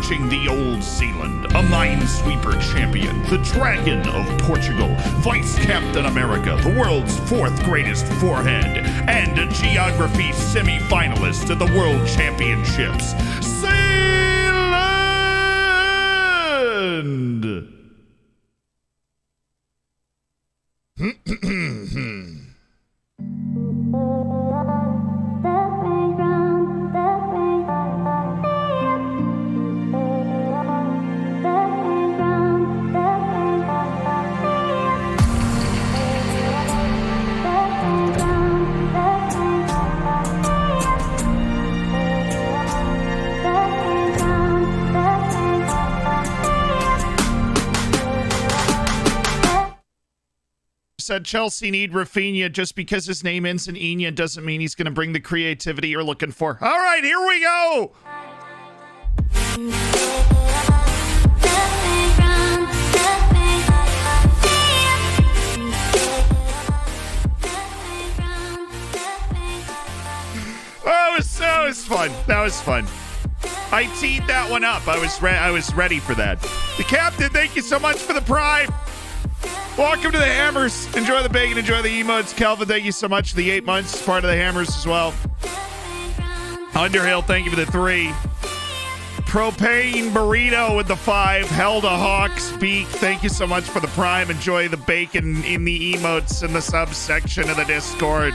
Reaching the Old Zealand, a minesweeper champion, the Dragon of Portugal, Vice Captain America, the world's fourth greatest forehead, and a geography semi-finalist at the World Championships, Zealand! Said Chelsea need Rafinha. Just because his name ends in Enya doesn't mean he's going to bring the creativity you're looking for. All right, here we go. That was fun. That was fun. I teed that one up. I was ready for that. The captain, thank you so much for the prime. Welcome to the Hammers. Enjoy the bacon, enjoy the emotes. Kelvin, thank you so much for the 8 months. Part of the Hammers as well. Underhill, thank you for the 3. Propane Burrito with the 5. Held a Hawk's Beak, thank you so much for the prime. Enjoy the bacon in the emotes in the subsection of the Discord.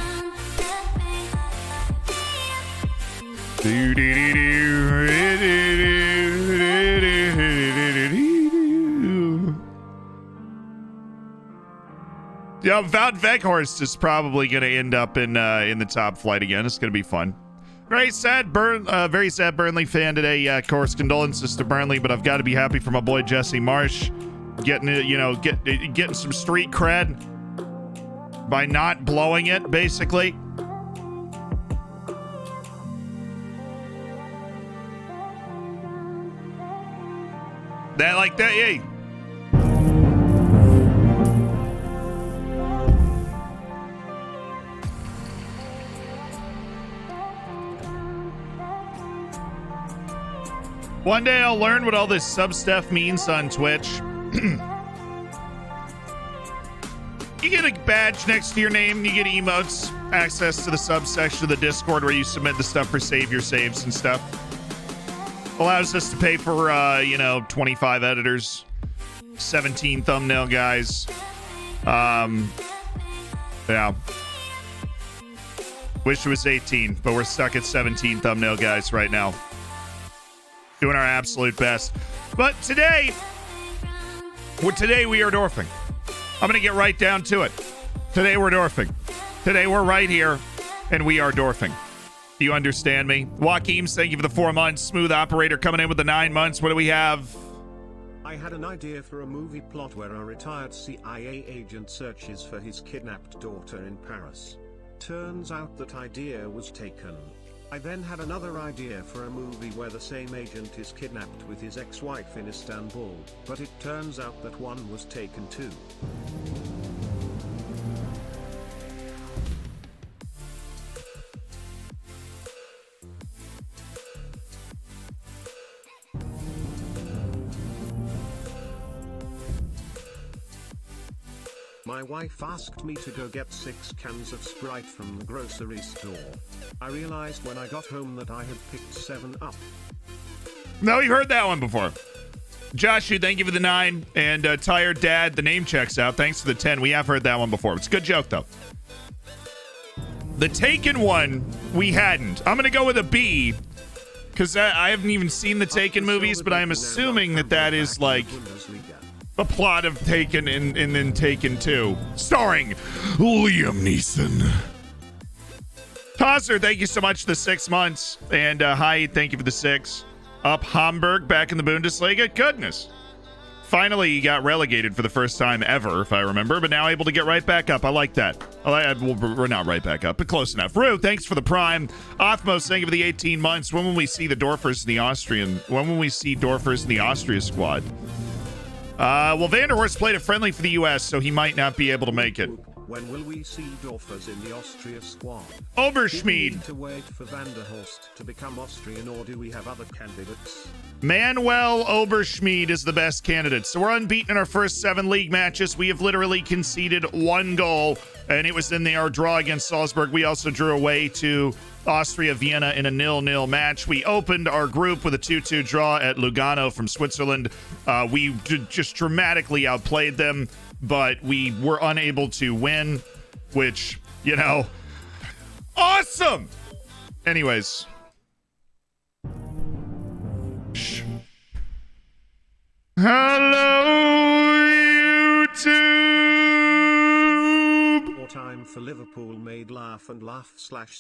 Yeah, Wout Weghorst is probably going to end up in the top flight again. It's going to be fun. Very sad Burnley fan today. Of course, condolences to Burnley, but I've got to be happy for my boy Jesse Marsh getting getting some street cred by not blowing it, basically. Hey. One day I'll learn what all this sub stuff means on Twitch. You get a badge next to your name, you get emotes, access to the subsection of the Discord where you submit the stuff for save your saves and stuff. Allows us to pay for 25 editors, 17 thumbnail guys. Yeah. Wish it was 18, but we're stuck at 17 thumbnail guys right now. Doing our absolute best. But today we are dwarfing. I'm going to get right down to it. Today we're dwarfing. Today we're right here, and we are dwarfing. Do you understand me? Joaquim, thank you for the 4 months. Smooth Operator coming in with the 9 months. What do we have? I had an idea for a movie plot where a retired CIA agent searches for his kidnapped daughter in Paris. Turns out that idea was taken. I then had another idea for a movie where the same agent is kidnapped with his ex-wife in Istanbul, but it turns out that one was taken too. My wife asked me to go get 6 cans of Sprite from the grocery store. I realized when I got home that I had picked 7 up. No, you heard that one before. Joshu, thank you for the 9. And Tired Dad, the name checks out. Thanks for the 10. We have heard that one before. It's a good joke, though. The Taken one, we hadn't. I'm going to go with a B. Because I haven't even seen the Taken movies, but I'm assuming that is like the plot of Taken and then Taken 2, starring Liam Neeson. Tosser, thank you so much for the 6 months. And hi, thank you for the 6. Up Hamburg, back in the Bundesliga. Goodness. Finally, he got relegated for the first time ever, if I remember, but now able to get right back up. I like that. We're not right back up, but close enough. Rue, thanks for the prime. Othmos, thank you for the 18 months. When will we see the Dorfers in the Austrian? When will we see Dorfers in the Austria squad? Well, Vanderhorst played a friendly for the U.S., so he might not be able to make it. When will we see Dorfers in the Austria squad? Oberschmied. Do we need to wait for Vanderhorst to become Austrian, or do we have other candidates? Manuel Oberschmied is the best candidate. So we're unbeaten in our first 7 league matches. We have literally conceded 1 goal, and it was in our draw against Salzburg. We also drew away to Austria, Vienna in a 0-0 match. We opened our group with a 2-2 draw at Lugano from Switzerland. We just dramatically outplayed them, but we were unable to win, which, you know, awesome! Anyways. Hello, YouTube! More time for Liverpool made laugh and laugh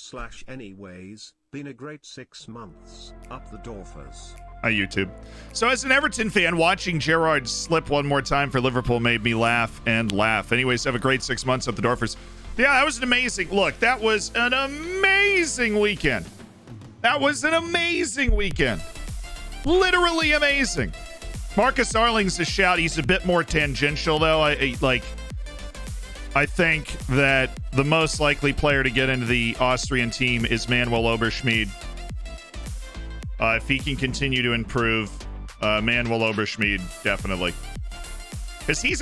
/ anyways. Been a great 6 months. Up the Dorfers. Hi, YouTube. So as an Everton fan, watching Gerrard slip one more time for Liverpool made me laugh and laugh. Anyways, have a great 6 months up the Dorfers. Yeah, that was an amazing look. That was an amazing weekend. That was an amazing weekend. Literally amazing. Marcus Arling's a shout. He's a bit more tangential, though. I think that the most likely player to get into the Austrian team is Manuel Oberschmied. If he can continue to improve, Manuel Oberschmied, definitely. Because he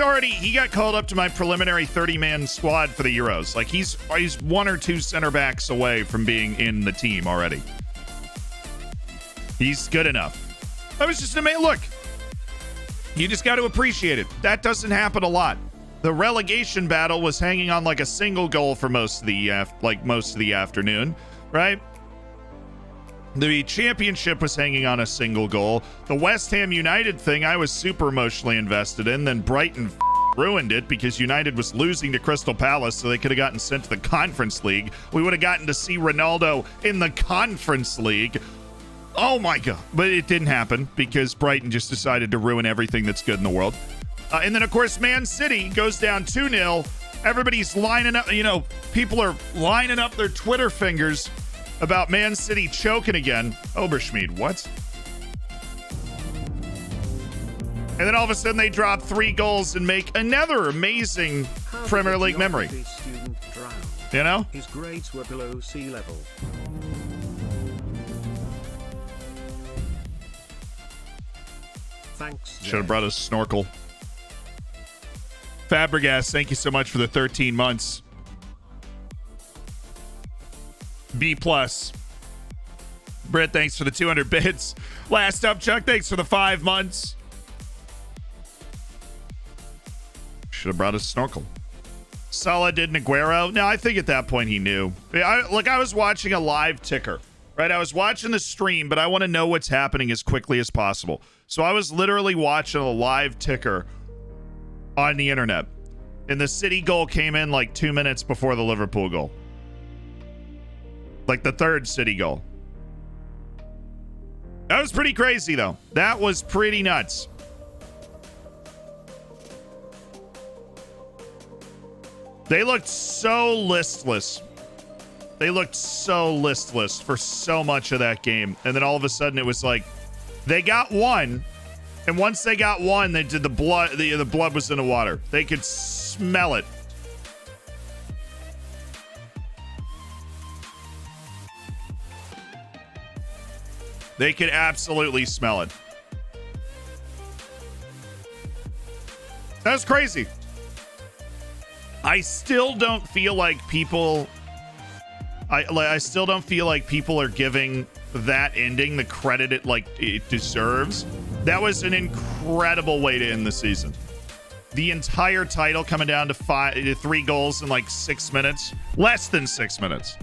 got called up to my preliminary 30-man squad for the Euros. Like, he's 1 or 2 center backs away from being in the team already. He's good enough. That was just amazing. Look, you just got to appreciate it. That doesn't happen a lot. The relegation battle was hanging on like a single goal for most of the afternoon, right? The championship was hanging on a single goal. The West Ham United thing I was super emotionally invested in. Then Brighton ruined it because United was losing to Crystal Palace, so they could have gotten sent to the Conference League. We would have gotten to see Ronaldo in the Conference League. Oh my God. But it didn't happen because Brighton just decided to ruin everything that's good in the world. And then, of course, Man City goes down 2-0. Everybody's lining up, people are lining up their Twitter fingers about Man City choking again. Oberschmied, what? And then all of a sudden they drop 3 goals and make another amazing Premier League memory. You know? His grades were below sea level. Thanks. Should have brought a snorkel. Fabregas, thank you so much for the 13 months. B+. Britt, thanks for the 200 bits. Last up, Chuck, thanks for the 5 months. Should have brought a snorkel. Salah did Aguero. No, I think at that point he knew. I was watching a live ticker, right? I was watching the stream, but I want to know what's happening as quickly as possible. So I was literally watching a live ticker on the internet. And the City goal came in like 2 minutes before the Liverpool goal. Like the third City goal. That was pretty crazy, though. That was pretty nuts. They looked so listless. They looked so listless for so much of that game. And then all of a sudden it was like, they got one. And once they got one, they did the blood was in the water. They could smell it. They could absolutely smell it. That was crazy. I still don't feel like people I still don't feel like people are giving that ending the credit it deserves. That was an incredible way to end the season. The entire title coming down to 3 goals in like 6 minutes. Less than 6 minutes.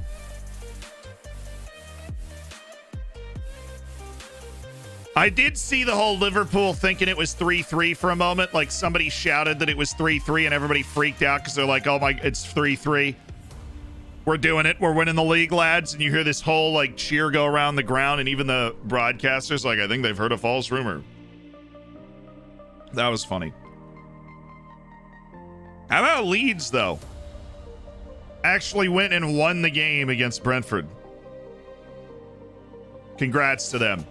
I did see the whole Liverpool thinking it was 3-3 for a moment. Like somebody shouted that it was 3-3 and everybody freaked out because they're like, oh my, it's 3-3. We're doing it. We're winning the league, lads. And you hear this whole like cheer go around the ground. And even the broadcasters, like, I think they've heard a false rumor. That was funny. How about Leeds, though? Actually went and won the game against Brentford. Congrats to them.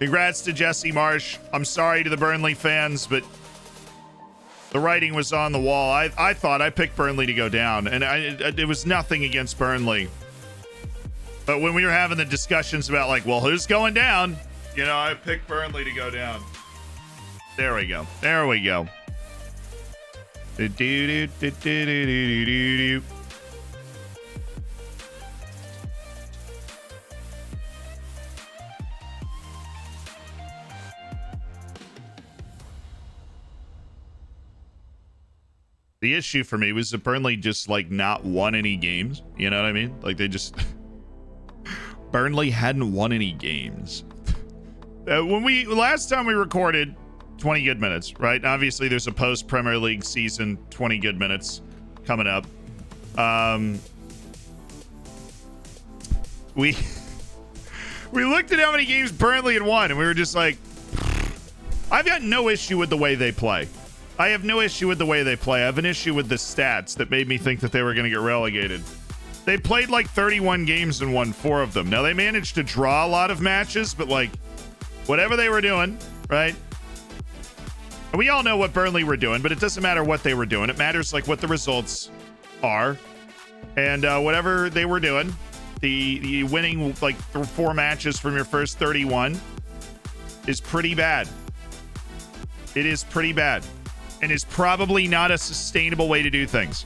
Congrats to Jesse Marsh. I'm sorry to the Burnley fans, but the writing was on the wall. I thought I picked Burnley to go down, and it was nothing against Burnley. But when we were having the discussions about, like, well, who's going down? You know, I picked Burnley to go down. There we go. There we go. Do-do-do-do-do-do-do-do. The issue for me was that Burnley just like not won any games. You know what I mean? Like they just Burnley hadn't won any games. Last time we recorded 20 good minutes, right? Obviously there's a post Premier League season 20 good minutes coming up. We looked at how many games Burnley had won and we were just like, I've got no issue with the way they play. I have no issue with the way they play. I have an issue with the stats that made me think that they were going to get relegated. They played like 31 games and won 4 of them. Now, they managed to draw a lot of matches, but like, whatever they were doing, right? And we all know what Burnley were doing, but it doesn't matter what they were doing. It matters like what the results are. And whatever they were doing, the winning like 4 matches from your first 31 is pretty bad. It is pretty bad. And is probably not a sustainable way to do things.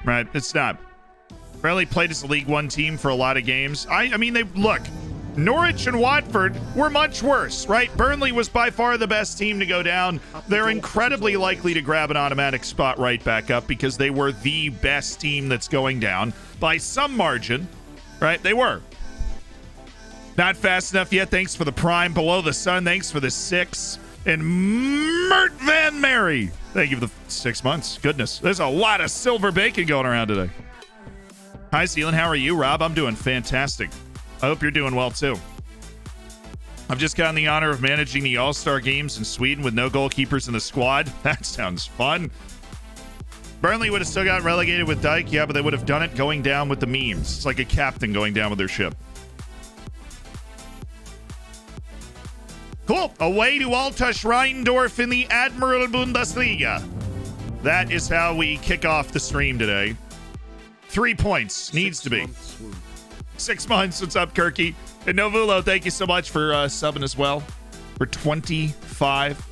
Right? It's not. Burnley played as a League One team for a lot of games. I mean, look, Norwich and Watford were much worse, right? Burnley was by far the best team to go down. They're incredibly likely to grab an automatic spot right back up because they were the best team that's going down by some margin, right? They were. Not fast enough yet. Thanks for the prime. Below the sun. Thanks for the 6. And Mert Van Mary, thank you for the 6 months. Goodness, there's a lot of silver bacon going around today. Hi, Zealand. How are you, Rob? I'm doing fantastic. I hope you're doing well, too. I've just gotten the honor of managing the All-Star games in Sweden with no goalkeepers in the squad. That sounds fun. Burnley would have still got relegated with Dyke. Yeah, but they would have done it going down with the memes. It's like a captain going down with their ship. Cool. Away to Altach Rheindorf in the Admiral Bundesliga. That is how we kick off the stream today. 3 points. Needs to be. 6 months. What's up, Kirky? And Novulo, thank you so much for subbing as well. For 25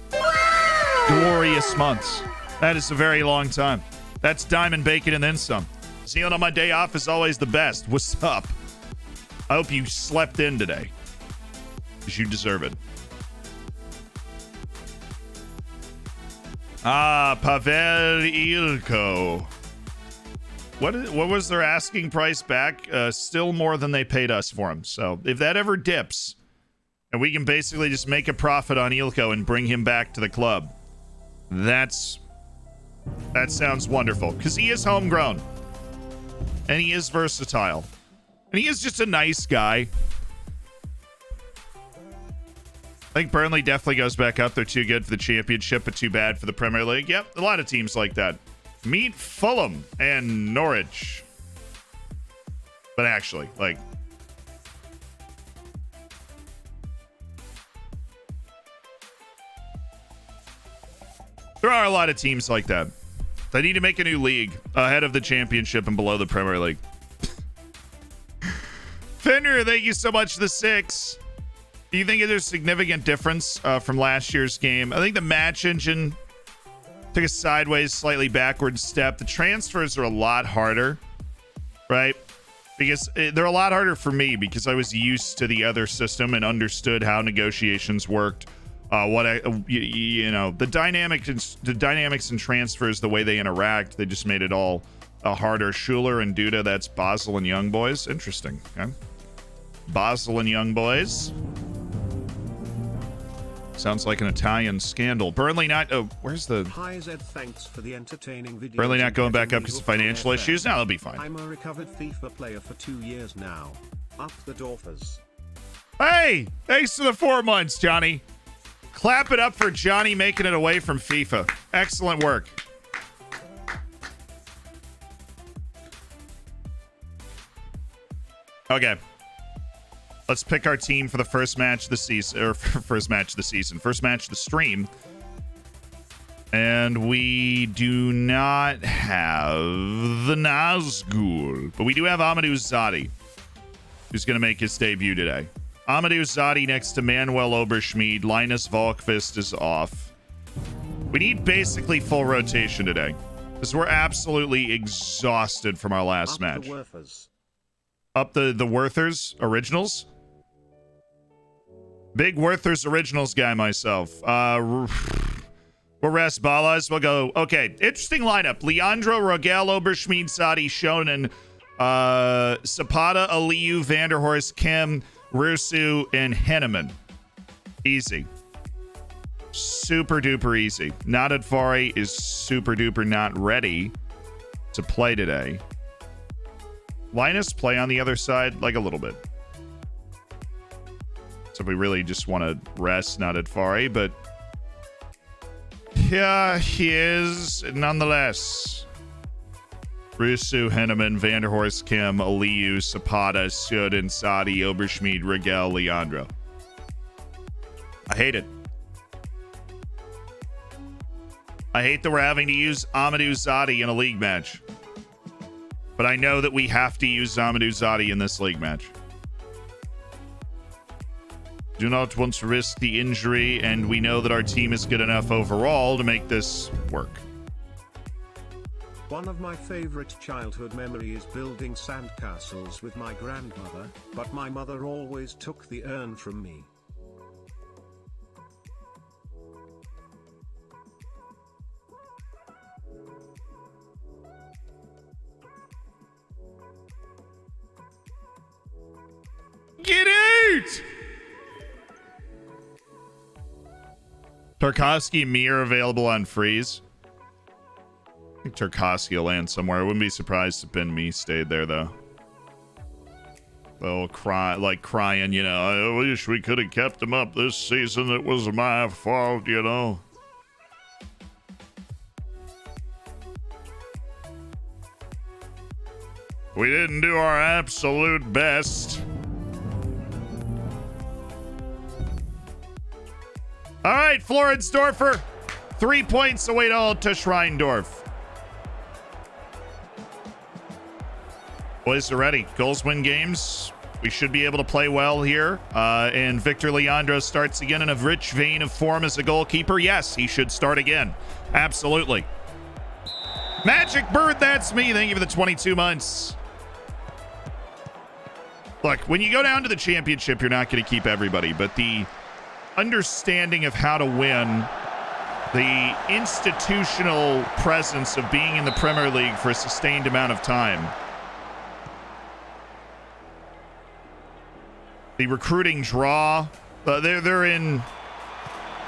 glorious months. That is a very long time. That's diamond bacon and then some. Zealand on my day off is always the best. What's up? I hope you slept in today. Because you deserve it. Pavel Ilko. What was their asking price back? Still more than they paid us for him. So if that ever dips, and we can basically just make a profit on Ilko and bring him back to the club, that sounds wonderful. Because he is homegrown. And he is versatile. And he is just a nice guy. I think Burnley definitely goes back up. They're too good for the championship, but too bad for the Premier League. Yep, a lot of teams like that. Meet Fulham and Norwich. But actually, like, there are a lot of teams like that. They need to make a new league ahead of the championship and below the Premier League. Fenrir, thank you so much for the 6. Do you think there's a significant difference from last year's game? I think the match engine took a sideways, slightly backward step. The transfers are a lot harder, right? Because they're a lot harder for me because I was used to the other system and understood how negotiations worked. The dynamics and transfers, the way they interact, they just made it all harder. Schuler and Duda, that's Basel and Young Boys. Interesting. Okay. Basel and Young Boys. Sounds like an Italian scandal. Burnley not... Oh, where's the... Hi Zed, thanks for the entertaining video. Burnley not going back up because of financial issues? No, they'll be fine. I'm a recovered FIFA player for 2 years now. Up the Dorfers. Hey! Thanks for the 4 months, Johnny. Clap it up for Johnny making it away from FIFA. Excellent work. Okay. Let's pick our team for the first match of the season, or first match of the stream. And we do not have the Nazgul, but we do have Amadou Zadi, who's going to make his debut today. Amadou Zadi next to Manuel Oberschmied. Linus Volkvist is off. We need basically full rotation today, because we're absolutely exhausted from our last match. Up the Werthers originals. Big Werthers originals guy myself. We'll rest Balas. We'll go. Okay, interesting lineup. Leandro, Rogel, Oberschmied, Sadi, Shonen, Zapata, Aliyu, Vanderhorst, Kim, Rusu, and Henneman. Easy. Super duper easy. Nadadfari is super duper not ready to play today. Linus play on the other side, like a little bit. So we really just want to rest Nadadfari, but yeah, he is nonetheless. Rusu, Henneman, Vanderhorst, Kim, Aliyu, Zapata, Sud, and Sadi, Oberschmied, Rigel, Leandro. I hate it. I hate that we're having to use Amadou Zadi in a league match. But I know that we have to use Amadou Zadi in this league match. Do not want to risk the injury, and we know that our team is good enough overall to make this work. One of my favorite childhood memories is building sandcastles with my grandmother, but my mother always took the urn from me. Get out! Tarkovsky and me are available on freeze. I think Tarkovsky will land somewhere. I wouldn't be surprised if Ben Me stayed there, though. They'll cry, like crying, you know, I wish we could have kept him up this season. It was my fault, you know. We didn't do our absolute best. All right, Floridsdorfer. 3 points away to Schreindorf. Boys are ready. Goals win games. We should be able to play well here. And Victor Leandro starts again in a rich vein of form as a goalkeeper. Yes, he should start again. Absolutely. Magic Bird, that's me. Thank you for the 22 months. Look, when you go down to the championship, you're not going to keep everybody, but the understanding of how to win, the institutional presence of being in the Premier League for a sustained amount of time, the recruiting draw, they're in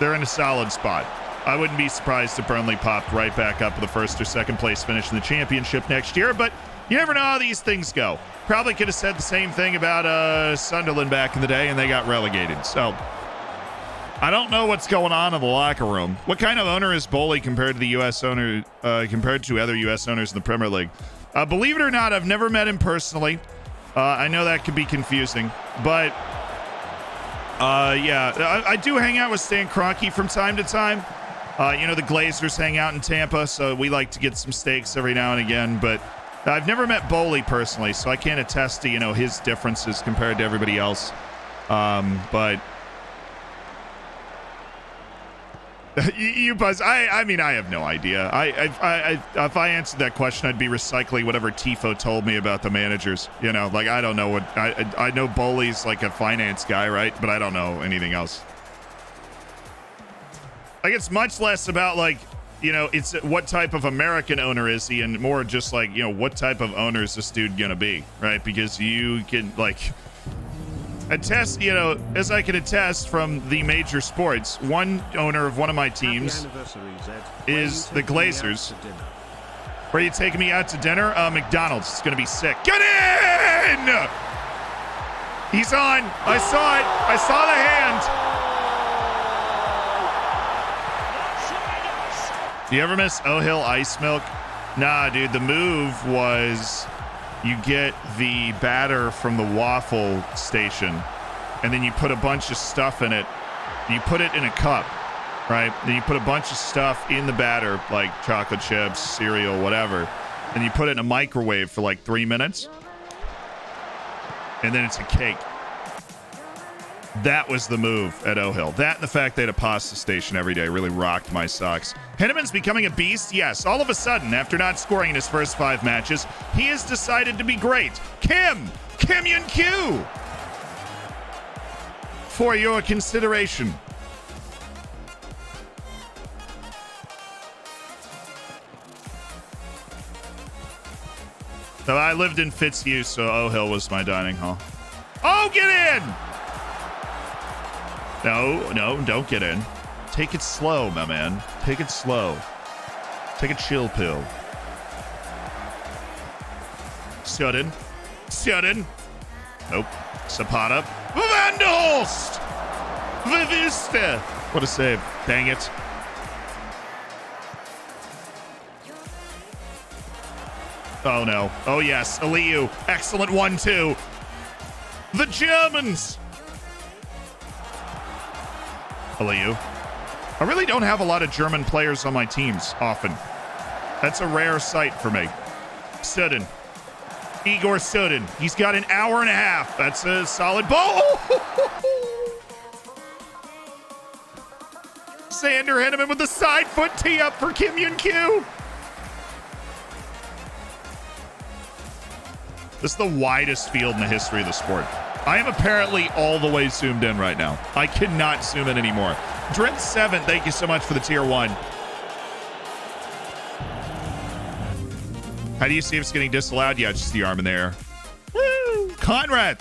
a solid spot. I wouldn't be surprised if Burnley popped right back up with a first or second place finish in the championship next year, but you never know how these things go. Probably could have said the same thing about Sunderland back in the day, and they got relegated. So I don't know what's going on in the locker room. What kind of owner is Bowley compared to the U.S. owner, compared to other U.S. owners in the Premier League? Believe it or not, I've never met him personally. I know that could be confusing, but yeah, I do hang out with Stan Kroenke from time to time. You know, the Glazers hang out in Tampa, so we like to get some steaks every now and again, but I've never met Bowley personally, so I can't attest to, you know, his differences compared to everybody else. But you Buzz, I mean, I have no idea. If I answered that question, I'd be recycling whatever Tifo told me about the managers. You know, like, I don't know what, I know Bowley's like a finance guy, right? But I don't know anything else. Like, it's much less about, like, you know, it's what type of American owner is he, and more just like, you know, what type of owner is this dude gonna be, right? Because you can, like, attest, you know, as I can attest from the major sports, one owner of one of my teams is the Glazers. Where are you taking me out to dinner? McDonald's. It's gonna be sick. Get in! He's on. I saw it. I saw the hand. Do you ever miss O-Hill ice milk? Nah, dude, the move was you get the batter from the waffle station, and then you put a bunch of stuff in it. You put it in a cup, right? Then you put a bunch of stuff in the batter, like chocolate chips, cereal, whatever. And you put it in a microwave for like 3 minutes. And then it's a cake. That was the move at O'Hill. That and the fact they had a pasta station every day really rocked my socks. Henneman's becoming a beast? Yes. All of a sudden, after not scoring in his first 5 matches, he has decided to be great. Kim Yun-Kyu, for your consideration. So I lived in Fitzhugh, so O'Hill was my dining hall. Oh, get in! No, don't get in. Take it slow, my man. Take it slow. Take a chill pill. Sudden. Nope. Zapata. Vanderhorst! Vivista! What a save. Dang it. Oh, no. Oh, yes. Aliyu. Excellent 1-2. The Germans! Aliyu. I really don't have a lot of German players on my teams often. That's a rare sight for me. Sudden. Igor Sudden. He's got an hour and a half. That's a solid ball. Sander Henneman with the side foot tee up for Kim Yun-Kyu. This is the widest field in the history of the sport. I am apparently all the way zoomed in right now. I cannot zoom in anymore. Drent7, thank you so much for the tier 1. How do you see if it's getting disallowed? Yeah, just the arm in the air. Woo! Conrad,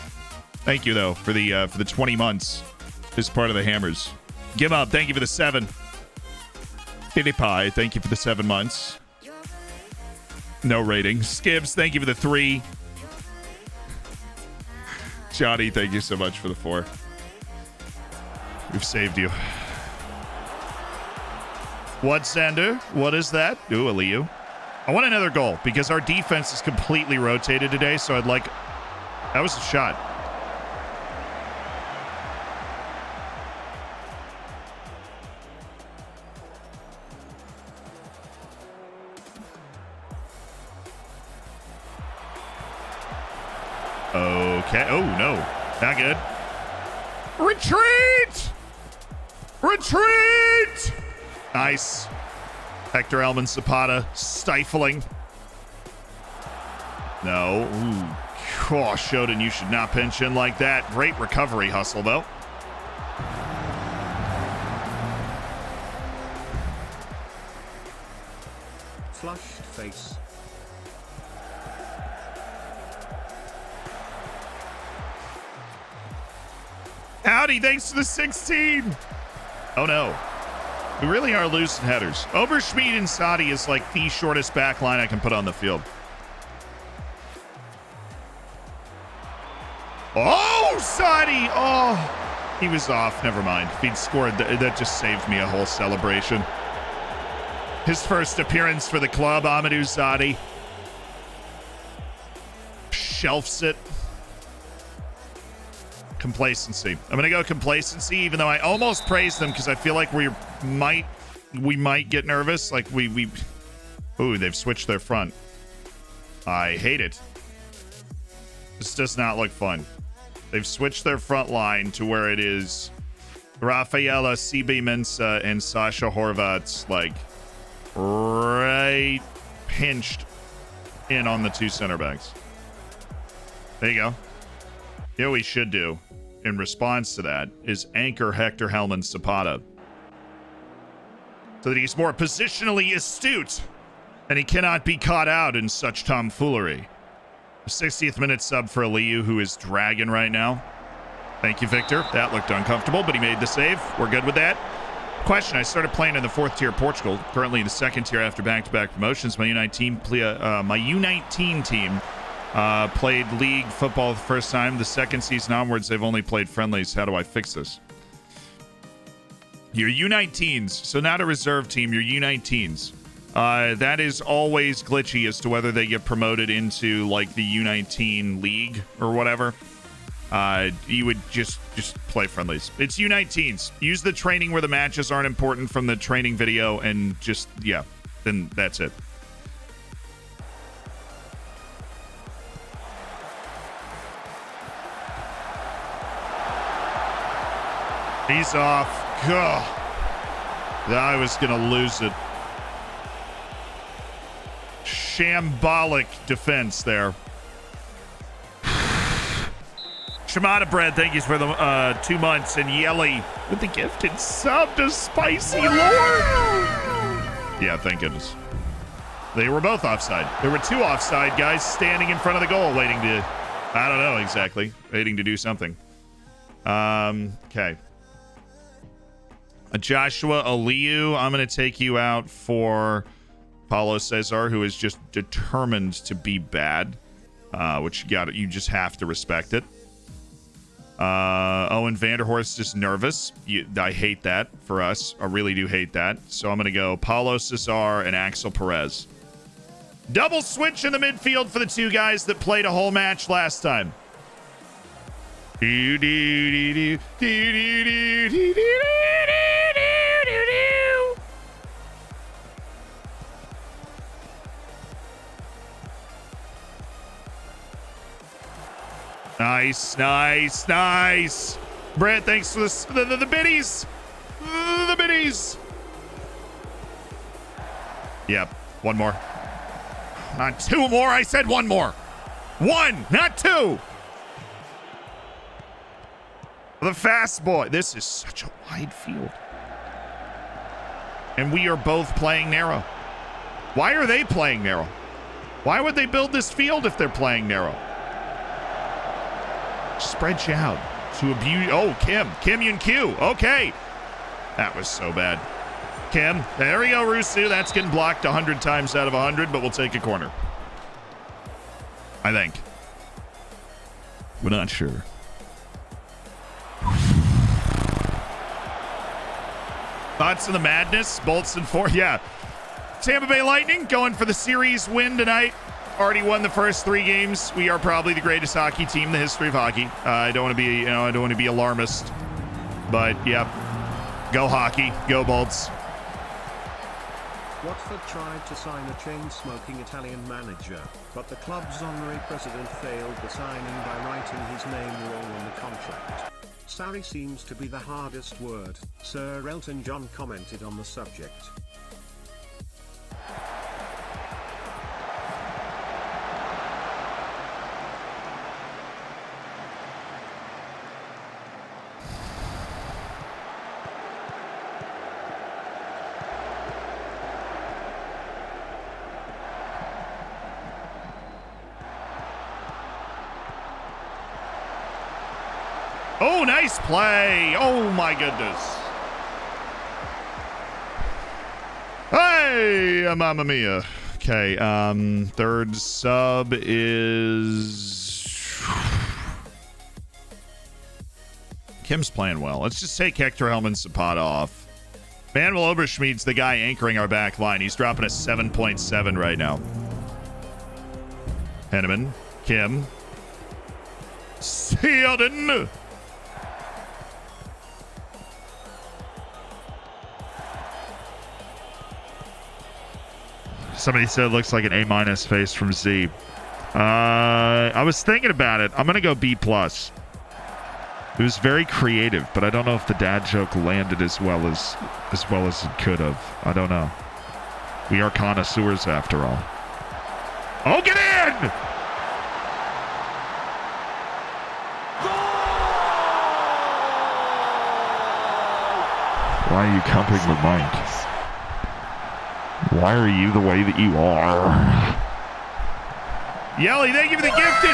thank you though for the 20 months as part of the Hammers. Give up, thank you for the 7. Philippi, thank you for the 7 months. No rating. Skibbs, thank you for the 3. Johnny, thank you so much for the 4. We've saved you. What, Sander? What is that? Ooh, Aliyu. I want another goal because our defense is completely rotated today, so I'd like... That was a shot. Okay. Oh, no. Not good. Retreat! Retreat! Nice. Hector Elman Zapata stifling. No. Ooh. Oh, Shoden, you should not pinch in like that. Great recovery hustle, though. Flushed face. Howdy, thanks to the 16. Oh, no. We really are losing headers. Oberschmied and Sadi is like the shortest back line I can put on the field. Oh, Sadi! Oh, he was off. Never mind. If he'd scored, that just saved me a whole celebration. His first appearance for the club, Amadou Sadi. Shelfs it. Complacency. I'm gonna go complacency, even though I almost praised them because I feel like we might get nervous. Like ooh, they've switched their front. I hate it. This does not look fun. They've switched their front line to where it is Rafaela CB Mensah and Sasha Horvat's like right pinched in on the 2 center backs. There you go. You know what we should do in response to that is anchor Hector Helman Zapata so that he's more positionally astute and he cannot be caught out in such tomfoolery. 60th minute sub for Aliyu, who is dragging right now. Thank you, Victor. That looked uncomfortable, but he made the save. We're good with that. Question, I started playing in the 4th tier Portugal, currently in the 2nd tier after back-to-back promotions. My U19 team played league football the first time. The second season onwards, they've only played friendlies. How do I fix this? Your U19s, so not a reserve team, your U19s. That is always glitchy as to whether they get promoted into like the U19 league or whatever. You would just play friendlies. It's U19s. Use the training where the matches aren't important from the training video and just, yeah, then that's it. He's off. Ugh. I was going to lose it. Shambolic defense there. Shimada Bread, thank you for the 2 months. And Yelly with the gifted sub to Spicy Lord. Yeah, thank goodness. They were both offside. There were 2 offside guys standing in front of the goal waiting to, I don't know exactly, waiting to do something. Okay. Joshua Aliu, I'm going to take you out for Paulo Cesar, who is just determined to be bad, which you just have to respect it. Owen Vanderhorst is nervous. I hate that for us. I really do hate that. So I'm going to go Paulo Cesar and Axel Perez. Double switch in the midfield for the 2 guys that played a whole match last time. Nice, nice, nice. Brett, thanks for the biddies. The biddies. Yep, 1 more. Not 2 more, I said 1 more. 1, not 2. The fast boy. This is such a wide field. And we are both playing narrow. Why are they playing narrow? Why would they build this field if they're playing narrow? Spread you out to abuse. Oh, Kim Yun Q. Okay. That was so bad. Kim. There we go, Rusu. That's getting blocked 100 times out of 100, but we'll take a corner. I think. We're not sure. Thoughts on the madness? Bolts and 4. Yeah. Tampa Bay Lightning going for the series win tonight. Already won the first 3 games. We are probably the greatest hockey team in the history of hockey. I don't want to be, I don't want to be alarmist, but yeah, go hockey, go Bolts. Watford tried to sign a chain-smoking Italian manager, but the club's honorary president failed the signing by writing his name wrong on the contract. Sorry seems to be the hardest word. Sir Elton John commented on the subject. Oh, nice play. Oh, my goodness. Hey, Mamma Mia. Okay, third sub is... Kim's playing well. Let's just take Hector Helman Zapata off. Manuel Oberschmidt's the guy anchoring our back line. He's dropping a 7.7 right now. Henneman, Kim. Seelden. Somebody said it looks like an A- face from Z. I was thinking about it. I'm going to go B+. It was very creative, but I don't know if the dad joke landed as well as it could have. I don't know. We are connoisseurs after all. Oh, get in! Why are you cumping the mic? Why are you the way that you are? Yelly, thank you for the gifted.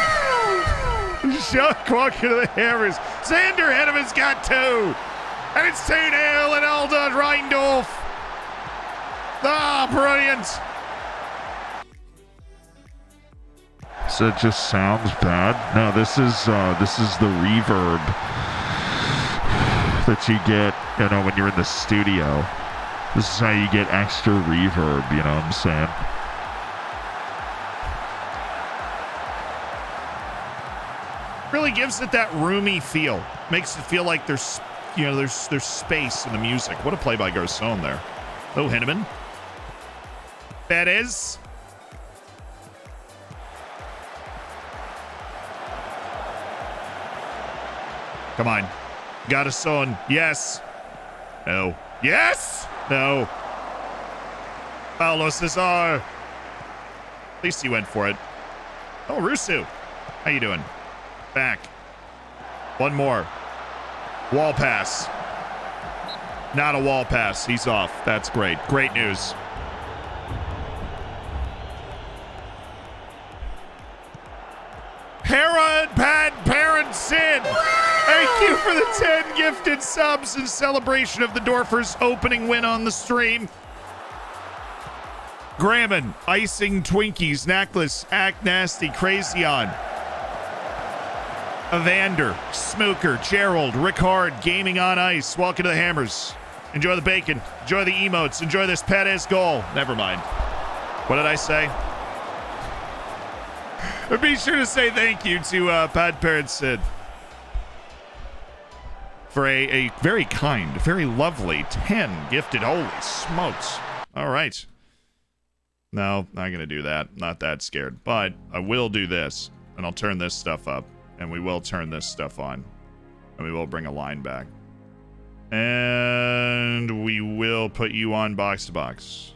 Shock walking to the hammers. Xander Henneman's got 2. And it's 2-0 and Alda Reindorf. Ah, brilliant. So it just sounds bad? No, this is the reverb that you get, when you're in the studio. This is how you get extra reverb, you know what I'm saying? Really gives it that roomy feel. Makes it feel like there's space in the music. What a play by Garcon there. Oh, Henneman. Perez. Come on. Got a son. Yes. No. Yes. No. Paulo Cesar. At least he went for it. Oh, Rusu. How you doing? Back. One more. Wall pass. Not a wall pass. He's off. That's great. Great news. Hera and Pat, Parent Sid. Thank you for the 10 gifted subs in celebration of the Dorfers' opening win on the stream. Grammin, Icing Twinkies, Necklace, Act Nasty, Crazy On, Evander, Smooker, Gerald, Ricard, Gaming on Ice. Welcome to the Hammers. Enjoy the bacon. Enjoy the emotes. Enjoy this Pettis goal. Never mind. What did I say? But be sure to say thank you to Pat Parent Sid for a very kind, very lovely 10 gifted. Holy smokes. All right. No, not going to do that. Not that scared. But I will do this, and I'll turn this stuff up, and we will turn this stuff on, and we will bring a line back. And we will put you on box to box.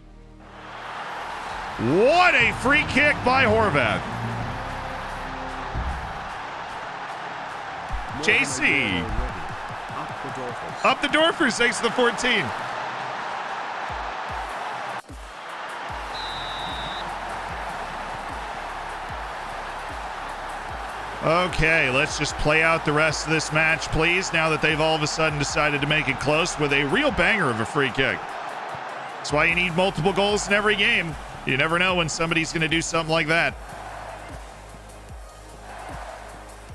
What a free kick by Horvath. JC. Up the Dorfers. Thanks to the 14. Okay, let's just play out the rest of this match, please, now that they've all of a sudden decided to make it close with a real banger of a free kick. That's why you need multiple goals in every game. You never know when somebody's going to do something like that.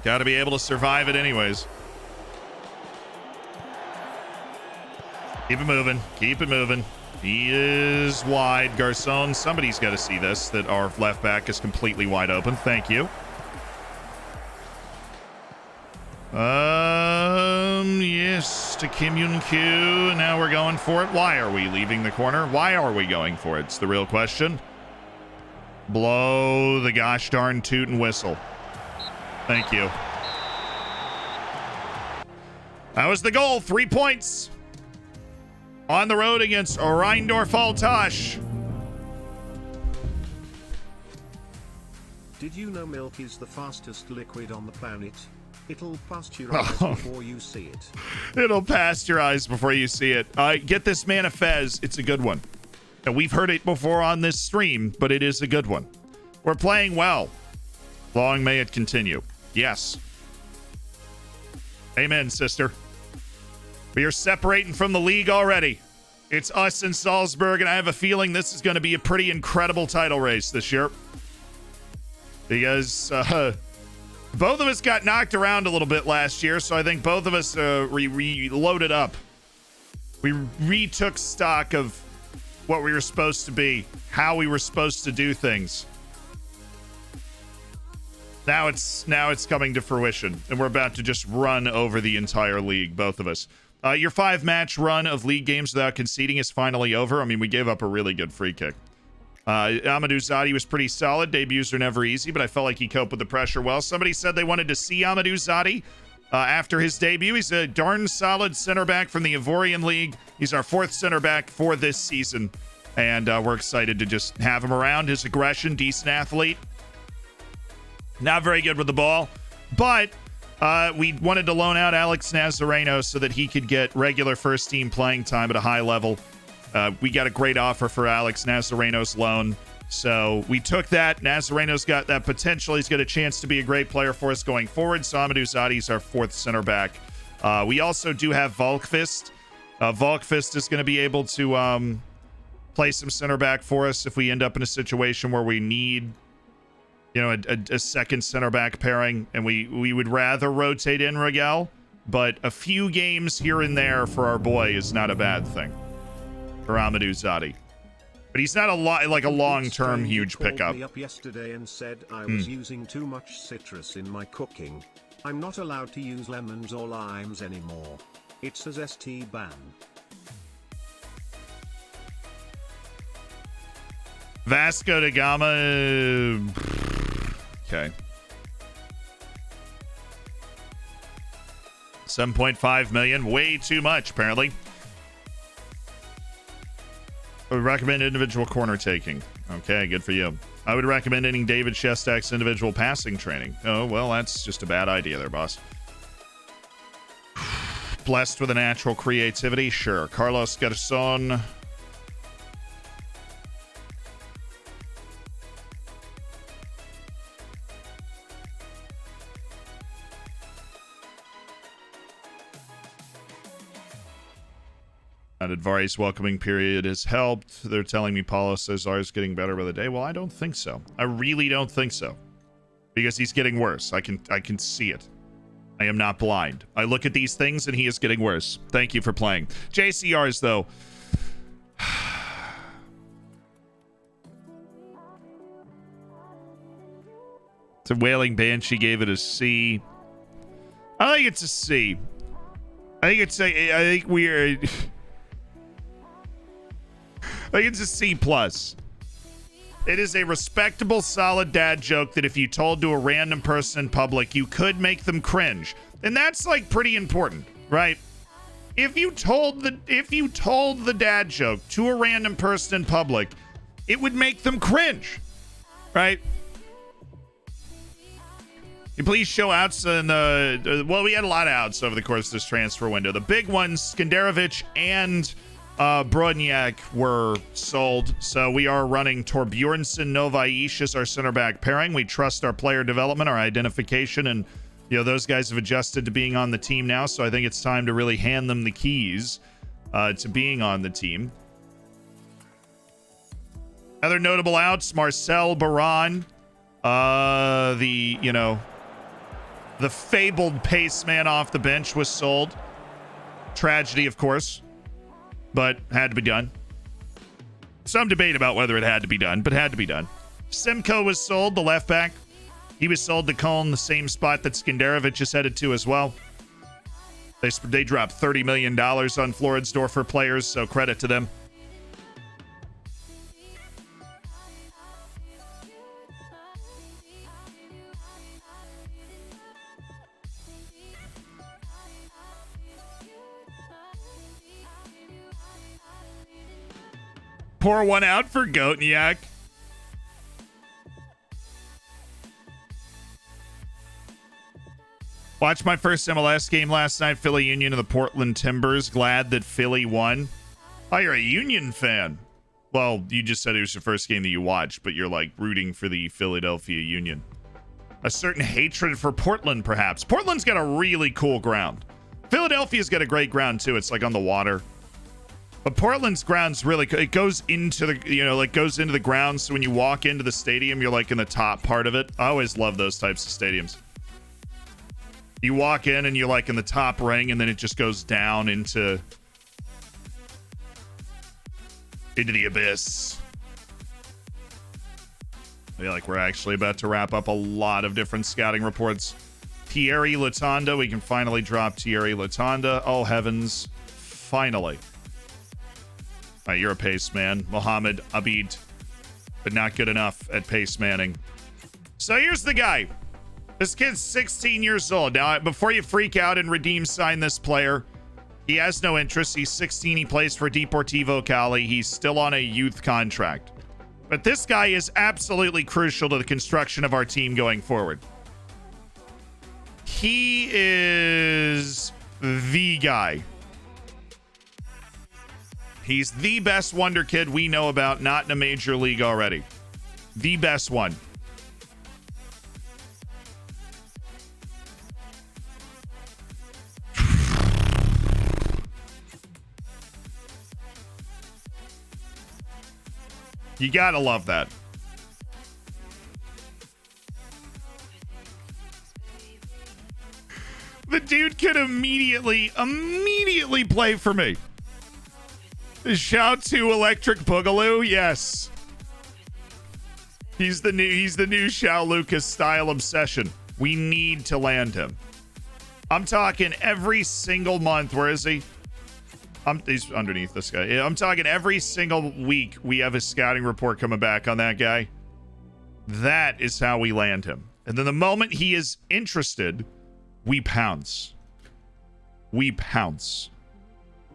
Got to be able to survive it anyways. Keep it moving. Keep it moving. He is wide. Garcon, somebody's got to see this, that our left back is completely wide open. Thank you. Yes, to Kim Yun Kyu, and now we're going for it. Why are we leaving the corner? Why are we going for it? It's the real question. Blow the gosh darn toot and whistle. Thank you. That was the goal. 3 points. On the road against Rheindorf-Altasch. Did you know milk is the fastest liquid on the planet? It'll pasteurize before you see it. It'll pasteurize before you see it. Get this man a Fez. It's a good one. And we've heard it before on this stream, but it is a good one. We're playing well. Long may it continue. Yes. Amen, sister. We are separating from the league already. It's us and Salzburg, and I have a feeling this is going to be a pretty incredible title race this year. Because both of us got knocked around a little bit last year, so I think both of us reloaded up. We retook stock of what we were supposed to be, how we were supposed to do things. Now it's coming to fruition, and we're about to just run over the entire league, both of us. Your 5-match run of league games without conceding is finally over. I mean, we gave up a really good free kick. Amadou Zadi was pretty solid. Debuts are never easy, but I felt like he coped with the pressure well. Somebody said they wanted to see Amadou Zadi after his debut. He's a darn solid center back from the Ivorian League. He's our 4th center back for this season, and we're excited to just have him around. His aggression, decent athlete. Not very good with the ball, but we wanted to loan out Alex Nazareno so that he could get regular first-team playing time at a high level. We got a great offer for Alex Nazareno's loan, so we took that. Nazareno's got that potential. He's got a chance to be a great player for us going forward. So Amadou Zadi's our 4th center back. We also do have Volkvist. Volkvist is going to be able to play some center back for us if we end up in a situation where we need, you know, a second center back pairing, and we would rather rotate in Rigel, but a few games here and there for our boy is not a bad thing for Amadou Zadi. But he's not a long-term huge pickup. Me up yesterday and said I was using too much citrus in my cooking. I'm not allowed to use lemons or limes anymore. It says ST ban. Vasco da Gama. Okay. 7.5 million, way too much, apparently. I would recommend individual corner taking. Okay, good for you. I would recommend ending David Shestak's individual passing training. Oh, well, that's just a bad idea there, boss. Blessed with a natural creativity? Sure. Carlos Garçon. Advari's welcoming period has helped. They're telling me Paulo Cesar is getting better by the day. Well, I don't think so. I really don't think so. Because he's getting worse. I can see it. I am not blind. I look at these things and he is getting worse. Thank you for playing. JCRs, though. It's a Wailing Banshee gave it a C. I think it's a C. I think we're... I think it's a C+. It is a respectable, solid dad joke that if you told to a random person in public, you could make them cringe. And that's like pretty important, right? If you told the dad joke to a random person in public, it would make them cringe, right? You please show outs in the... well, we had a lot of outs over the course of this transfer window. The big ones, Skenderovic and... Bruyne were sold, so we are running Torbjornsson Novaish as our center back pairing. We trust our player development, our identification, and those guys have adjusted to being on the team now, so I think it's time to really hand them the keys to being on the team. Other notable outs, Marcel Baran, the fabled pace man off the bench was sold. Tragedy, of course. But had to be done. Some debate about whether it had to be done, but had to be done. Simco was sold, the left back. He was sold to Cologne, the same spot that Skenderovic is headed to as well. They dropped $30 million on Floridsdorfer players, so credit to them. Pour one out for Goatniak. Watched my first MLS game last night, Philly Union and the Portland Timbers. Glad that Philly won. Oh, you're a Union fan. Well, you just said it was your first game that you watched, but you're like rooting for the Philadelphia Union. A certain hatred for Portland, perhaps. Portland's got a really cool ground. Philadelphia's got a great ground, too. It's like on the water. But Portland's ground's really, it goes into the, goes into the ground. So when you walk into the stadium, you're like in the top part of it. I always love those types of stadiums. You walk in and you're like in the top ring, and then it just goes down into the abyss. I feel like we're actually about to wrap up a lot of different scouting reports. Thierry Latanda, we can finally drop Thierry Latanda. Oh heavens, finally. All right, you're a pace man. Mohamed Abid, but not good enough at pace manning. So here's the guy. This kid's 16 years old. Now, before you freak out and sign this player, he has no interest. He's 16. He plays for Deportivo Cali. He's still on a youth contract. But this guy is absolutely crucial to the construction of our team going forward. He is the guy. He's the best wonder kid we know about, not in a major league already. The best one. You gotta love that. The dude could immediately play for me. Shout to Electric Boogaloo, yes. He's the new Shao Lucas style obsession. We need to land him. I'm talking every single month. Where is he? He's underneath this guy. Yeah, I'm talking every single week we have a scouting report coming back on that guy. That is how we land him. And then the moment he is interested, we pounce. we pounce.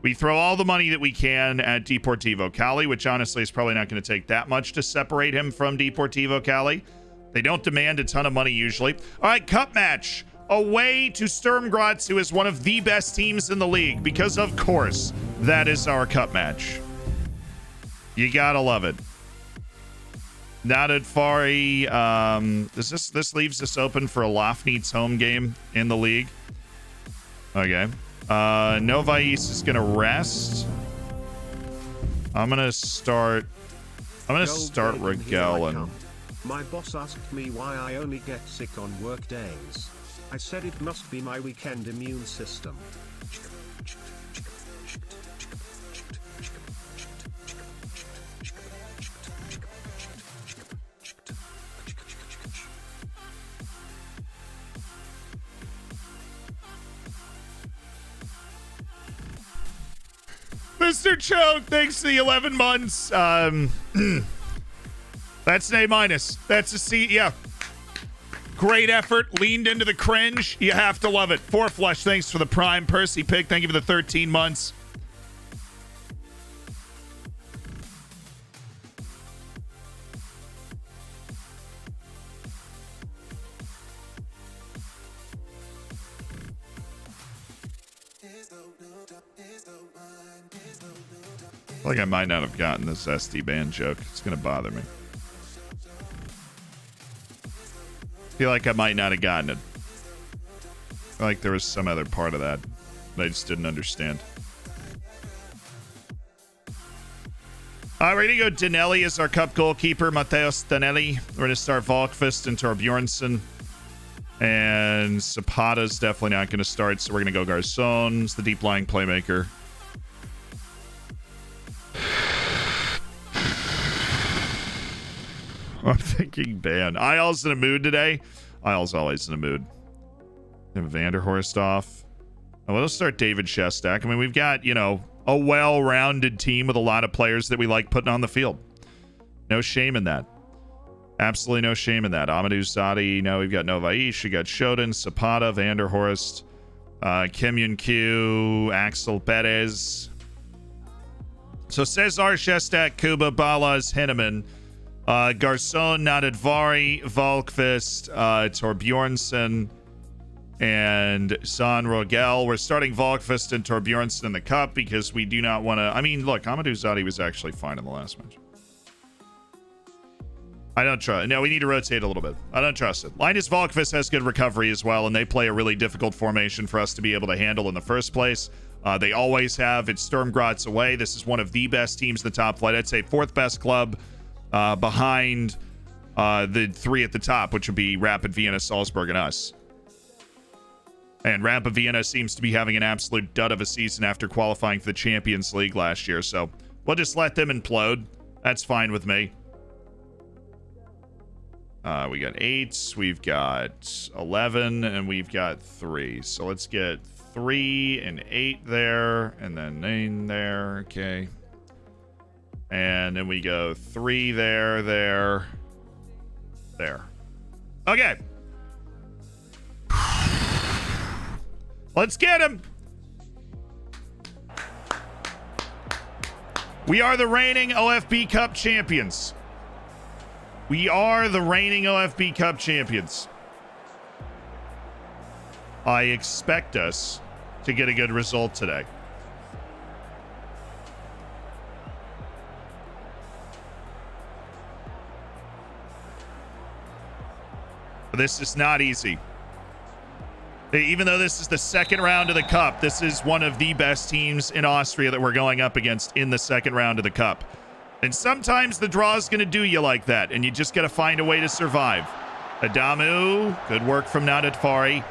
We throw all the money that we can at Deportivo Cali, which honestly is probably not going to take that much to separate him from Deportivo Cali. They don't demand a ton of money usually. All right, cup match. Away to Sturm Graz, who is one of the best teams in the league, because of course, that is our cup match. You gotta love it. Nadadfari, this leaves us open for a Lafnitz home game in the league. Okay. Novais is gonna rest. I'm gonna start Regel and my boss asked me why I only get sick on work days. I said it must be my weekend immune system. Mr. Choke, thanks to the 11 months. That's an A-. That's a C. Yeah. Great effort. Leaned into the cringe. You have to love it. Four Flush, thanks for the Prime. Percy Pick, thank you for the 13 months. I feel like I might not have gotten this SD band joke. It's going to bother me. I feel like I might not have gotten it. I feel like there was some other part of that I just didn't understand. We're going to go Danelli as our cup goalkeeper. Mateus Danelli. We're going to start Volkvist and Torbjornsson. And Zapata's definitely not going to start, so we're going to go Garçon's the deep lying playmaker. I'm thinking ban. Isle's in a mood today. Isle's always in a mood. Vanderhorst off. Oh, let's start David Shestak. I mean, we've got, you know, a well-rounded team with a lot of players that we like putting on the field. No shame in that. Absolutely no shame in that. Amadou Zadi. No, we've got Novais. We got Shodan, Zapata, Vanderhorst, Kim Yun-Kyu, Axel Perez. So Cesar, Shestak, Kuba, Balas, Henneman, Garçon, Nadadvari, Volkvist, Torbjornsson, and San Rogel. We're starting Volkvist and Torbjornsson in the cup because we do not want to... I mean, look, Amadou Zadi was actually fine in the last match. I don't trust... No, we need to rotate a little bit. I don't trust it. Linus Volkvist has good recovery as well, and they play a really difficult formation for us to be able to handle in the first place. They always have. It's Sturm Graz away. This is one of the best teams in the top flight. I'd say fourth best club behind the three at the top, which would be Rapid Vienna, Salzburg, and us. And Rapid Vienna seems to be having an absolute dud of a season after qualifying for the Champions League last year. So we'll just let them implode. That's fine with me. We got 8, we've got 11, and we've got 3. So let's get 3 and 8 there, and then 9 there. Okay. And then we go 3 there, there. Okay. Let's get him. We are the reigning OFB Cup champions. We are the reigning OFB Cup champions. I expect us to get a good result today. This is not easy. Even though this is the second round of the Cup, this is one of the best teams in Austria that we're going up against in the second round of the Cup. And sometimes the draw is going to do you like that, and you just got to find a way to survive. Adamu, good work from Nadadfari.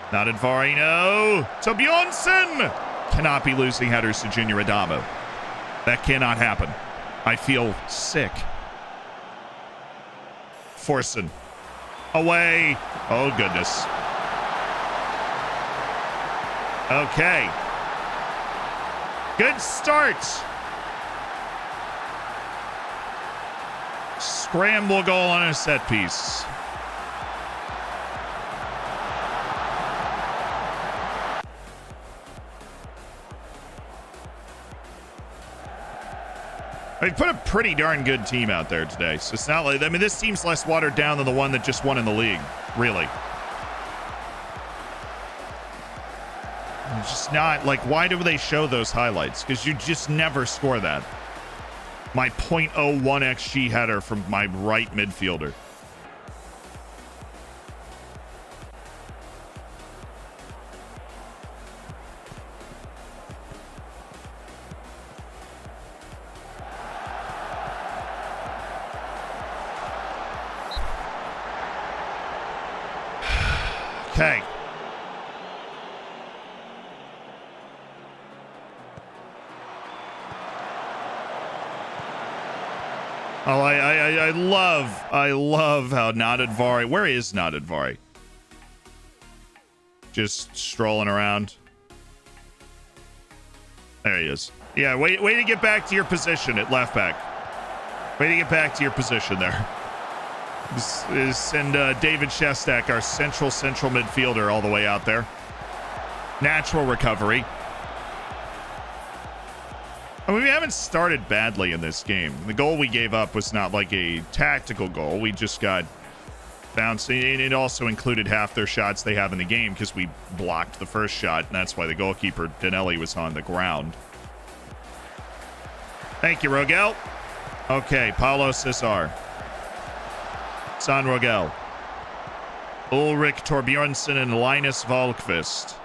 Nadadfari, no. Torbjornsson cannot be losing headers to Junior Adamu. That cannot happen. I feel sick. Forsen. Away. Oh, goodness. Okay. Good start. Scramble goal on a set piece. We put a pretty darn good team out there today. So it's not like, I mean, this team's less watered down than the one that just won in the league, really. It's just not, like, why do they show those highlights? Because you just never score that. My .01 XG header from my right midfielder. Okay. Oh, I love how Nadadvari. Where is Nadadvari? Just strolling around. There he is. Yeah, way to get back to your position at left back. Way to get back to your position there. Send David Shestak, our central midfielder, all the way out there. Natural recovery. I mean, we haven't started badly in this game. The goal we gave up was not like a tactical goal. We just got bounced. It also included half their shots they have in the game because we blocked the first shot, and that's why the goalkeeper, Danelli, was on the ground. Thank you, Rogel. Okay, Paulo Cesar. San Rogel. Ulrich Torbjornsson and Linus Wahlqvist.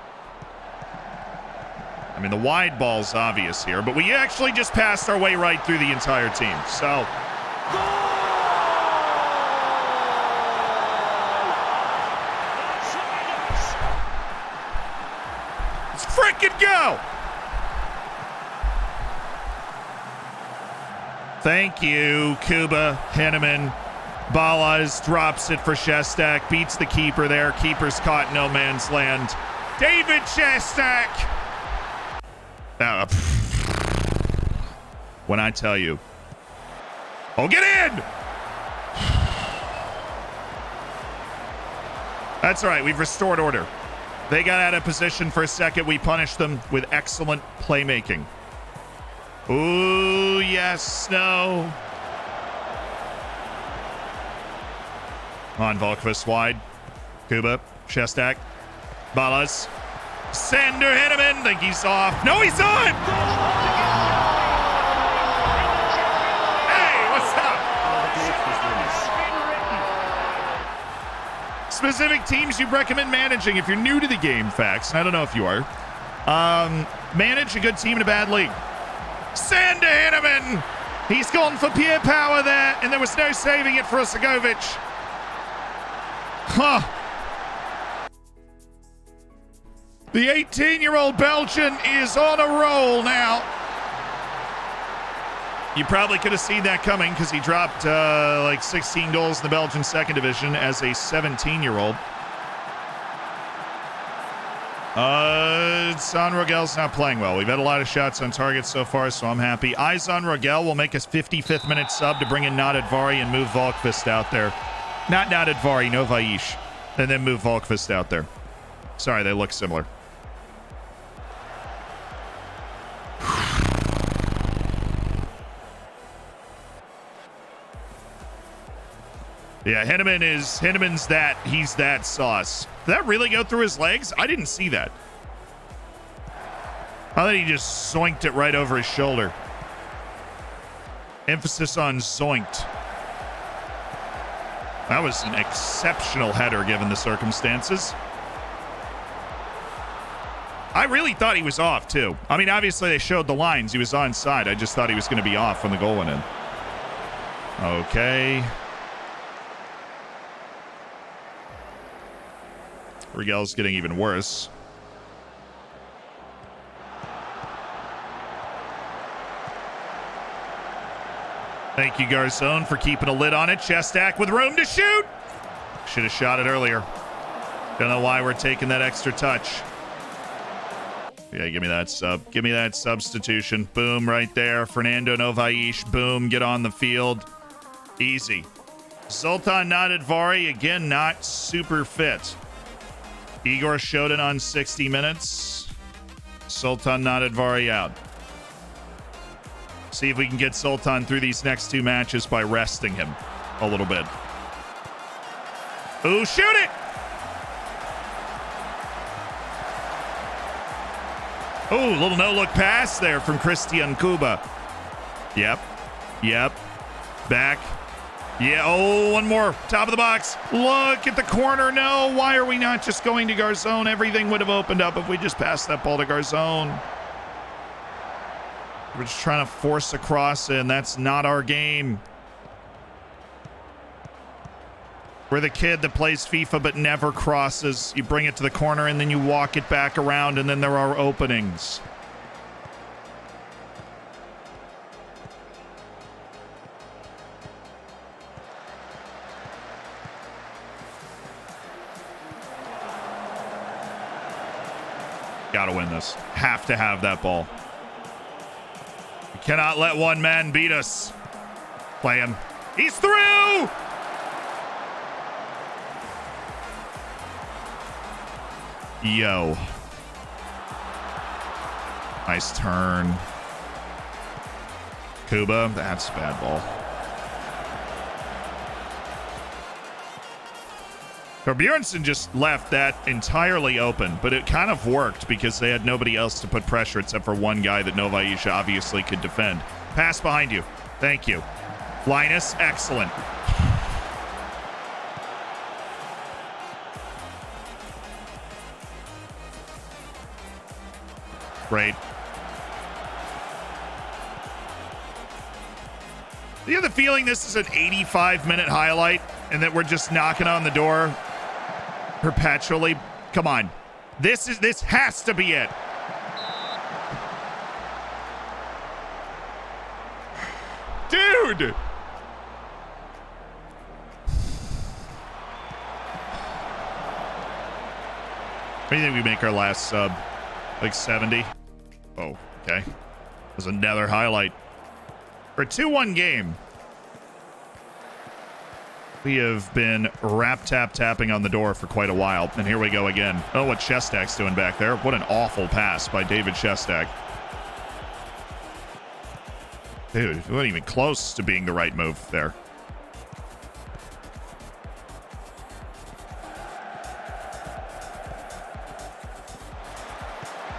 I mean, the wide ball's obvious here, but we actually just passed our way right through the entire team. So, let's frickin' go! Thank you, Kuba, Henneman. Balaz drops it for Shestak, beats the keeper there. Keeper's caught no man's land. David Shestak! When I tell you. Oh, get in! That's all right. We've restored order. They got out of position for a second. We punished them with excellent playmaking. Ooh, yes, no. On Wahlqvist wide. Kuba, Shestak, Ballas. Sander Henneman, think he's off. No, he's on! Hey, what's up? Specific teams you'd recommend managing if you're new to the game, Facts. I don't know if you are. Manage a good team in a bad league. Sander Henneman! He's gone for pure power there, and there was no saving it for Osagovic. Huh. The 18-year-old Belgian is on a roll now. You probably could have seen that coming because he dropped like 16 goals in the Belgian second division as a 17-year-old. San Rogel's not playing well. We've had a lot of shots on target so far, so I'm happy. Eyes on Rogel will make us 55th minute sub to bring in Nadadvari and move Wahlqvist out there. Not Nadadvari, no Vaish. And then move Wahlqvist out there. Sorry, they look similar. Yeah, Henneman's that. He's that sauce. Did that really go through his legs? I didn't see that. I thought he just zoinked it right over his shoulder. Emphasis on zoinked. That was an exceptional header given the circumstances. I really thought he was off, too. I mean, obviously they showed the lines. He was onside. I just thought he was going to be off when the goal went in. Okay. Regel's getting even worse. Thank you, Garzone, for keeping a lid on it. Shestak with room to shoot. Should have shot it earlier. Don't know why we're taking that extra touch. Yeah, give me that sub. Give me that substitution. Boom, right there. Fernando Novaish. Boom, get on the field. Easy. Zoltan Nadadvari, again, not super fit. Igor Shodin on 60 minutes. Sultan Nadadvari out. See if we can get Sultan through these next 2 matches by resting him a little bit. Ooh, shoot it! Ooh, little no-look pass there from Christian Kuba. Yep. Back. Yeah, oh, one more. Top of the box. Look at the corner. No, why are we not just going to Garzone? Everything would have opened up if we just passed that ball to Garzone. We're just trying to force a cross in. That's not our game. We're the kid that plays FIFA but never crosses. You bring it to the corner and then you walk it back around and then there are openings. Gotta win this. Have to have that ball. We cannot let one man beat us. Play him. He's through! Yo. Nice turn. Kuba, that's a bad ball. Bjornsson just left that entirely open, but it kind of worked because they had nobody else to put pressure except for one guy that Novaisha obviously could defend. Pass behind you. Thank you. Linus, excellent. Great. You have the feeling this is an 85-minute highlight and that we're just knocking on the door perpetually? Come on. This has to be it. Dude. What do you think we make our last sub? Like 70? Oh, okay. There's another highlight. For a 2-1 game, we have been tapping on the door for quite a while. And here we go again. Oh, what Shestak's doing back there. What an awful pass by David Shestak. Dude, it wasn't even close to being the right move there.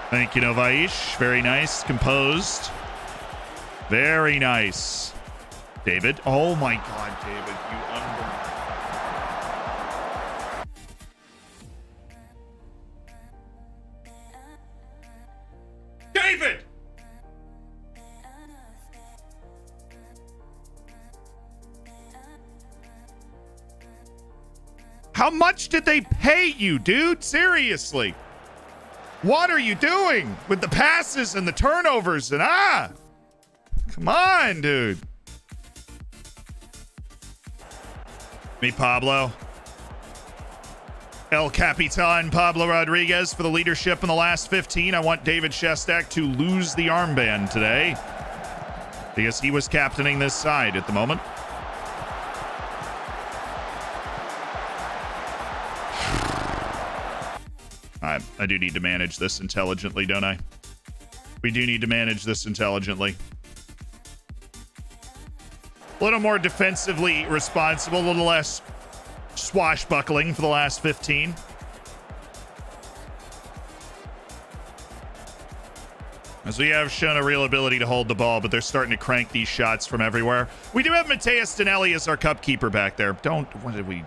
Thank you, Novaish. Very nice. Composed. Very nice. David. Oh my God, David. You David! How much did they pay you, dude? Seriously. What are you doing with the passes and the turnovers and come on, dude. Me, Pablo. El Capitan Pablo Rodriguez for the leadership in the last 15. I want David Shestak to lose the armband today because he was captaining this side at the moment. I do need to manage this intelligently, don't I? We do need to manage this intelligently. A little more defensively responsible, a little less swashbuckling for the last 15. As we have shown a real ability to hold the ball, but they're starting to crank these shots from everywhere. We do have Mateus Dinelli as our cup keeper back there. What did we...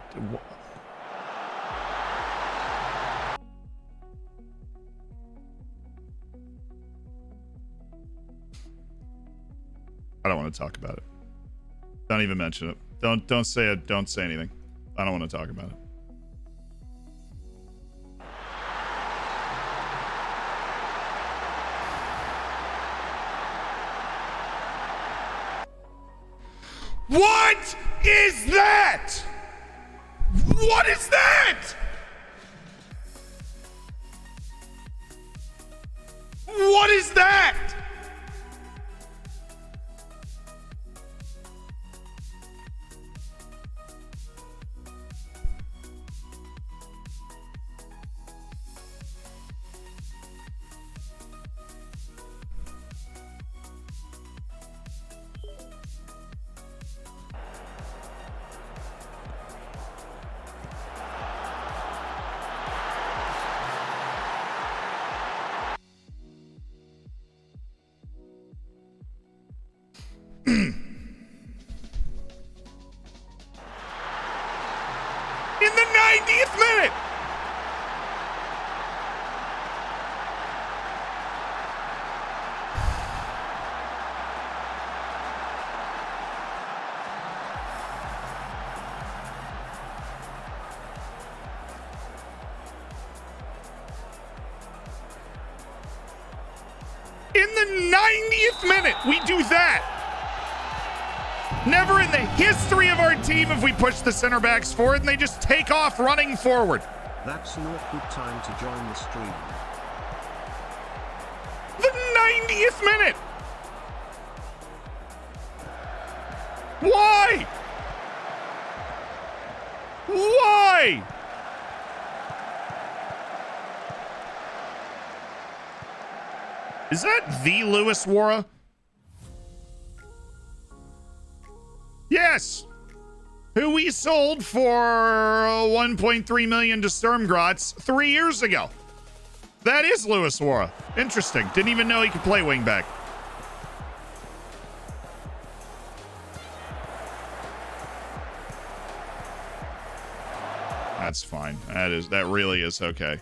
I don't want to talk about it. Don't even mention it. Don't say it. Don't say anything. I don't want to talk about it. What is that? What is that? What is that? the 90th minute. In the 90th minute, we do that. Never in the history of our team have we pushed the center backs forward and they just take off running forward. That's an awkward time to join the stream. The 90th minute. Why? Why? Is that the Lewis Wara? Yes. Who we sold for 1.3 million to Sturm Graz 3 years ago. That is Lewis Wara. Interesting. Didn't even know he could play wingback. That's fine. That really is okay.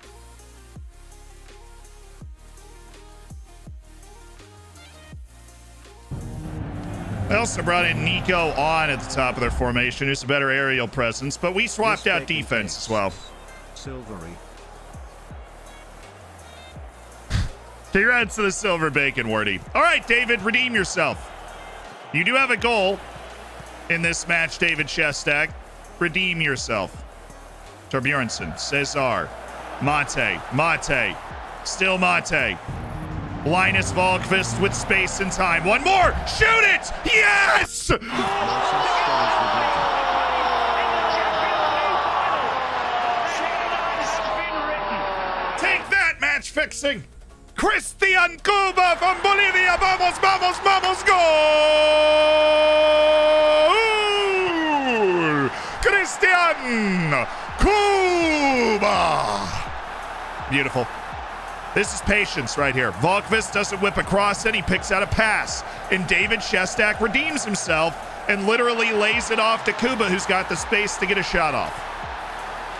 They also brought in Nico on at the top of their formation, who's a better aerial presence, but we swapped out defense as well. Silvery. Congrats to the silver bacon, Wordy. All right, David, redeem yourself. You do have a goal in this match, David Shestak. Redeem yourself. Torbjornsson, Cesar, Mate, still Mate. Linus Wahlqvist with space and time. One more. Shoot it. Yes. Take that, match fixing. Christian Cuba from Bolivia. Vamos, vamos, vamos, goal. Christian Cuba. Beautiful. This is patience right here. Wahlqvist doesn't whip across it. He picks out a pass. And David Shestak redeems himself and literally lays it off to Kuba, who's got the space to get a shot off.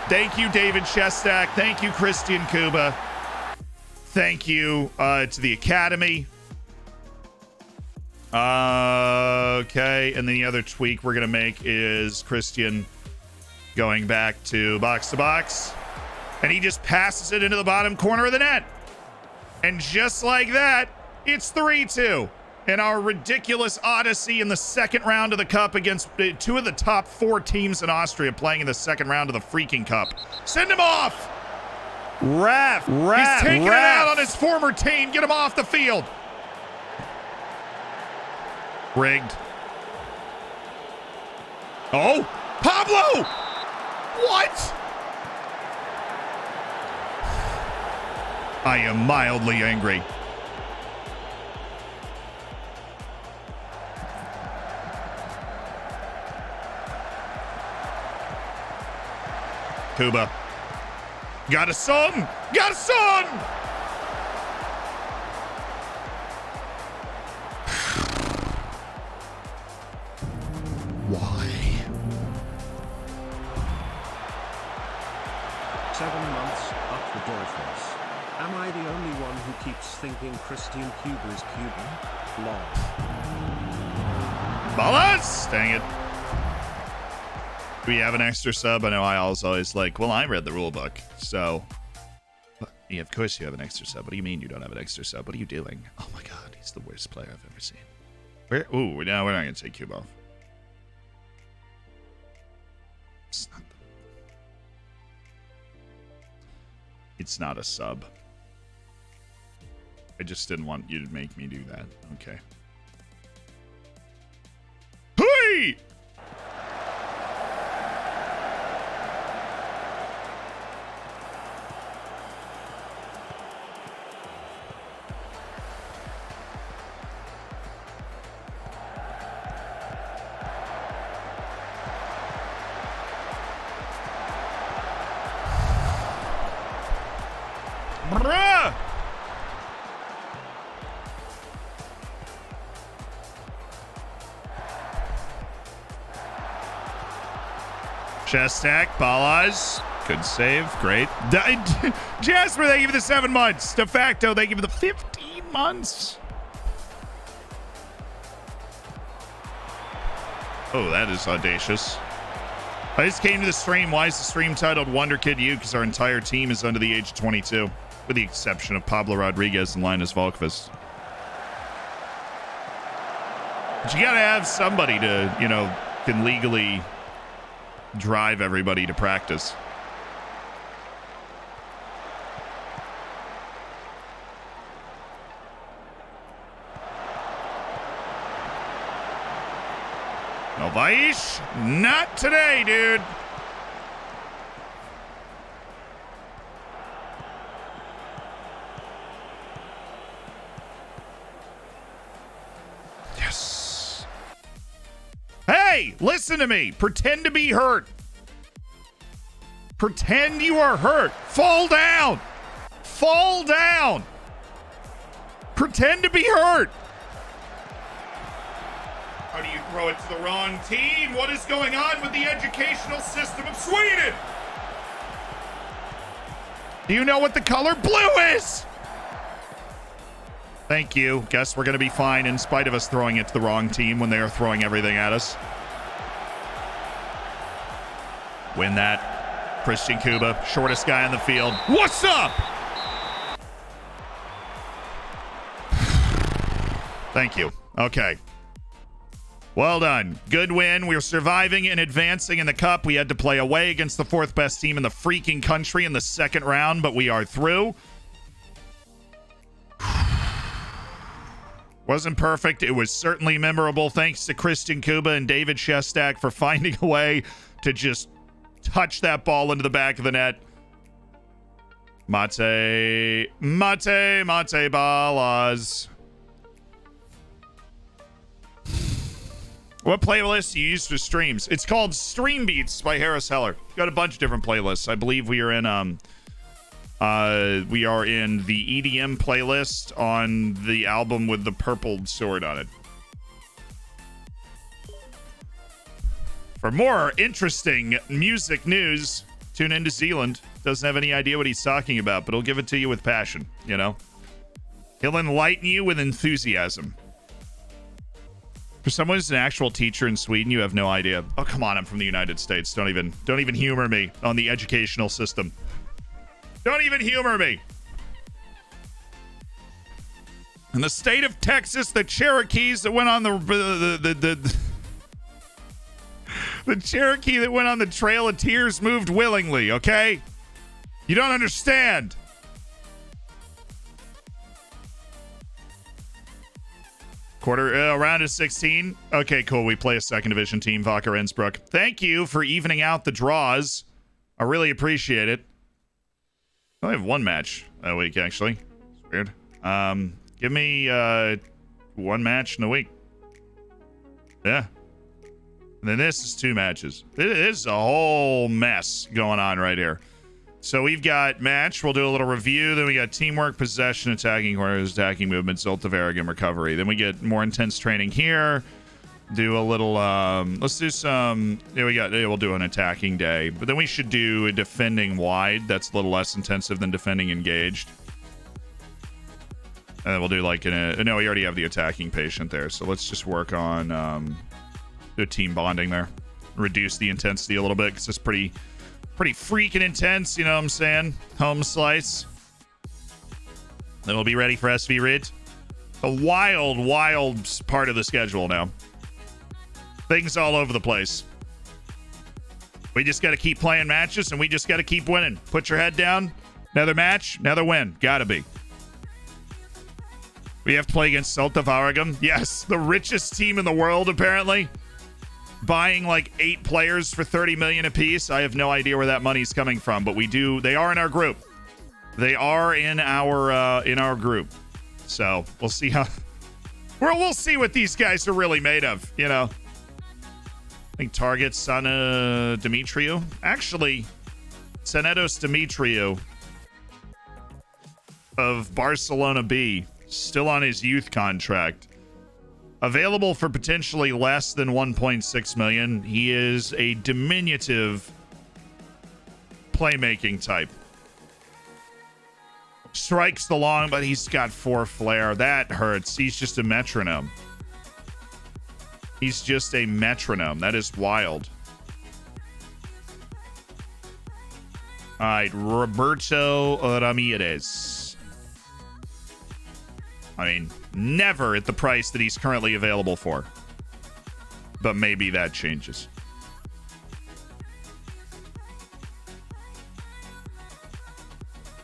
Thank you, David Shestak. Thank you, Christian Kuba. Thank you to the Academy. Okay, and then the other tweak we're going to make is Christian going back to box. And he just passes it into the bottom corner of the net. And just like that, it's 3-2. In our ridiculous odyssey in the second round of the Cup against two of the top 4 teams in Austria playing in the second round of the freaking Cup. Send him off! Ref! He's taking it out on his former team. Get him off the field. Rigged. Oh! Pablo! What? I am mildly angry. Kuba. Got a son! Got a son! Why? 7 months, up the Dolphins. Am I the only one who keeps thinking Christian Cuba is Cuban? Lol. Ballas! Dang it. Do we have an extra sub? I know I was always like, well, I read the rule book, so... Yeah, of course you have an extra sub. What do you mean you don't have an extra sub? What are you doing? Oh my god, he's the worst player I've ever seen. Ooh, no, we're not going to take Cuba off. It's not a sub. I just didn't want you to make me do that. Okay. Hey! Bruh! Shestak, Balaz. Good save. Great. Jasper, they give you the 7 months. De facto, they give you the 15 months. Oh, that is audacious. I just came to the stream. Why is the stream titled Wonder Kid U? Because our entire team is under the age of 22, with the exception of Pablo Rodriguez and Linus Volkvist. But you gotta have somebody to, you know, can legally drive everybody to practice. Novaish, not today, dude. Yes. Hey, listen to me. Pretend to be hurt. Pretend you are hurt. Fall down. Fall down. Pretend to be hurt. How do you throw it to the wrong team? What is going on with the educational system of Sweden? Do you know what the color blue is? Thank you. Guess we're going to be fine in spite of us throwing it to the wrong team when they are throwing everything at us. Win that. Christian Kuba, shortest guy on the field. What's up? Thank you. Okay. Well done. Good win. We're surviving and advancing in the cup. We had to play away against the 4th best team in the freaking country in the 2nd round, but we are through. Wasn't perfect. It was certainly memorable. Thanks to Christian Kuba and David Shestak for finding a way to just touch that ball into the back of the net. Mate Balas. What playlist do you use for streams? It's called Stream Beats by Harris Heller. Got a bunch of different playlists. I believe we are in the EDM playlist on the album with the purple sword on it. For more interesting music news, tune into Zealand. Doesn't have any idea what he's talking about, but he'll give it to you with passion, you know? He'll enlighten you with enthusiasm. For someone who's an actual teacher in Sweden, you have no idea. Oh, come on, I'm from the United States. Don't even humor me on the educational system. Don't even humor me. In the state of Texas, the Cherokees that went on the Cherokee that went on the Trail of Tears moved willingly, okay? You don't understand. Round of 16. Okay, cool. We play a 2nd division team, Wacker Innsbruck. Thank you for evening out the draws. I really appreciate it. I only have 1 match that week, actually. It's weird. Give me 1 match in a week. Yeah. And then this is 2 matches. This is a whole mess going on right here. So we've got match. We'll do a little review. Then we got teamwork, possession, attacking corners, attacking movements, ult of Arrogant, recovery. Then we get more intense training here. Do a little, let's do some, we'll do an attacking day. But then we should do a defending wide. That's a little less intensive than defending engaged. And then we'll do like, no, we already have the attacking patient there. So let's just work on the team bonding there. Reduce the intensity a little bit because it's pretty freaking intense, you know what I'm saying? Home slice. Then we'll be ready for SV Rid. A wild part of the schedule now. Things all over the place. We just got to keep playing matches and we just got to keep winning. Put your head down. Another match, another win. Gotta be. We have to play against Sulta Varagam. Yes, the richest team in the world, apparently. Buying like 8 players for 30 million apiece. I have no idea where that money's coming from, but we do. They are in our group. They are in our group. So we'll see how. We'll see what these guys are really made of. You know. I think target Sana Dimitriou. Actually, Sanetos Dimitriou of Barcelona B, still on his youth contract. Available for potentially less than 1.6 million. He is a diminutive playmaking type. Strikes the long, but he's got 4 flair. That hurts. He's just a metronome. He's just a metronome. That is wild. All right, Roberto Ramirez. I mean, never at the price that he's currently available for. But maybe that changes.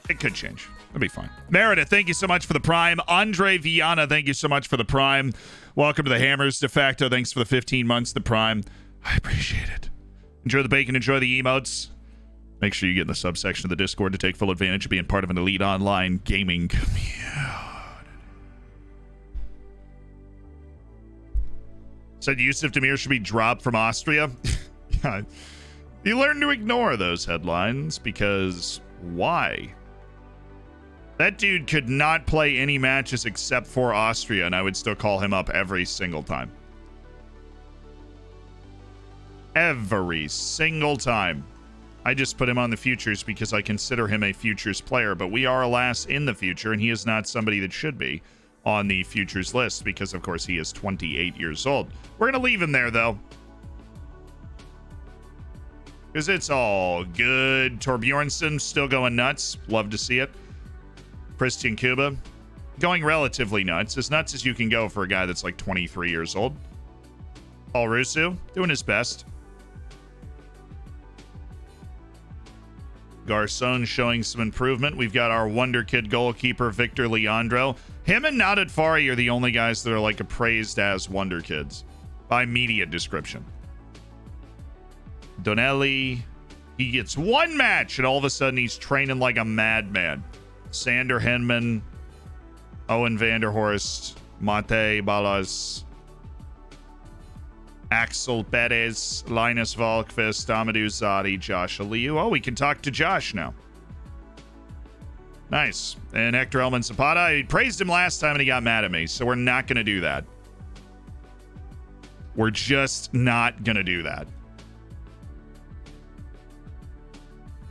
It could change. It'll be fine. Meredith, thank you so much for the Prime. Andre Viana, thank you so much for the Prime. Welcome to the Hammers. De facto, thanks for the 15 months, the Prime. I appreciate it. Enjoy the bacon, enjoy the emotes. Make sure you get in the subsection of the Discord to take full advantage of being part of an elite online gaming community. Said Yusuf Demir should be dropped from Austria. Yeah. You learn to ignore those headlines because why? That dude could not play any matches except for Austria, and I would still call him up every single time. Every single time. I just put him on the futures because I consider him a futures player, but we are, alas, in the future, and he is not somebody that should be on the futures list because, of course, he is 28 years old. We're going to leave him there, though, because it's all good. Torbjornsson still going nuts. Love to see it. Christian Kuba going relatively nuts. As nuts as you can go for a guy that's like 23 years old. Paul Russo doing his best. Garcon showing some improvement. We've got our wonder kid goalkeeper, Victor Leandro. Him and Nadat Fari are the only guys that are like appraised as wonder kids by media description. Donnelly, he gets one match and all of a sudden he's training like a madman. Sander Henman, Owen Vanderhorst, Mate Balas, Axel Perez, Linus Volkvist, Amadou Zadi, Josh Aliu. Oh, we can talk to Josh now. Nice. And Hector Elman Zapata, I praised him last time and he got mad at me, so we're not going to do that. We're just not going to do that.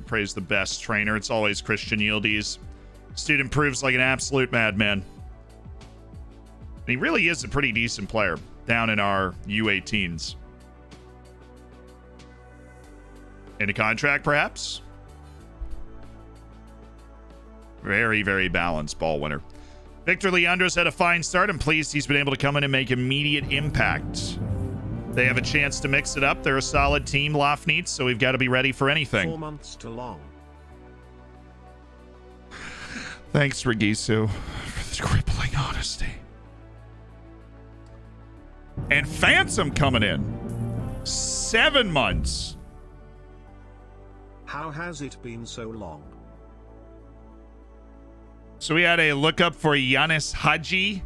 Praise the best trainer. It's always Christian Yildiz. Student proves like an absolute madman. And he really is a pretty decent player down in our U18s. In a contract, perhaps? Very, very balanced ball winner. Victor Leandro's had a fine start. I'm pleased he's been able to come in and make immediate impact. They have a chance to mix it up. They're a solid team, Lafnitz, so we've got to be ready for anything. 4 months too long. Thanks, Regisu, for the crippling honesty. And Phantom coming in. 7 months. How has it been so long? So we had a lookup for Yanis Hadji.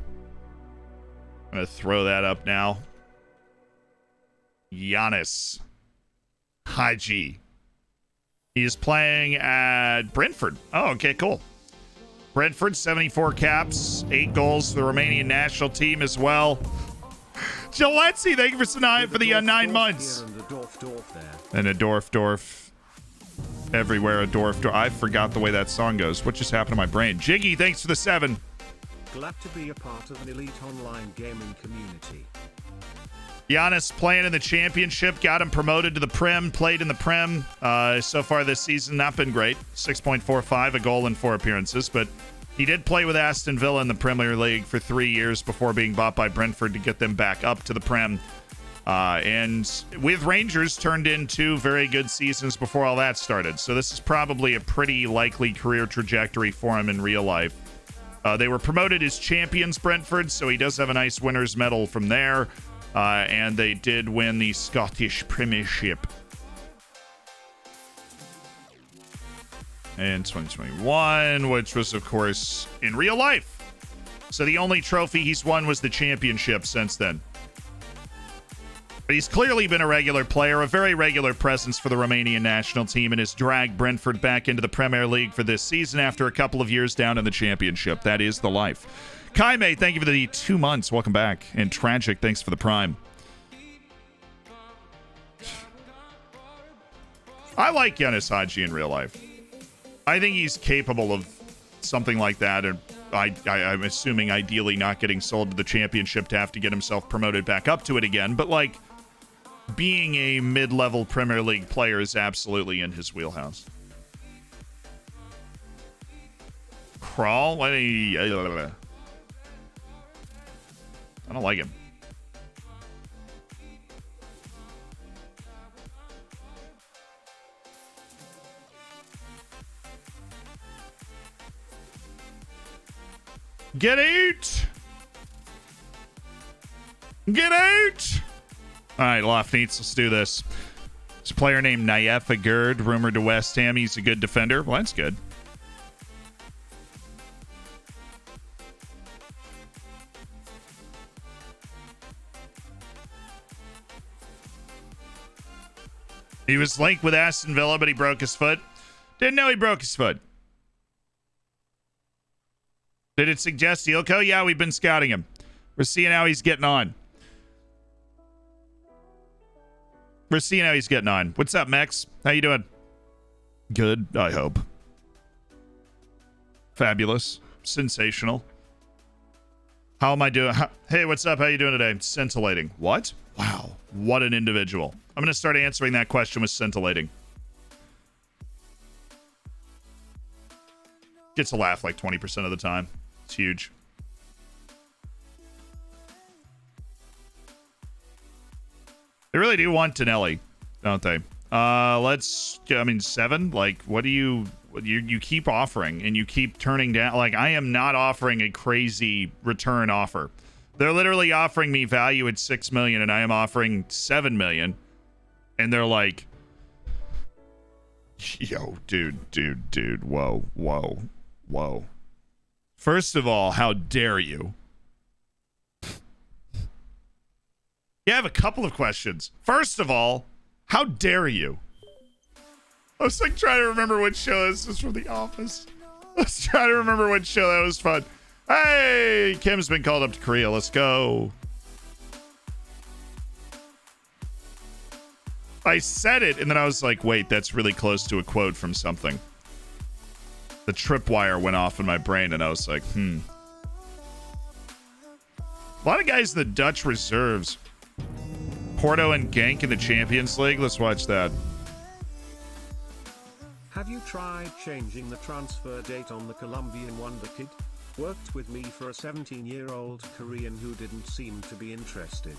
I'm going to throw that up now. Yanis Hadji. He is playing at Brentford. Oh, okay, cool. Brentford, 74 caps, 8 goals for the Romanian national team as well. Gillespie, thank you for the 9 months. And a Dorf. Everywhere a Dorf. I forgot the way that song goes. What just happened to my brain? Jiggy, thanks for the 7. Glad to be a part of an elite online gaming community. Giannis playing in the championship, got him promoted to the Prem, played in the Prem. So far this season, not been great. 6.45, a goal in 4 appearances, but he did play with Aston Villa in the Premier League for 3 years before being bought by Brentford to get them back up to the Prem. And with Rangers, turned in 2 very good seasons before all that started. So this is probably a pretty likely career trajectory for him in real life. They were promoted as champions, Brentford, so he does have a nice winner's medal from there. And they did win the Scottish Premiership in 2021, which was, of course, in real life. So the only trophy he's won was the championship since then. But he's clearly been a regular player, a very regular presence for the Romanian national team, and has dragged Brentford back into the Premier League for this season after a couple of years down in the championship. That is the life. Kaime, thank you for the 2 months. Welcome back. And Tragic, thanks for the Prime. I like Giannis Hadji in real life. I think he's capable of something like that, and I'm assuming ideally not getting sold to the championship to have to get himself promoted back up to it again, but like being a mid-level Premier League player is absolutely in his wheelhouse. Crawl? I don't like him. Get out! Get out! All right, Lofneats, let's do this. There's a player named Naif Agurd, rumored to West Ham. He's a good defender. Well, that's good. He was linked with Aston Villa, but he broke his foot. Didn't know he broke his foot. Did it suggest Ilko? Yeah, we've been scouting him. We're seeing how he's getting on. What's up, Mex? How you doing? Good, I hope. Fabulous. Sensational. How am I doing? Hey, what's up? How you doing today? Scintillating. What? Wow. What an individual. I'm going to start answering that question with scintillating. Gets a laugh like 20% of the time. It's huge. They really do want Tonelli, don't they? I mean, 7? Like, what do you keep offering and you keep turning down? Like, I am not offering a crazy return offer. They're literally offering me value at 6 million and I am offering 7 million. And they're like, yo, dude, whoa. First of all, how dare you? Yeah, I have a couple of questions. First of all, how dare you? I was like trying to remember what show this was from The Office. I was trying to remember what show that was fun. Hey, Kim's been called up to Korea. Let's go. I said it, and then I was like, wait, that's really close to a quote from something. The tripwire went off in my brain, and I was like, A lot of guys in the Dutch reserves. Porto and Genk in the Champions League. Let's watch that. Have you tried changing the transfer date on the Colombian wonder kid? Worked with me for a 17-year-old Korean who didn't seem to be interested.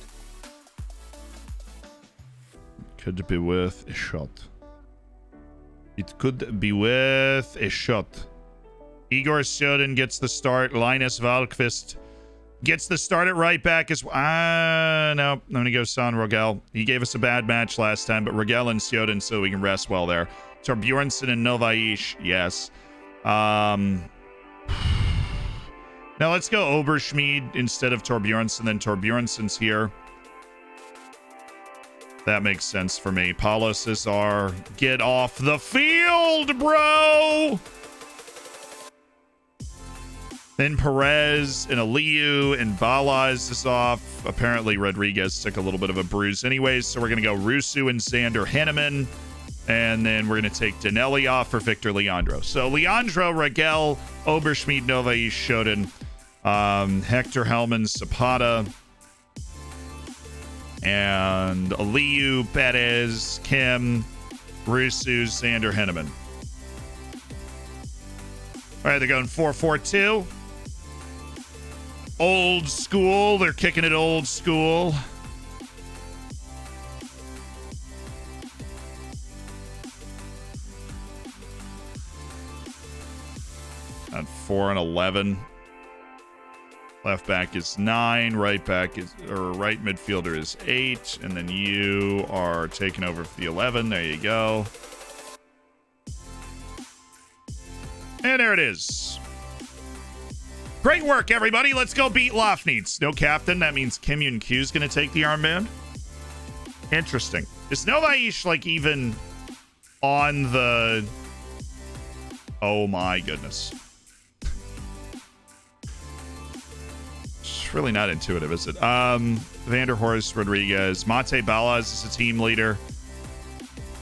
Could be worth a shot. It could be worth a shot. Igor Sjoden gets the start. Linus Valkvist gets the start at right back as well. No. I'm going to go Son Rogel. He gave us a bad match last time, but Rogel and Sjoden so we can rest well there. Torbjornsson and Novaish. Yes. Now let's go Oberschmied instead of Torbjornsson. Then Torbjornsson's here. That makes sense for me. Paulo Cesar, get off the field, bro! Then Perez and Aliyu and Balaz is off. Apparently Rodriguez took a little bit of a bruise anyways, so we're going to go Rusu and Xander Henneman. And then we're going to take Danelli off for Victor Leandro. So Leandro, Rogel, Oberschmied, Novaish, Sjoden, Hector Hellman, Zapata, and Aliyu, Perez, Kim, Rusu, Xander Henneman. All right, they're going 4-4-2. Old school. They're kicking it old school. At 4 and 11. Left back is 9. Right back is, or right midfielder is 8. And then you are taking over for the 11. There you go. And there it is. Great work, everybody. Let's go beat Lofneats. No captain. That means Kim Yun Kyu is going to take the armband. Interesting. Is Novaish like even on the... Oh my goodness. It's really not intuitive, is it? Vanderhorst, Rodriguez. Mate Balaz is a team leader.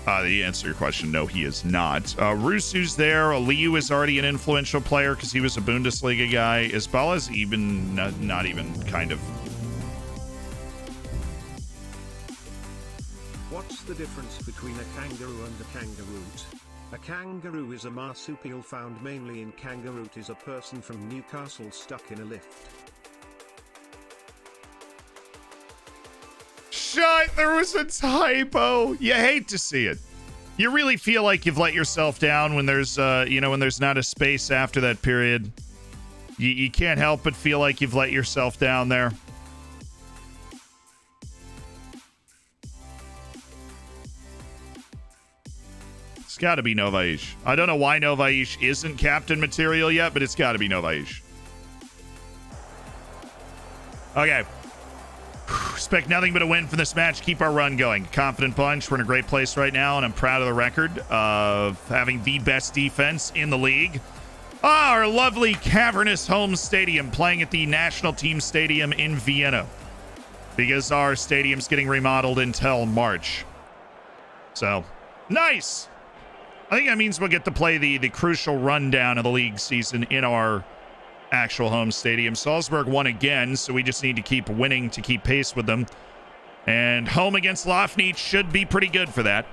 The answer to your question, no, he is not. Rusu's there. Liu is already an influential player because he was a Bundesliga guy. Isbala's even, not even, kind of. What's the difference between a kangaroo and a kangaroot? A kangaroo is a marsupial found mainly in Kangaroot is a person from Newcastle stuck in a lift. Shut! There was a typo. You hate to see it. You really feel like you've let yourself down when there's, when there's not a space after that period. You can't help but feel like you've let yourself down there. It's got to be Novaish. I don't know why Novaish isn't captain material yet, but it's got to be Novaish. Okay. Expect nothing but a win for this match. Keep our run going. Confident bunch. We're in a great place right now, and I'm proud of the record of having the best defense in the league. Our lovely cavernous home stadium, playing at the national team stadium in Vienna, because our stadium's getting remodeled until March. So, nice. I think that means we'll get to play the crucial rundown of the league season in our actual home stadium. Salzburg won again, so we just need to keep winning to keep pace with them. And home against Lafnitz should be pretty good for that.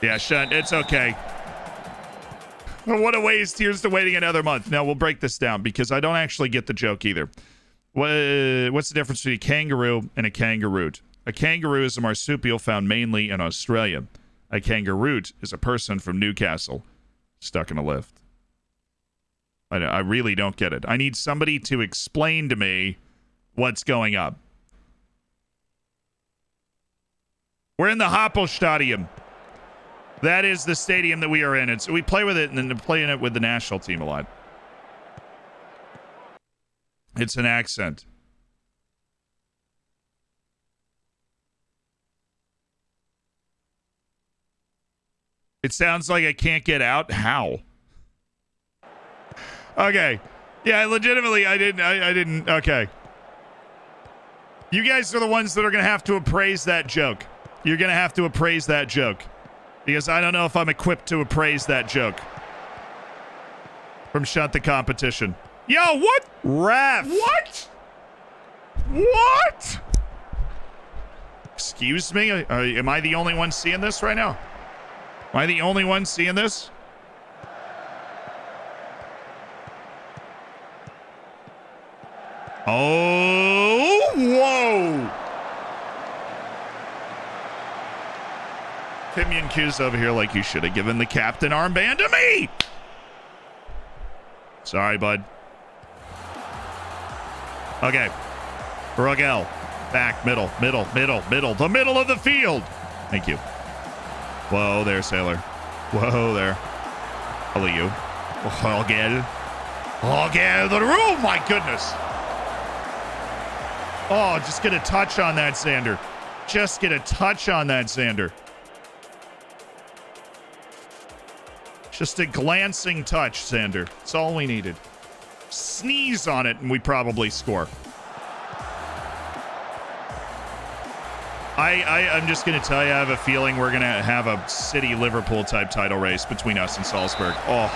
Yeah, shut. It's okay. What a waste. Here's to waiting another month. Now, we'll break this down because I don't actually get the joke either. What's the difference between a kangaroo and a kangaroot? A kangaroo is a marsupial found mainly in Australia. A kangaroot is a person from Newcastle stuck in a lift. I really don't get it. I need somebody to explain to me what's going on. We're in the Happelstadion. That is the stadium that we are in. And so we play with it and then play in it with the national team a lot. It's an accent. It sounds like I can't get out. How? Okay. Yeah, legitimately, I didn't. Okay. You guys are the ones that are going to have to appraise that joke. You're going to have to appraise that joke. Because I don't know if I'm equipped to appraise that joke. From Shut the Competition. Yo, what? Ref. What? What? Excuse me? Am I the only one seeing this right now? Am I the only one seeing this? Oh, whoa. Timian Q's over here like you should have given the captain armband to me. Sorry, bud. Okay. Rugel. Back, middle. The middle of the field. Thank you. Whoa there, Sailor. Whoa there. Hello, you. Rugel. The room. My goodness. Oh, just get a touch on that, Xander. Just get a touch on that, Xander. Just a glancing touch, Xander. That's all we needed. Sneeze on it and we probably score. I'm just going to tell you, I have a feeling we're going to have a City-Liverpool type title race between us and Salzburg. Oh.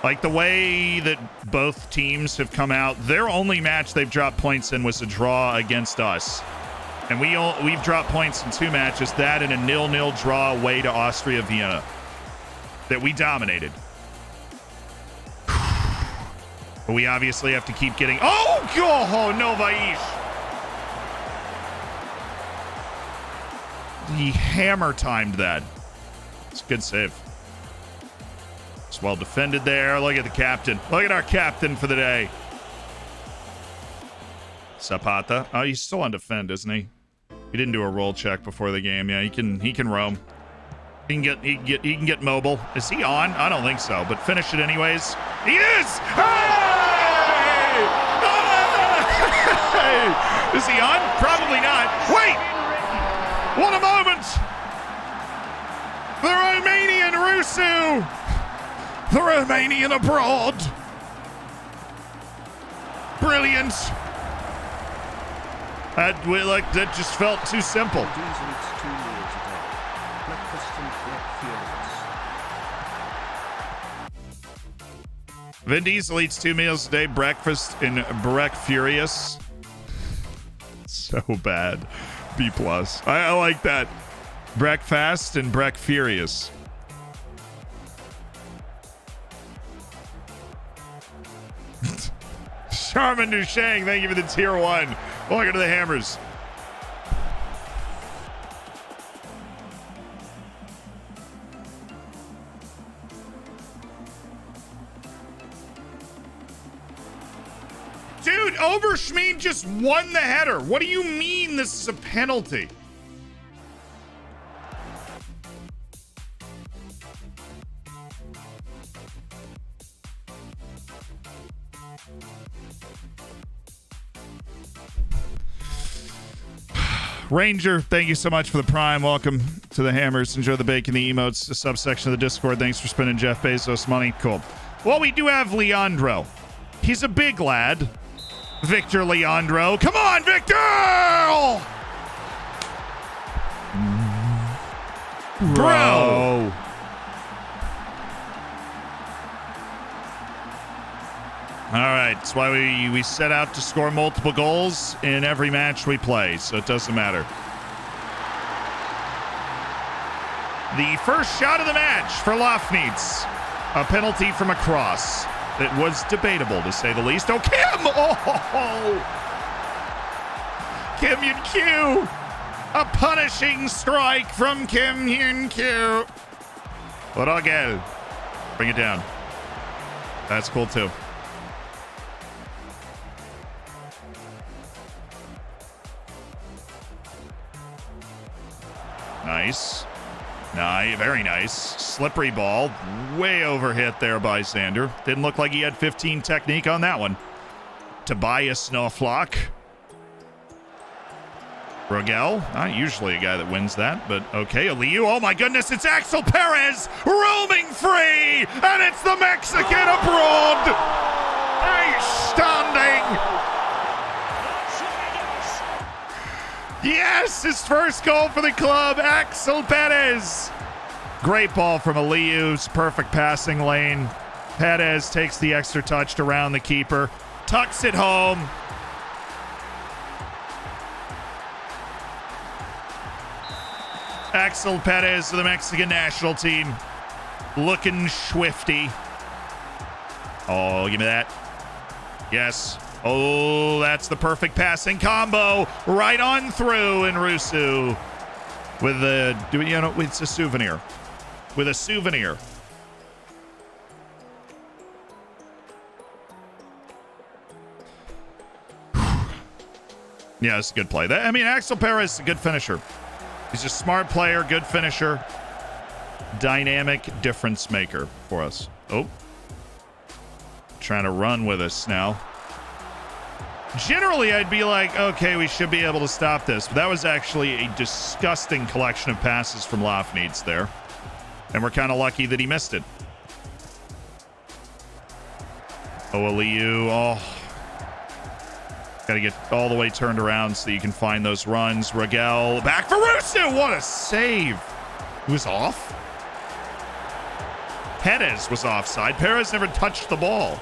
Like the way that both teams have come out, their only match they've dropped points in was a draw against us. And we've dropped points in 2 matches, that and a 0-0 draw away to Austria, Vienna, that we dominated. But we obviously have to keep getting... Oh, God! No, Vaish! He hammer-timed that. It's a good save. It's well defended there. Look at the captain. Look at our captain for the day. Zapata. Oh, he's still on defend, isn't he? He didn't do a roll check before the game. Yeah, he can roam. He can get mobile. Is he on? I don't think so, but finish it anyways. He is! Hey! Hey! Is he on? Probably not. Wait! What a moment! The Romanian Rusu! The Romanian abroad! Brilliant! That just felt too simple. Diesel eats 2 meals a day. Breakfast and break furious. Vin Diesel eats 2 meals a day, breakfast and Breck Furious. So bad. B+. I like that. Breakfast and Breck Furious. Charmin Dushang, thank you for the tier 1. Welcome to the Hammers. Dude, Oberschmied just won the header. What do you mean this is a penalty? Ranger, thank you so much for the prime. Welcome to the Hammers. Enjoy the bacon, the emotes, the subsection of the Discord. Thanks for spending Jeff Bezos money. Cool. Well, we do have Leandro. He's a big lad. Victor Leandro. Come on, Victor! Bro! All right, that's why we set out to score multiple goals in every match we play, so it doesn't matter. The first shot of the match for Lofnitz. A penalty from a cross. It was debatable, to say the least. Oh, Kim! Oh! Kim Yun-kyu! A punishing strike from Kim Yun-kyu. Rogel. Bring it down. That's cool, too. Nice. Very nice. Slippery ball. Way overhit there by Sander. Didn't look like he had 15 technique on that one. Tobias Snowflock. Rogel. Not usually a guy that wins that, but okay. Aliu. Oh my goodness, it's Axel Perez roaming free, and it's the Mexican abroad. Outstanding. Yes, his first goal for the club, Axel Perez. Great ball from Aliu's perfect passing lane. Perez takes the extra touch to round the keeper, tucks it home. Axel Perez of the Mexican national team, looking swifty. Oh, give me that. Yes. Oh, that's the perfect passing combo. Right on through, and Rusu with the, it's a souvenir. With a souvenir. Yeah, it's a good play. Axel Perez is a good finisher. He's a smart player, good finisher. Dynamic difference maker for us. Oh. Trying to run with us now. Generally, I'd be like, okay, we should be able to stop this. But that was actually a disgusting collection of passes from Lofnitz there. And we're kind of lucky that he missed it. Oh, Aliu. Oh. Got to get all the way turned around so you can find those runs. Rogel back for Rusu. What a save. He was off. Perez was offside. Perez never touched the ball.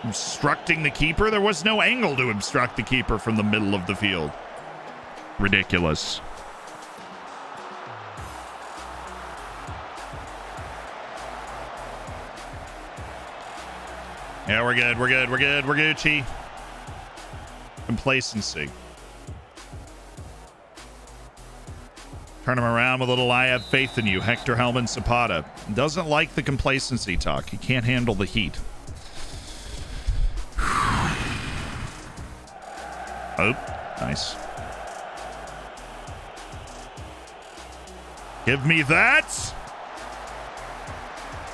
Obstructing the keeper? There was no angle to obstruct the keeper from the middle of the field. Ridiculous. Yeah, we're good. We're Gucci. Complacency. Turn him around with a little I have faith in you. Hector Helman Zapata. Doesn't like the complacency talk. He can't handle the heat. Oh, nice. Give me that.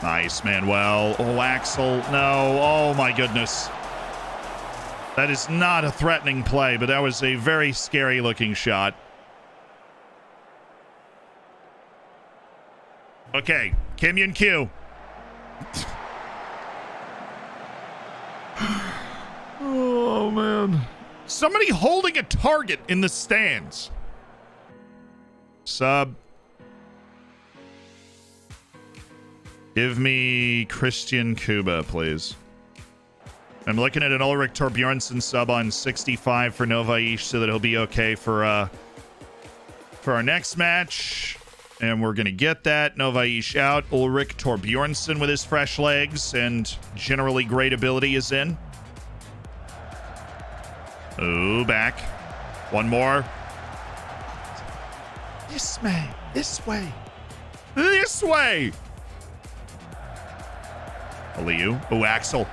Nice, Manuel. Oh, Axel. No. Oh, my goodness. That is not a threatening play, but that was a very scary looking shot. Okay, Kim Yun-kyu. Oh, man. Somebody holding a target in the stands. Sub. Give me Christian Kuba, please. I'm looking at an Ulrich Torbjornsson sub on 65 for Novaish so that he'll be okay for our next match. And we're going to get that. Novaish out. Ulrich Torbjornsson with his fresh legs and generally great ability is in. Ooh, back. One more. This way. This way. This way. Aliu. Oh, Axel.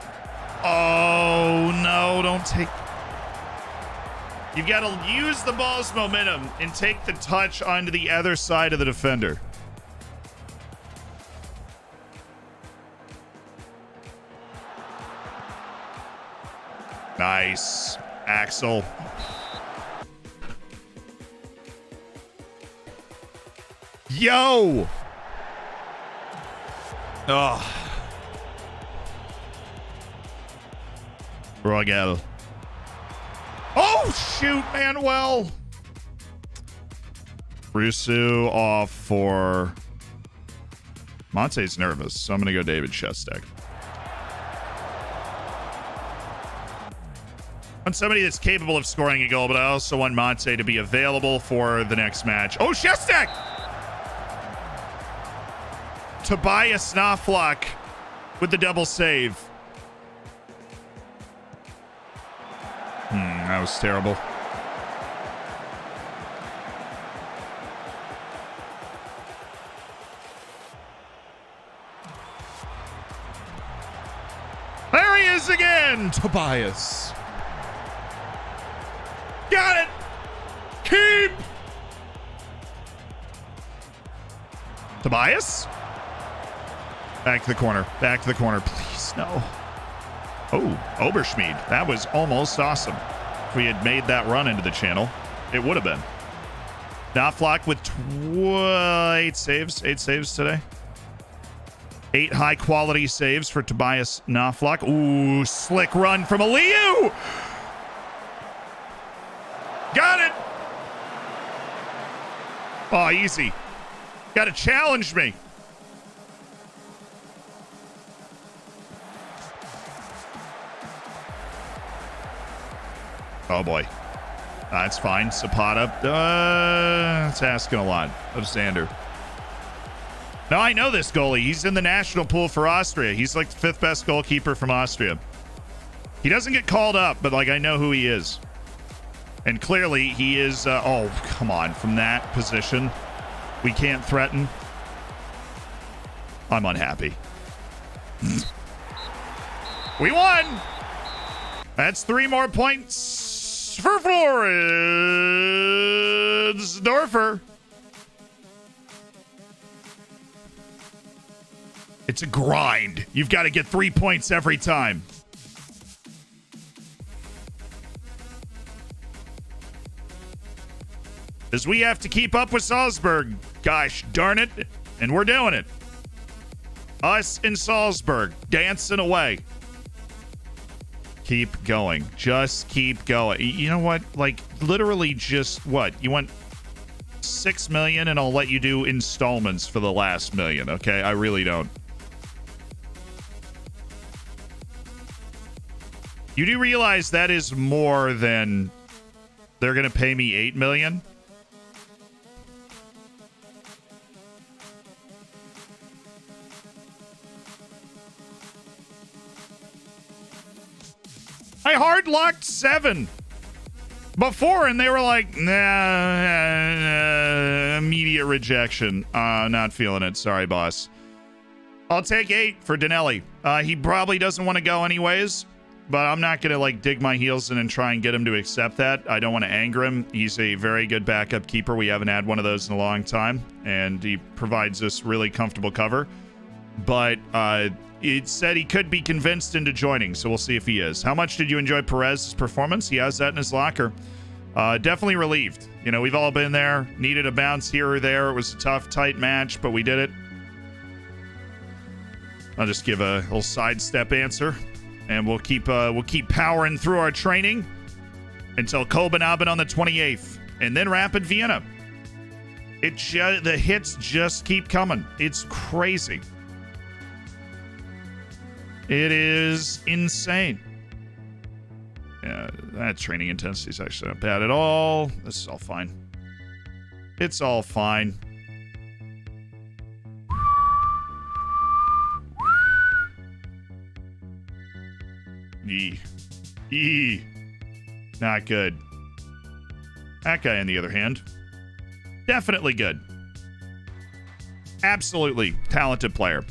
Oh, no. Don't take... You've got to use the ball's momentum and take the touch onto the other side of the defender. Nice. Axel. Yo! Oh. Rogel. Oh, shoot, Manuel. Rusu off for... Monte's nervous, so I'm going to go David Shestek. I want somebody that's capable of scoring a goal, but I also want Monte to be available for the next match. Oh, Shestek! Tobias Knopflock with the double save. That was terrible. There he is again, Tobias. Got it. Keep. Tobias. Back to the corner. Back to the corner. Please, no. Oh, Oberschmied. That was almost awesome. If we had made that run into the channel, it would have been. Knopflock with 8 saves. 8 saves today. 8 high-quality saves for Tobias Knopflock. Ooh, slick run from Aliu. Got it. Oh, easy. Got to challenge me. Oh, boy. That's fine. Zapata. That's asking a lot of Xander. No, I know this goalie. He's in the national pool for Austria. He's like the 5th best goalkeeper from Austria. He doesn't get called up, but like I know who he is. And clearly he is... oh, come on. From that position, we can't threaten. I'm unhappy. We won! That's 3 more points for Floridsdorfer. It's a grind. You've got to get 3 points every time. As we have to keep up with Salzburg. Gosh darn it. And we're doing it. Us in Salzburg. Dancing away. Keep going. Just keep going. You know what? Like, literally just what? You want 6 million and I'll let you do installments for the last million, okay? I really don't. You do realize that is more than they're going to pay me 8 million? I hard locked 7 before, and they were like, nah, immediate rejection. Not feeling it. Sorry, boss. I'll take 8 for Danelli. He probably doesn't want to go anyways, but I'm not going to like dig my heels in and try and get him to accept that. I don't want to anger him. He's a very good backup keeper. We haven't had one of those in a long time, and he provides us really comfortable cover. But it said he could be convinced into joining, so we'll see if he is. How much did you enjoy Perez's performance? He has that in his locker. Definitely relieved. You know, we've all been there. Needed a bounce here or there. It was a tough, tight match, but we did it. I'll just give a little sidestep answer, and we'll keep powering through our training. until Copenhagen on the 28th, and then Rapid Vienna. The hits just keep coming. It's crazy. It is insane. Yeah, that training intensity is actually not bad at all. This is all fine. It's all fine. Not good. That guy, on the other hand, definitely good. Absolutely talented player.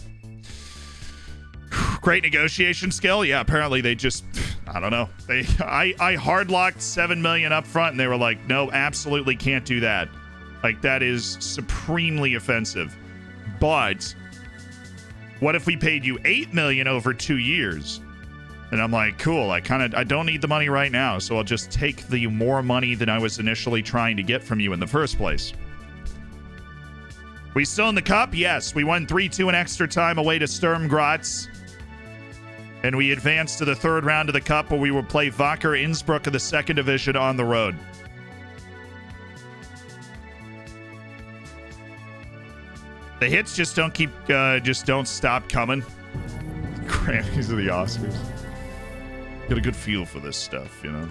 Great negotiation skill. Yeah, apparently they just, I don't know. I hard locked 7 million up front, and they were like, no, absolutely can't do that. Like, that is supremely offensive. But what if we paid you 8 million over 2 years? And I'm like, cool, I don't need the money right now, so I'll just take the more money than I was initially trying to get from you in the first place. We still in the cup? Yes. We won 3-2 in extra time away to Sturm Graz. And we advanced to the third round of the cup, where we will play Wacker Innsbruck of the second division on the road. The hits just don't stop coming. Grammys of the Oscars. Get a good feel for this stuff, you know.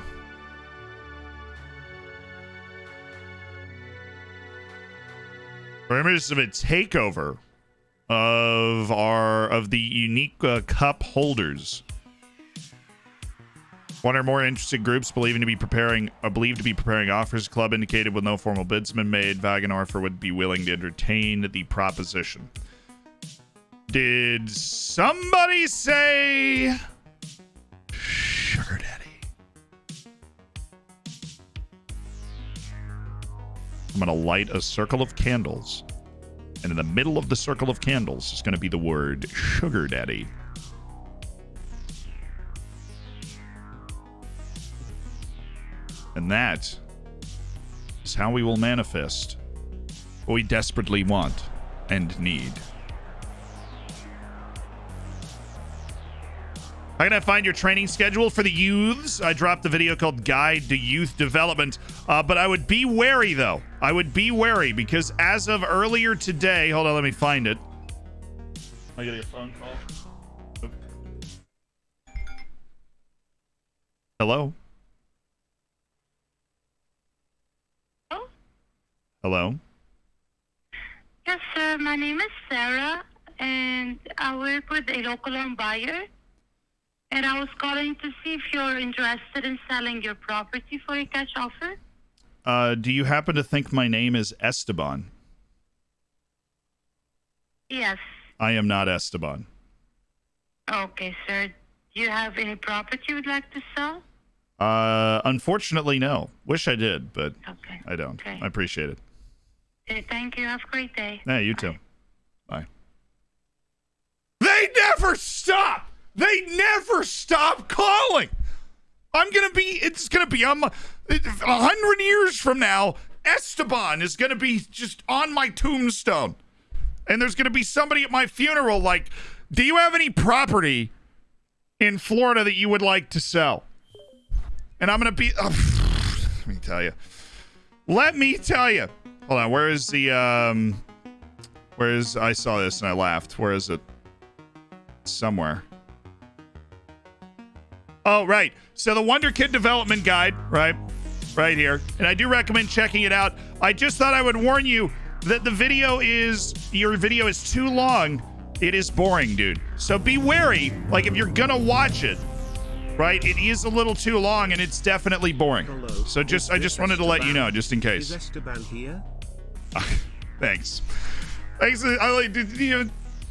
Rumors of a takeover of the unique cup holders. One or more interested groups believed to be preparing offers. Club indicated with no formal bids been made, Wagenorfer would be willing to entertain the proposition. Did somebody say Sugar Daddy? I'm gonna light a circle of candles, and in the middle of the circle of candles is gonna be the word Sugar Daddy. And that is how we will manifest what we desperately want and need. How can I find your training schedule for the youths? I dropped the video called Guide to Youth Development, but I would be wary, though. I would be wary, because as of earlier today... Hold on, let me find it. I get a phone call. Hello? Hello? Yes, sir. My name is Sarah, and I work with a local home buyer. And I was calling to see if you're interested in selling your property for a cash offer. Do you happen to think my name is Esteban? Yes. I am not Esteban. Okay, sir. Do you have any property you would like to sell? Unfortunately, no. Wish I did, but okay. I don't. Okay. I appreciate it. Okay, thank you. Have a great day. Yeah, you too. Bye. They never stop! They never stop calling! It's gonna be 100 years from now, Esteban is gonna be just on my tombstone. And there's gonna be somebody at my funeral like, do you have any property in Florida that you would like to sell? And I'm gonna be, let me tell you. Hold on, where is I saw this and I laughed. Where is it? Somewhere. Oh, right. So the Wonder Kid development guide, right here. And I do recommend checking it out. I just thought I would warn you that your video is too long. It is boring, dude. So be wary. Like, if you're gonna watch it, right, it is a little too long and it's definitely boring. Hello, so I just wanted to let you know, just in case. Is Esteban here? Thanks. Do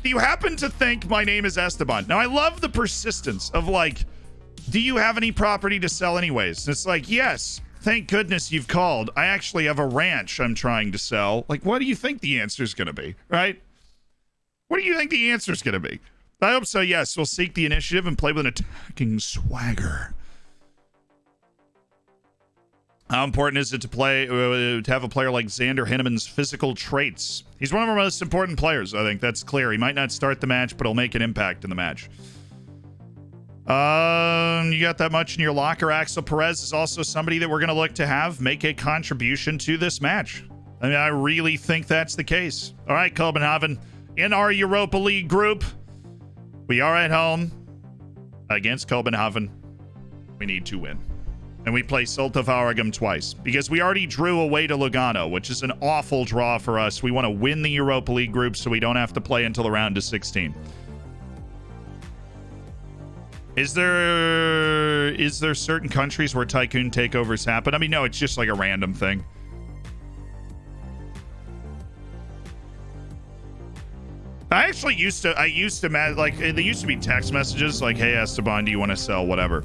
you happen to think my name is Esteban? Now, I love the persistence of like, do you have any property to sell anyways? It's like, yes, thank goodness you've called. I actually have a ranch I'm trying to sell. Like, what do you think the answer is going to be, right? What do you think the answer is going to be? I hope so, yes. We'll seek the initiative and play with an attacking swagger. How important is it to have a player like Xander Hinnemann's physical traits? He's one of our most important players, I think. That's clear. He might not start the match, but he'll make an impact in the match. You got that much in your locker. Axel Perez is also somebody that we're going to look to have make a contribution to this match. I mean, I really think that's the case. All right, Copenhagen, in our Europa League group, we are at home against Copenhagen. We need to win. And we play Solta Varagum twice because we already drew away to Lugano, which is an awful draw for us. We want to win the Europa League group so we don't have to play until the round of 16. Is there certain countries where tycoon takeovers happen? I mean, no, it's just like a random thing. I actually used to like, there used to be text messages like, hey, Esteban, do you want to sell whatever?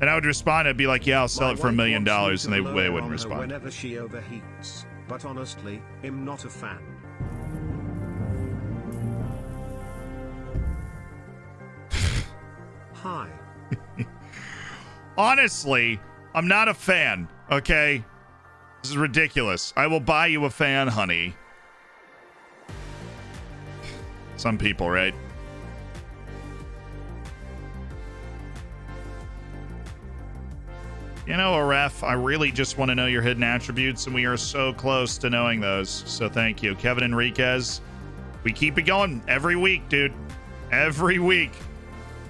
And I would respond, I'd be like, yeah, I'll sell it for $1 million, and they wouldn't respond. Whenever she overheats, but honestly, I'm not a fan. Hi. Honestly, I'm not a fan, okay? This is ridiculous. I will buy you a fan, honey. Some people, right? You know, Aref, I really just want to know your hidden attributes, and we are so close to knowing those. So thank you. Kevin Enriquez, we keep it going every week, dude. Every week.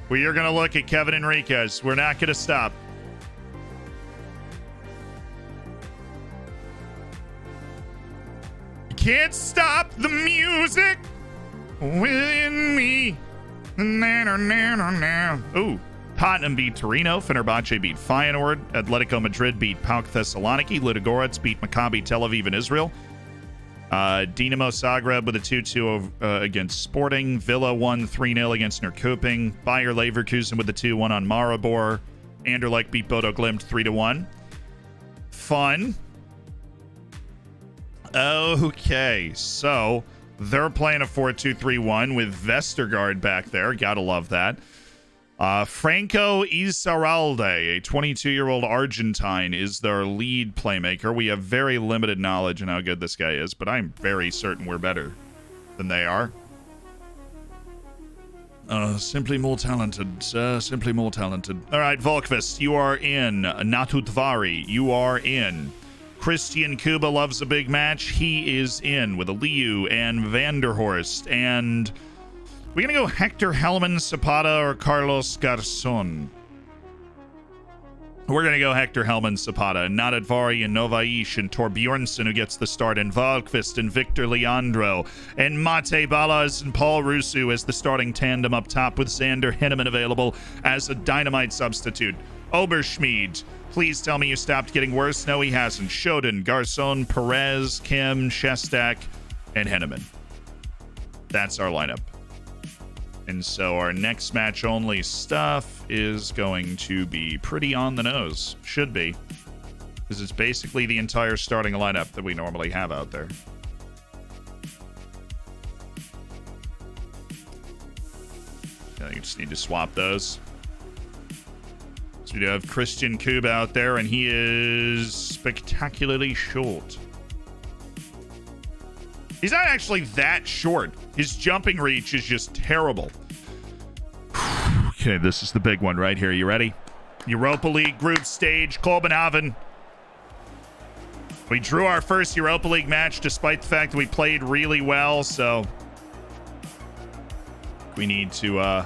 We are going to look at Kevin Enriquez. We're not going to stop. You can't stop the music within me. Ooh. Tottenham beat Torino. Fenerbahce beat Feyenoord. Atletico Madrid beat PAOK Thessaloniki. Ludogorets beat Maccabi Tel Aviv in Israel. Dinamo Zagreb with a 2-2 against Sporting. Villa won 3-0 against Norrköping. Bayer Leverkusen with a 2-1 on Maribor. Anderlecht beat Bodo Glimt 3-1. Fun. Okay, so they're playing a 4-2-3-1 with Vestergaard back there. Gotta love that. Franco Izarralde, a 22-year-old Argentine, is their lead playmaker. We have very limited knowledge on how good this guy is, but I'm very certain we're better than they are. Simply more talented, sir. Simply more talented. All right, Volkvist, you are in. Natutvari, you are in. Christian Kuba loves a big match. He is in with Aliu and Vanderhorst. And we're going to go Hector Hellman Zapata or Carlos Garzon. We're going to go Hector Hellman Zapata, Nadadvari and Novaish and Torbjornsson, who gets the start, and Valkvist and Victor Leandro, and Mate Balas and Paul Rusu as the starting tandem up top, with Xander Henneman available as a dynamite substitute. Oberschmied, please tell me you stopped getting worse. No, he hasn't. Shoden, Garcon, Perez, Kim, Shestak, and Henneman. That's our lineup. And so our next match only stuff is going to be pretty on the nose. Should be. Because it's basically the entire starting lineup that we normally have out there. I think you just need to swap those. So we do have Christian Kub out there, and he is spectacularly short. He's not actually that short. His jumping reach is just terrible. Okay, this is the big one right here. You ready? Europa League group stage, Copenhagen. We drew our first Europa League match despite the fact that we played really well, so we need to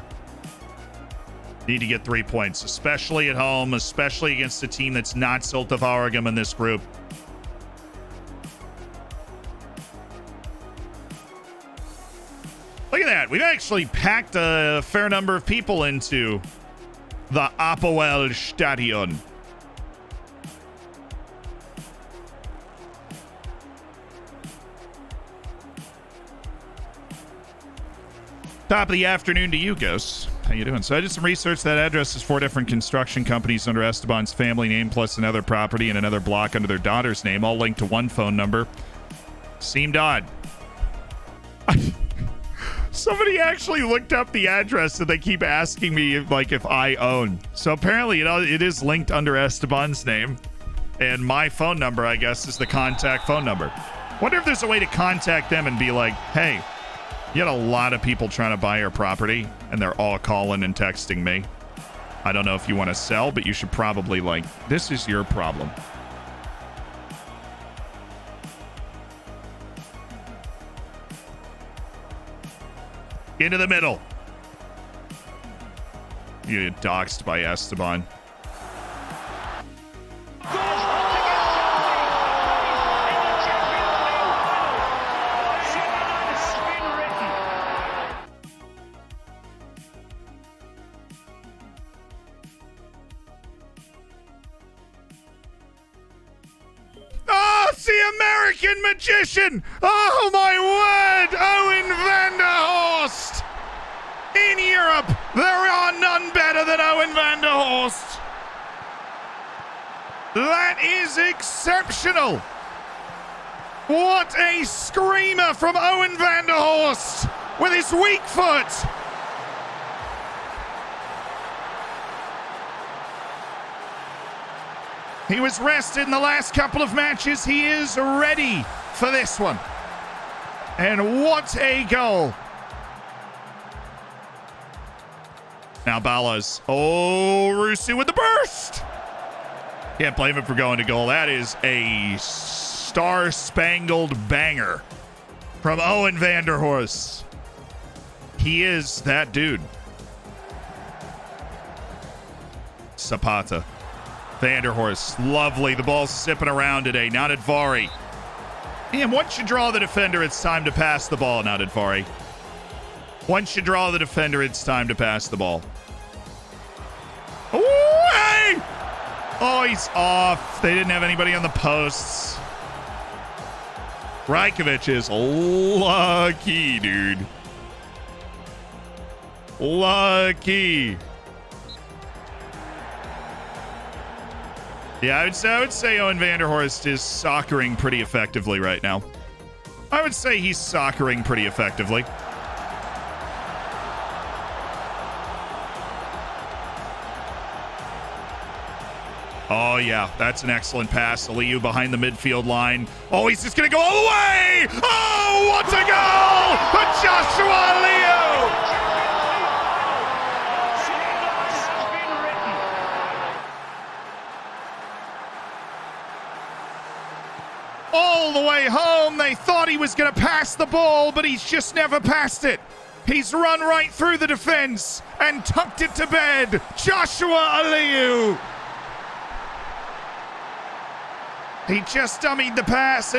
get 3 points, especially at home, especially against a team that's not Solta Varagum in this group. Look at that. We've actually packed a fair number of people into the Apoel Stadion. Top of the afternoon to you, Ghosts. How you doing? So I did some research. That address is 4 different construction companies under Esteban's family name, plus another property and another block under their daughter's name, all linked to one phone number. Seemed odd. Somebody actually looked up the address and they keep asking me if I own. So apparently it is linked under Esteban's name. And my phone number, I guess, is the contact phone number. Wonder if there's a way to contact them and be like, hey, you had a lot of people trying to buy your property and they're all calling and texting me. I don't know if you want to sell, but you should probably, like, this is your problem. Into the middle. You get doxed by Esteban. Oh, it's the American magician! Oh my word! Owen van der Horst! In Europe, there are none better than Owen van der Horst. That is exceptional. What a screamer from Owen van der Horst with his weak foot. He was rested in the last couple of matches. He is ready for this one. And what a goal. Now Ballas. Oh, Rusu with the burst. Can't blame him for going to goal. That is a star-spangled banger from Owen van der Horst. He is that dude. Zapata. Van der Horst. Lovely. The ball's sipping around today. Not at Vari. Damn, once you draw the defender, it's time to pass the ball. Not at Vari. Once you draw the defender, it's time to pass the ball. Ooh, hey! Oh, he's off. They didn't have anybody on the posts. Rajkovic is lucky, dude. Lucky. Yeah, I would say Owen van der Horst is soccering pretty effectively right now. I would say he's soccering pretty effectively. Oh, yeah, that's an excellent pass. Aliyu behind the midfield line. Oh, he's just going to go all the way. Oh, what a goal for Joshua Aliyu. All the way home, they thought he was going to pass the ball, but he's just never passed it. He's run right through the defense and tucked it to bed. Joshua Aliyu. He just dummied the pass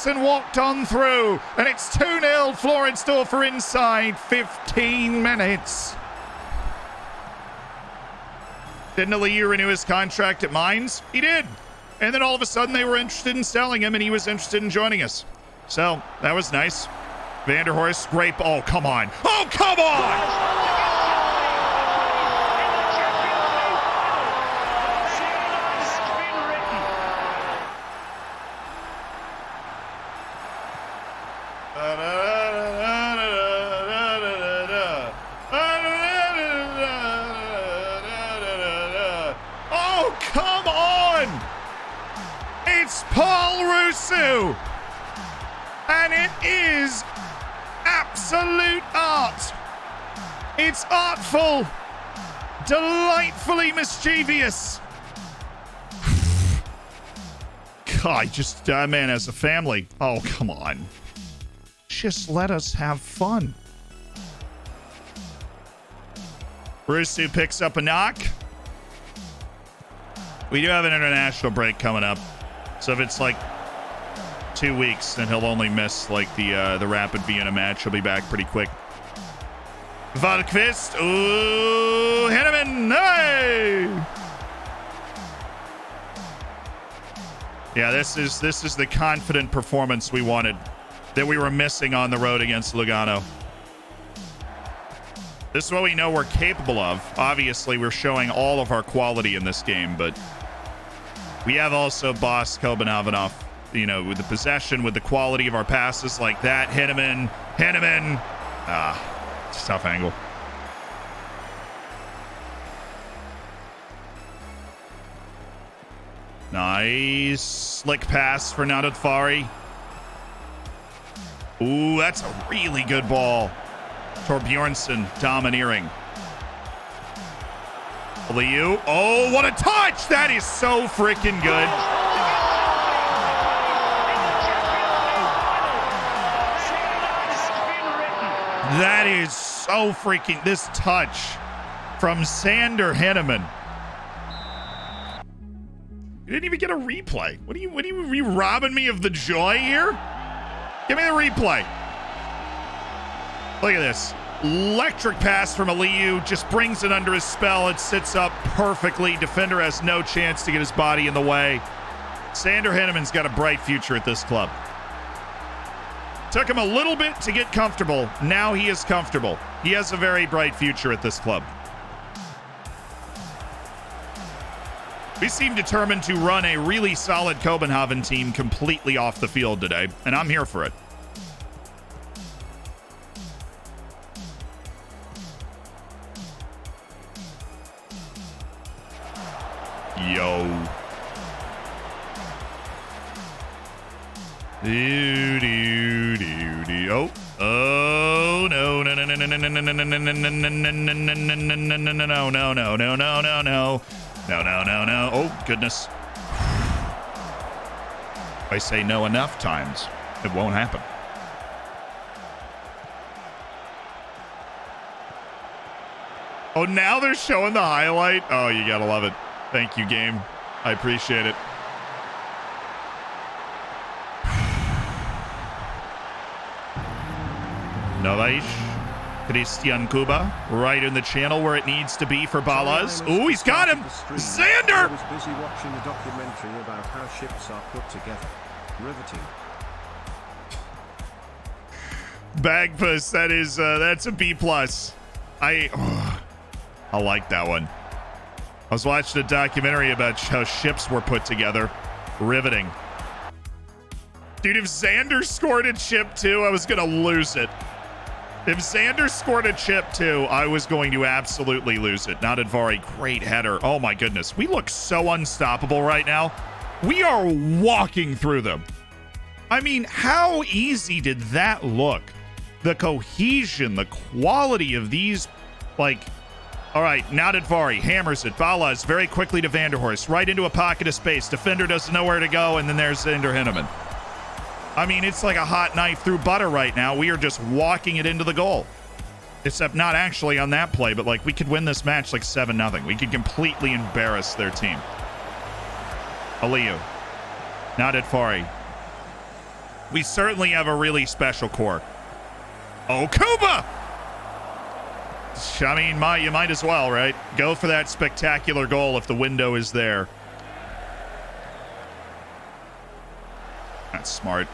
and walked on through. And it's 2-0 Floridsdorfer inside 15 minutes. Didn't Aliyu renew his contract at Mainz? He did. And then all of a sudden they were interested in selling him and he was interested in joining us. So that was nice. Van der Horst, great. Oh, come on. Oh, come on! Oh, come on! It's Paul Rusu! And it is absolute art. It's artful, delightfully mischievous. God, just, man, as a family. Oh, come on. Just let us have fun. Rusu picks up a knock. We do have an international break coming up. So if it's like 2 weeks, then he'll only miss like the Rapid Vienna match. He'll be back pretty quick. Valkvist. Ooh, Henneman. Hey! Yeah, this is the confident performance we wanted, that we were missing on the road against Lugano. This is what we know we're capable of. Obviously, we're showing all of our quality in this game, but we have also bossed Kobanovanov, you know, with the possession, with the quality of our passes like that. Henneman. It's a tough angle. Nice slick pass for Nadotfari. Ooh, that's a really good ball. Torbjornsson domineering. Liu. Oh, what a touch! That is so freaking good. That is so freaking... This touch from Sander Henneman. You didn't even get a replay. What are you robbing me of the joy here? Give me the replay. Look at this. Electric pass from Aliyu, just brings it under his spell. It sits up perfectly. Defender has no chance to get his body in the way. Sander Henneman's got a bright future at this club. Took him a little bit to get comfortable. Now he is comfortable. He has a very bright future at this club. We seem determined to run a really solid Copenhagen team completely off the field today, and I'm here for it. Yo. Do do do do. Oh. Oh no no no no no no no no no no no no no no no no. No. Oh goodness. If I say no enough times, it won't happen. Oh, now they're showing the highlight. Oh, you gotta love it. Thank you, game. I appreciate it. Novais, Christian Kuba, right in the channel where it needs to be for Balaz. Ooh, he's got him! Sander! I was busy watching a documentary about how ships are put together. Riveting. Bagpuss, that's a B+. I like that one. I was watching a documentary about how ships were put together. Riveting. Dude, if Xander scored a chip too, I was gonna lose it. If Xander scored a chip too, I was going to absolutely lose it. Not Advari, great header. Oh my goodness. We look so unstoppable right now. We are walking through them. I mean, how easy did that look? The cohesion, the quality of these, like... All right, now Advari hammers it. Balaz very quickly to Vanderhorst, right into a pocket of space. Defender doesn't know where to go, and then there's Sander Henneman. I mean, it's like a hot knife through butter right now. We are just walking it into the goal. Except not actually on that play, but like we could win this match like 7-0. We could completely embarrass their team. Aliyu. Not Advari. We certainly have a really special core. Oh, Kuba! I mean, you might as well, right? Go for that spectacular goal if the window is there. That's smart.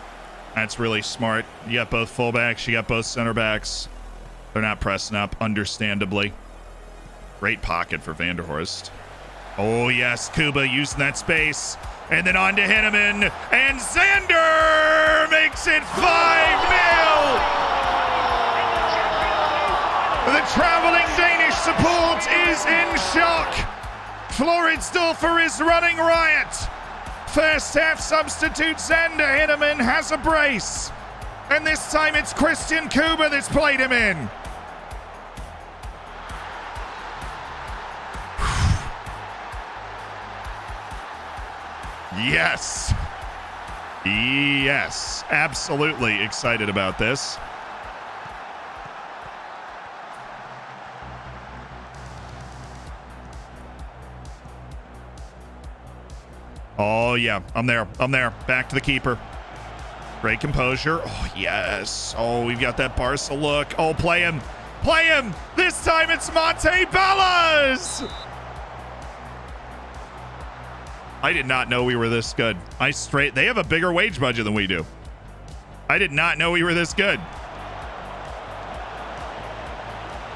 That's really smart. You got both fullbacks. You got both center backs. They're not pressing up, understandably. Great pocket for Vanderhorst. Oh, yes, Kuba using that space. And then on to Henneman. And Xander makes it 5-0! The traveling Danish support is in shock. Floridsdorfer is running riot. First half substitute Xander Henneman has a brace. And this time it's Christian Kuba that's played him in. Yes. Yes. Absolutely excited about this. Oh, yeah. I'm there. Back to the keeper. Great composure. Oh, yes. Oh, we've got that Barca look. Oh, play him. This time it's Monte Ballas. I did not know we were this good. They have a bigger wage budget than we do. I did not know we were this good.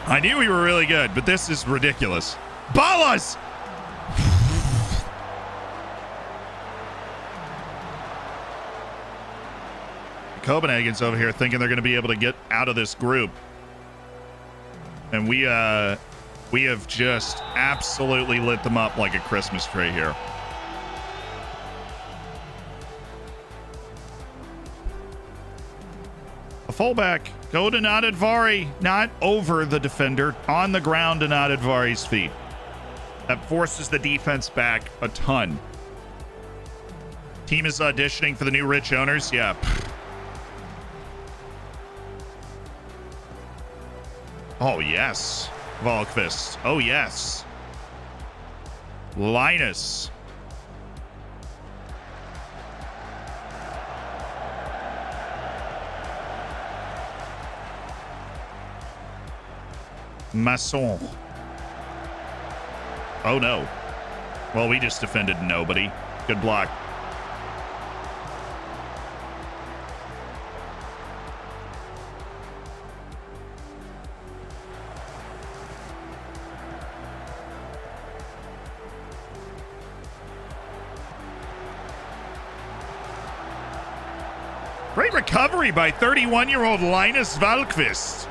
I knew we were really good, but this is ridiculous. Ballas! Copenhagen's over here thinking they're going to be able to get out of this group. And we have just absolutely lit them up like a Christmas tree here. A fullback. Go to Nadadvari. Not over the defender. On the ground to Nadadvari's feet. That forces the defense back a ton. Team is auditioning for the new rich owners. Yeah. Oh, yes. Volkvist. Oh, yes. Linus. Masson. Oh, no. Well, we just defended nobody. Good block. Great recovery by 31-year-old Linus Valkvist.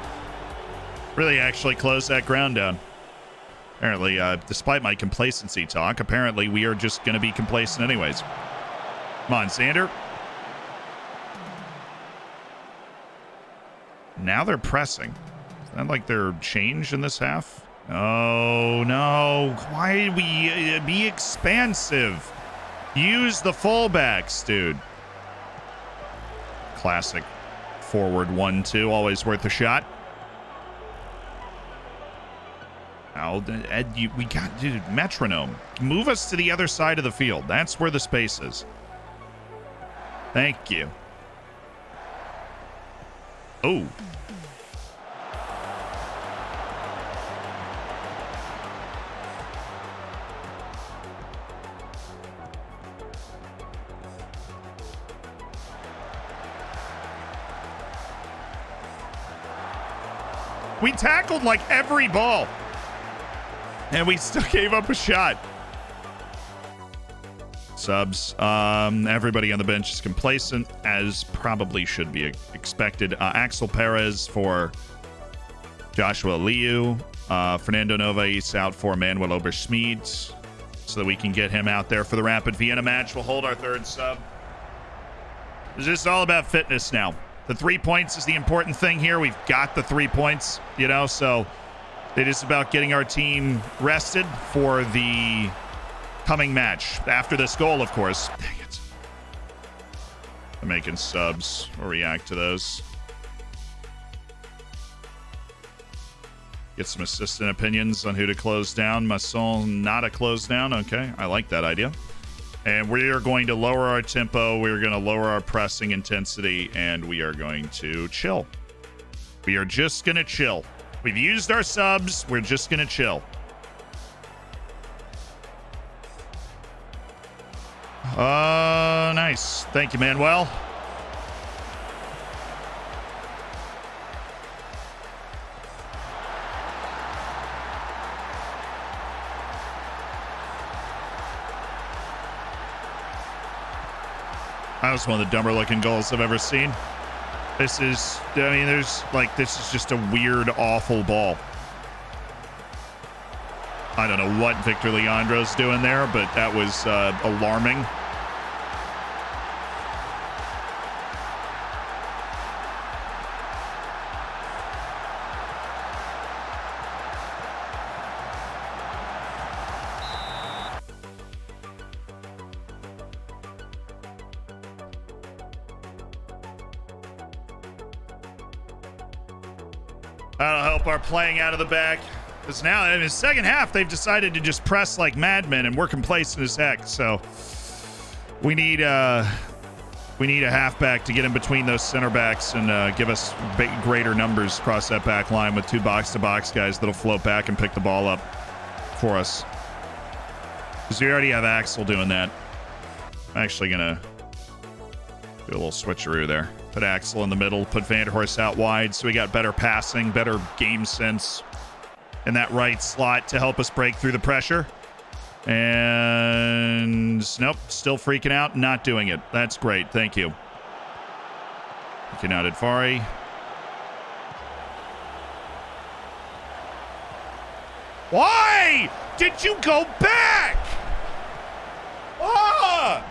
Really actually closed that ground down. Apparently, despite my complacency talk, apparently we are just going to be complacent anyways. Come on, Sander. Now they're pressing. Is that like their change in this half? Oh, no. Why did we be expansive? Use the fullbacks, dude. Classic forward 1-2, always worth a shot. Now, Ed, we got, dude, metronome. Move us to the other side of the field. That's where the space is. Thank you. Oh. We tackled like every ball. And we still gave up a shot. Subs. Everybody on the bench is complacent, as probably should be expected. Axel Perez for Joshua Liu. Fernando Novais out for Manuel Oberschmidt, so that we can get him out there for the Rapid Vienna match. We'll hold our third sub. It's just all about fitness now. The 3 points is the important thing here. We've got the 3 points, you know, so it is about getting our team rested for the coming match. After this goal, of course. Dang it. I'm making subs. We'll react to those. Get some assistant opinions on who to close down. Masson, not a close down. Okay, I like that idea. And we are going to lower our tempo. We're going to lower our pressing intensity. And we are going to chill. We are just going to chill. We've used our subs. We're just going to chill. Nice. Thank you, Manuel. That was one of the dumber looking goals I've ever seen. This is, I mean, this is just a weird, awful ball. I don't know what Victor Leandro's doing there, but that was alarming. That'll help our playing out of the back. Because now in the second half, they've decided to just press like madmen, and we're complacent as heck. So we need a halfback to get in between those center backs and give us greater numbers across that back line with two box-to-box guys that'll float back and pick the ball up for us. Because we already have Axel doing that. I'm actually going to do a little switcheroo there. Put Axel in the middle, put Vanderhorst out wide, so we got better passing, better game sense in that right slot to help us break through the pressure. And nope, still freaking out, not doing it. That's great, thank you. Thank you, now Fari. Why did you go back? Ah!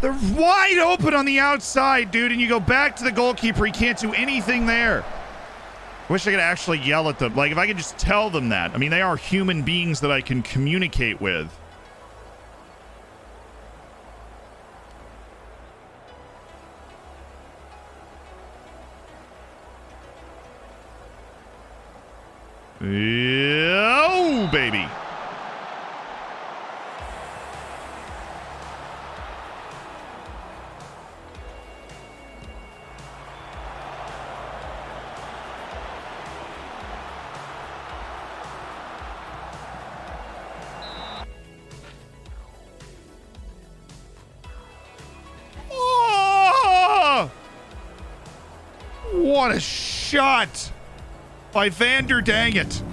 They're wide open on the outside, dude, and you go back to the goalkeeper. He can't do anything there. Wish I could actually yell at them. Like, if I could just tell them that. I mean, they are human beings that I can communicate with. Oh, baby. Oh! What a shot by Vander Dang it.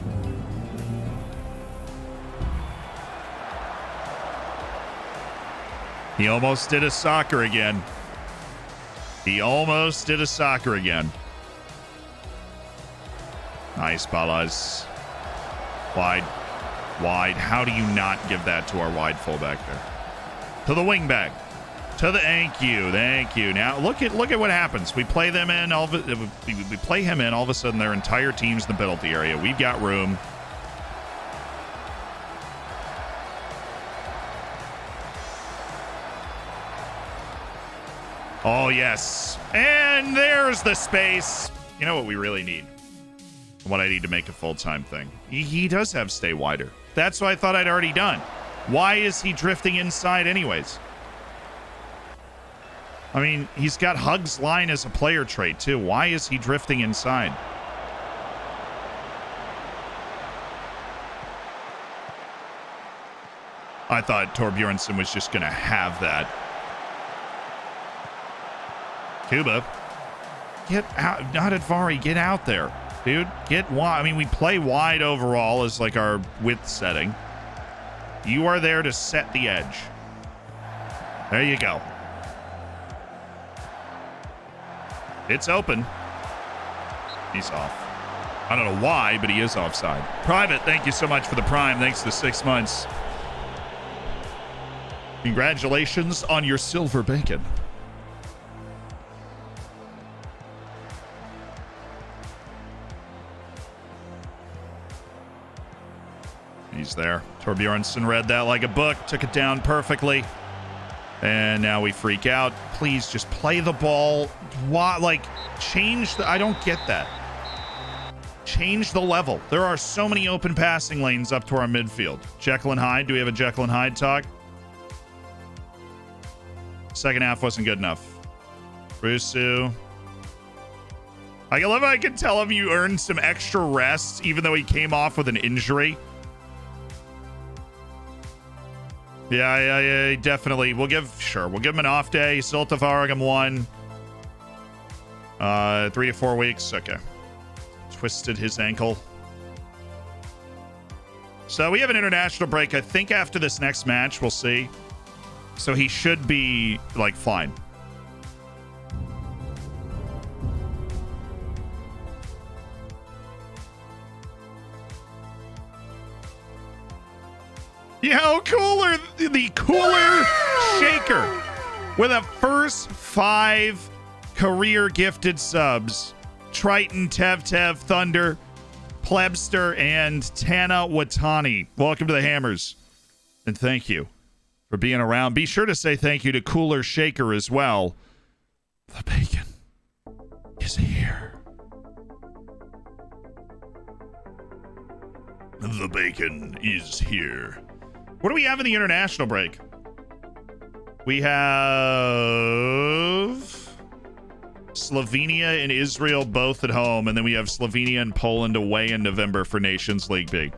He almost did a soccer again. He almost did a soccer again. Nice, Balas. Wide. Wide. How do you not give that to our wide fullback there? To the wing back. To the thank you. Thank you. Now look at what happens. We play them in we play him in, all of a sudden their entire team's in the penalty area. We've got room. Oh, yes. And there's the space. You know what we really need? What I need to make a full-time thing. He does have stay wider. That's what I thought I'd already done. Why is he drifting inside anyways? I mean, he's got Hug's line as a player trait, too. Why is he drifting inside? I thought Torbjornsson was just going to have that. Kuba, get out. Not Advari, get out there, dude. Get wide. I mean, we play wide overall as like our width setting. You are there to set the edge. There you go. It's open. He's off. I don't know why, but he is offside. Private, thank you so much for the prime. Thanks for the 6 months. Congratulations on your silver bacon. He's there. Torbjornsson read that like a book, took it down perfectly. And now we freak out. Please just play the ball. Why, like, change the... I don't get that. Change the level. There are so many open passing lanes up to our midfield. Jekyll and Hyde. Do we have a Jekyll and Hyde talk? Second half wasn't good enough. Rusu. I love how I can tell him you earned some extra rest, even though he came off with an injury. Yeah, definitely. We'll give him an off day. Siltafaragam 1. 3 to 4 weeks. Okay. Twisted his ankle. So we have an international break. I think after this next match, we'll see. So he should be, like, fine. Yeah, how cooler, the cooler shaker with a first 5 career gifted subs. Triton, Tev, Thunder, Plebster, and Tana Watani. Welcome to the Hammers. And thank you for being around. Be sure to say thank you to Cooler Shaker as well. The bacon is here. The bacon is here. What do we have in the international break? We have Slovenia and Israel both at home, and then we have Slovenia and Poland away in November for Nations League B.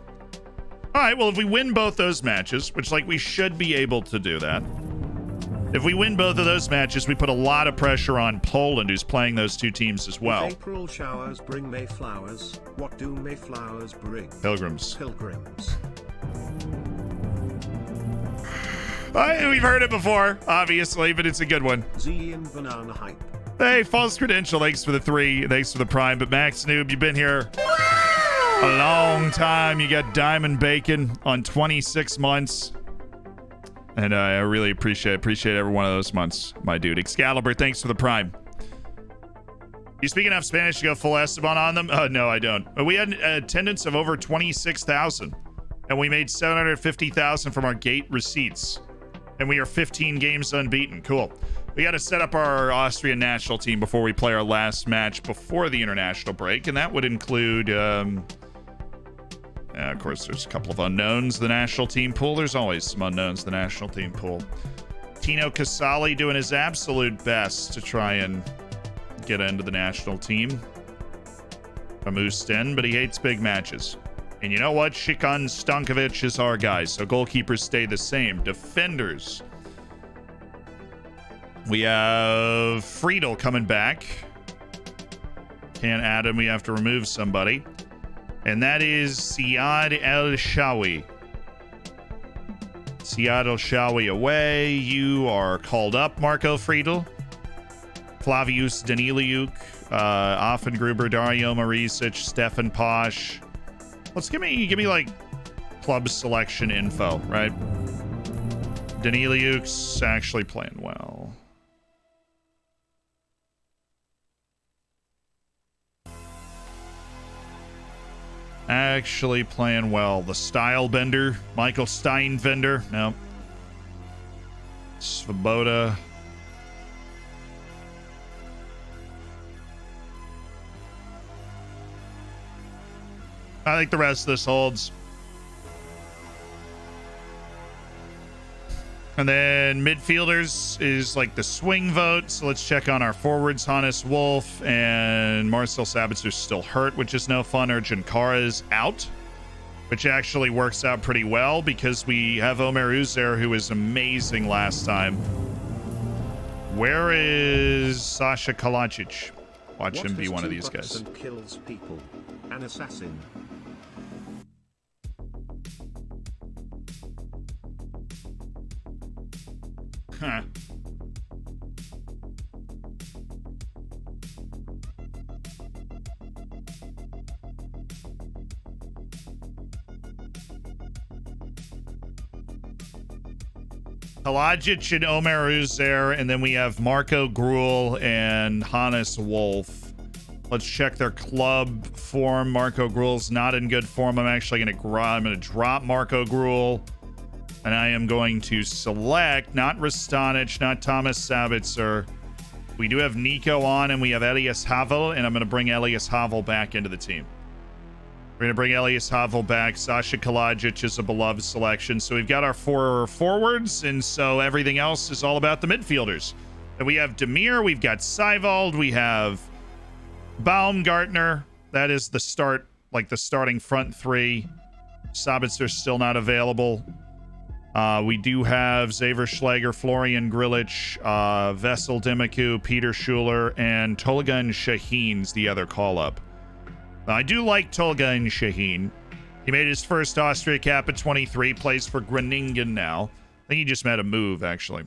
All right, well, if we win both those matches, which, like, we should be able to do that. If we win both of those matches, we put a lot of pressure on Poland, who's playing those two teams as well. If April showers bring Mayflowers, what do Mayflowers bring? Pilgrims. Pilgrims. We've heard it before, obviously, but it's a good one. Z and Banana Hype. Hey, false credential, thanks for the 3, thanks for the prime. But Max Noob, you've been here a long time. You got Diamond Bacon on 26 months. And I really appreciate every one of those months, my dude. Excalibur, thanks for the prime. You speak enough Spanish to go full Esteban on them? No, I don't. But we had an attendance of over 26,000. And we made 750,000 from our gate receipts. And we are 15 games unbeaten. Cool. We got to set up our Austrian national team before we play our last match before the international break. And that would include, of course, there's a couple of unknowns. The national team pool. There's always some unknowns. The national team pool. Tino Casali doing his absolute best to try and get into the national team. From Usten, but he hates big matches. And you know what? Shikan Stankovic is our guy. So goalkeepers stay the same. Defenders. We have Friedel coming back. Can't add him. We have to remove somebody. And that is Siad El Shawi. Siad El Shawi away. You are called up, Marco Friedel. Flavius Daniliuk. Offengruber, Dario Marisic, Stefan Posch. Let's give me like club selection info, right? Daniliuk's actually playing well. Actually playing well. The style bender, Michael Steinvender. No. Svoboda. I think the rest of this holds. And then midfielders is like the swing vote. So let's check on our forwards. Hannes Wolf and Marcel Sabitzer's still hurt, which is no fun. Urgent Kara is out, which actually works out pretty well because we have Omer Uzer, who was amazing last time. Where is Sasha Kalajic? Watch him be one of these guys. And kills people. An assassin. Huh. Kalajic and Omer Uzer, and then we have Marco Gruel and Hannes Wolf. Let's check their club form. Marco Gruel's not in good form. I'm actually going to drop Marco Gruel. And I am going to select not Rastanic, not Thomas Sabitzer. We do have Nico on, and we have Elias Havel, and I'm going to bring Elias Havel back into the team. We're going to bring Elias Havel back. Sasha Kalajic is a beloved selection. So we've got our 4 forwards, and so everything else is all about the midfielders. And we have Demir, we've got Seiwald, we have Baumgartner. That is the start, like the starting front 3. Sabitzer's still not available. We do have Xaver Schläger, Florian Grilic, Vessel Dimiku, Peter Schuler, and Tolga Shaheen's the other call-up. I do like Tolga Shaheen. He made his first Austria cap at 23, plays for Groningen now. I think he just made a move, actually.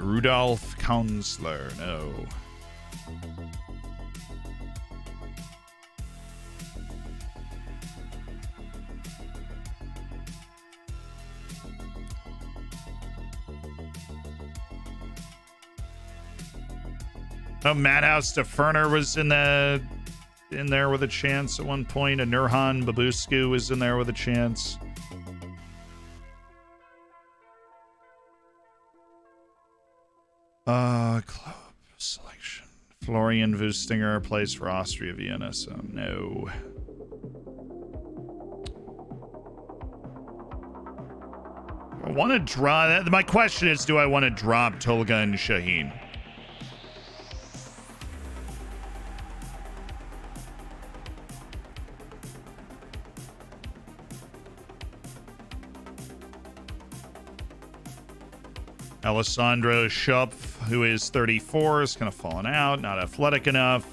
Rudolf Counselor, no. Oh, Madhouse DeFerner was in there with a chance at one point. And Nurhan Babusku was in there with a chance. Club selection. Florian Wustinger plays for Austria Vienna, so no. I want to draw. My question is, do I want to drop Tolga and Shaheen? Alessandro Schopf, who is 34, is kind of falling out, not athletic enough.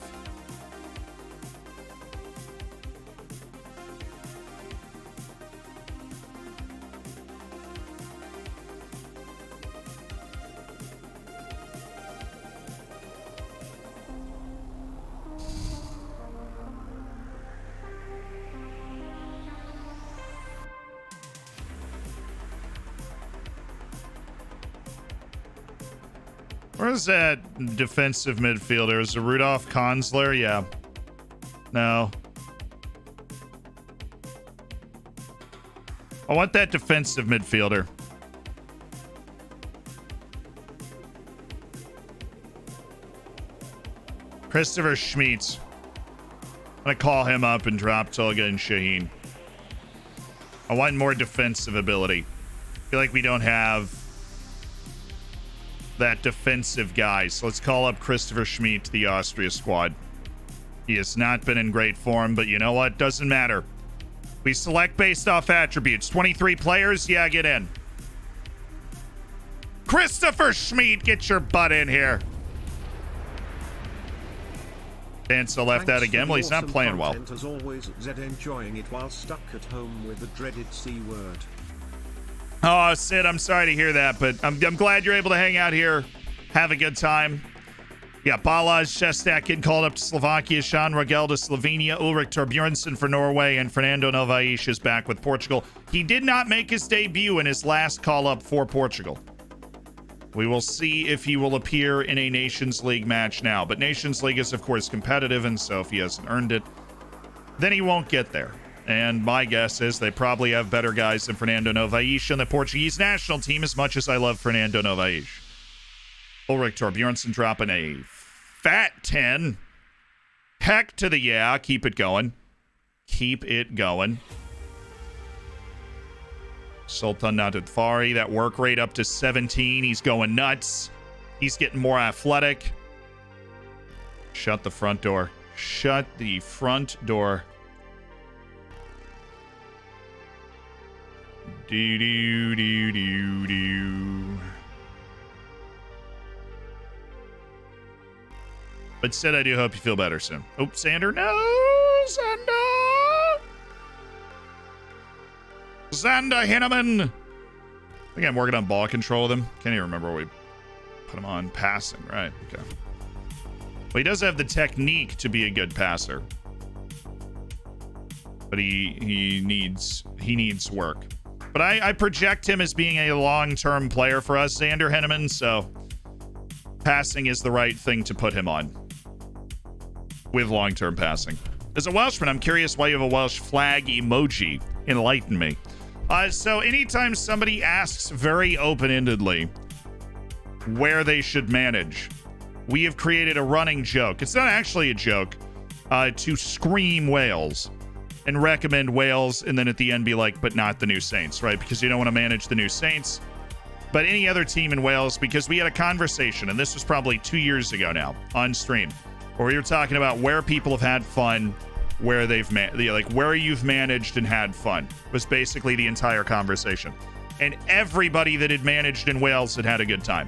Where's that defensive midfielder? Is it Rudolph Konsler? Yeah. No. I want that defensive midfielder. Christopher Schmitz. I'm going to call him up and drop Tolga and Shaheen. I want more defensive ability. I feel like we don't have that defensive guy. So let's call up Christopher Schmidt to the Austria squad. He has not been in great form, but you know what? Doesn't matter. We select based off attributes. 23 players? Yeah, get in. Christopher Schmidt, get your butt in here. Danso left that again. Well, he's not playing well. As always, Zed enjoying it while stuck at home with the dreaded C word. Oh, Sid, I'm sorry to hear that, but I'm glad you're able to hang out here, have a good time. Yeah, Balazs Šestak getting called up to Slovakia, Sean Rogel to Slovenia, Ulrich Torbjornsson for Norway, and Fernando Novais is back with Portugal. He did not make his debut in his last call-up for Portugal. We will see if he will appear in a Nations League match now. But Nations League is, of course, competitive, and so if he hasn't earned it, then he won't get there. And my guess is they probably have better guys than Fernando Novais in the Portuguese national team, as much as I love Fernando Novais. Ulrich Torbjornsson dropping a fat 10. Heck to the yeah. Keep it going. Keep it going. Sultan Nadadfari, that work rate up to 17. He's going nuts. He's getting more athletic. Shut the front door. Shut the front door. Do do do do do. But said, I do hope you feel better soon. Oh, Sander, no, Sander. Zander Hinneman. I think I'm working on ball control with him. Can't even remember what we put him on. Passing, right? Okay. Well, he does have the technique to be a good passer, but he needs work. But I project him as being a long-term player for us, Zander Hinneman. So passing is the right thing to put him on with long-term passing. As a Welshman, I'm curious why you have a Welsh flag emoji. Enlighten me. So anytime somebody asks very open-endedly where they should manage, we have created a running joke. It's not actually a joke, to scream Wales and recommend Wales, and then at the end be like, but not the New Saints, right? Because you don't want to manage the New Saints, but any other team in Wales, because we had a conversation, and this was probably 2 years ago now on stream, where we were talking about where people have had fun, where they've where you've managed and had fun was basically the entire conversation. And everybody that had managed in Wales had a good time.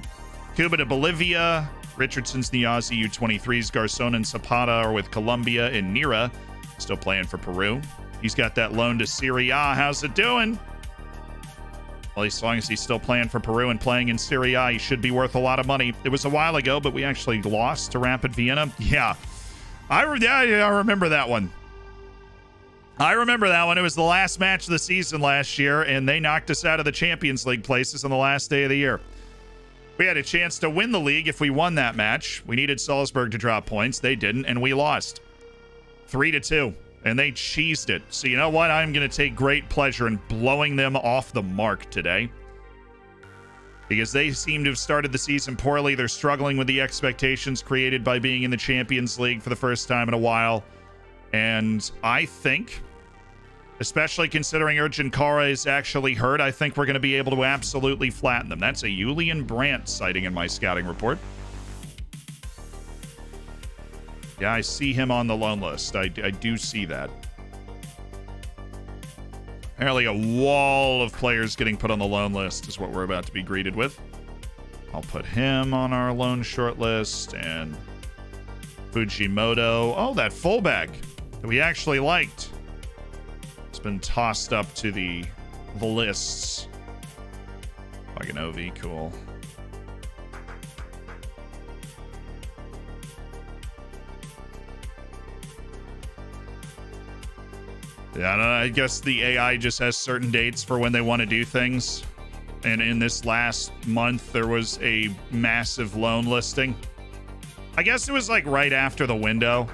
Cuba to Bolivia, Richardson's the Aussie U23s, Garcon and Zapata are with Colombia, and Nira still playing for Peru. He's got that loan to Serie A. How's it doing? Well, as long as he's still playing for Peru and playing in Serie A, he should be worth a lot of money. It was a while ago, but we actually lost to Rapid Vienna. Yeah, I remember that one. I remember that one. It was the last match of the season last year, and they knocked us out of the Champions League places on the last day of the year. We had a chance to win the league if we won that match. We needed Salzburg to drop points. They didn't, and we lost 3-2, and they cheesed it. So you know what? I'm going to take great pleasure in blowing them off the mark today, because they seem to have started the season poorly. They're struggling with the expectations created by being in the Champions League for the first time in a while. And I think, especially considering Urgent Kara is actually hurt, I think we're going to be able to absolutely flatten them. That's a Julian Brandt sighting in my scouting report. Yeah, I see him on the loan list. I do see that. Apparently a wall of players getting put on the loan list is what we're about to be greeted with. I'll put him on our loan short list, and Fujimoto. Oh, that fullback that we actually liked. It's been tossed up to the lists. Waganovi, cool. Yeah, I guess the AI just has certain dates for when they want to do things. And in this last month, there was a massive loan listing. I guess it was like right after the window.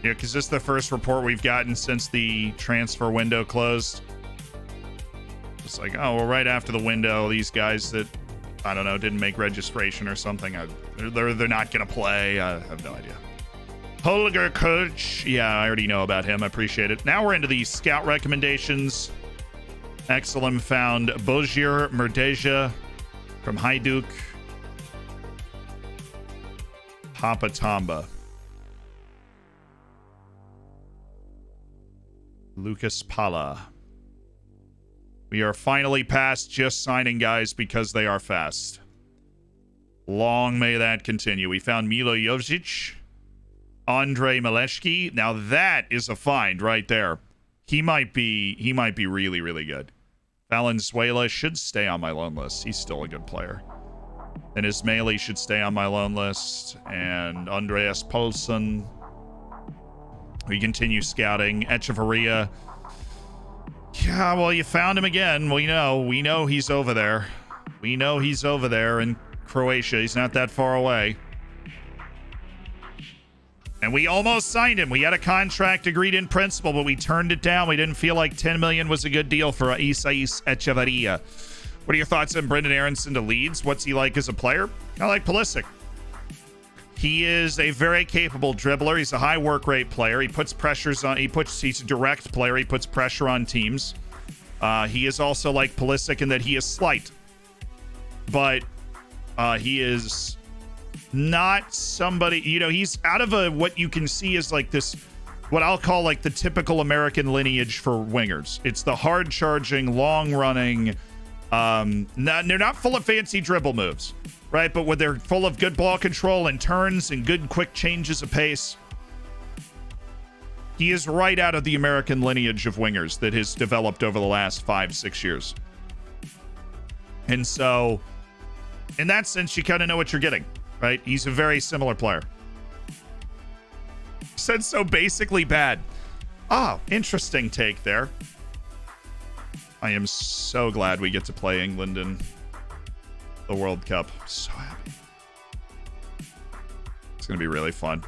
Yeah, because this is the first report we've gotten since the transfer window closed. It's like, oh, well, right after the window, these guys that, I don't know, didn't make registration or something, they're not going to play. I have no idea. Holger Coach. Yeah, I already know about him. I appreciate it. Now we're into the scout recommendations. Exelum found Bojir Merdeja from Hajduk. Papa Tamba. Lucas Pala. We are finally past just signing guys because they are fast. Long may that continue. We found Milo Jovic. Andre Maleshki. Now that is a find right there. He might be really, really good. Valenzuela should stay on my loan list. He's still a good player. And Ismaili should stay on my loan list. And Andreas Paulsen. We continue scouting. Echevarria. Yeah, well, you found him again. We know he's over there. We know he's over there in Croatia. He's not that far away. And we almost signed him. We had a contract agreed in principle, but we turned it down. We didn't feel like 10 million was a good deal for Isais Echevarria. What are your thoughts on Brendan Aronson to Leeds? What's he like as a player? I like Pulisic. He is a very capable dribbler. He's a high work rate player. He puts pressures on. He's a direct player. He puts pressure on teams. He is also like Pulisic in that he is slight, but he is not somebody, he's out of what you can see is like this, what I'll call like the typical American lineage for wingers. It's the hard charging, long running, they're not full of fancy dribble moves, right? But when they're full of good ball control and turns and good quick changes of pace, he is right out of the American lineage of wingers that has developed over the last 5-6 years. And so in that sense, you kind of know what you're getting. Right? He's a very similar player. Said so basically bad. Oh, interesting take there. I am so glad we get to play England in the World Cup. So happy. It's going to be really fun.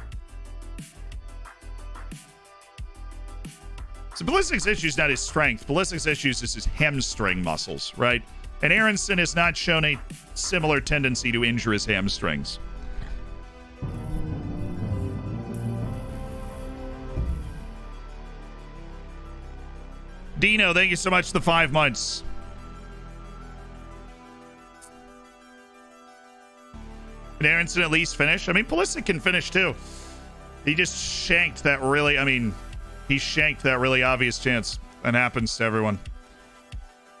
So Pulisic's issue is not his strength. Pulisic's issues is his hamstring muscles, right? And Aronson has not shown a similar tendency to injure his hamstrings. Dino, thank you so much for the 5 months. Can Aronson at least finish? I mean, Pulisic can finish too. He just shanked that really, he shanked that really obvious chance. That happens to everyone.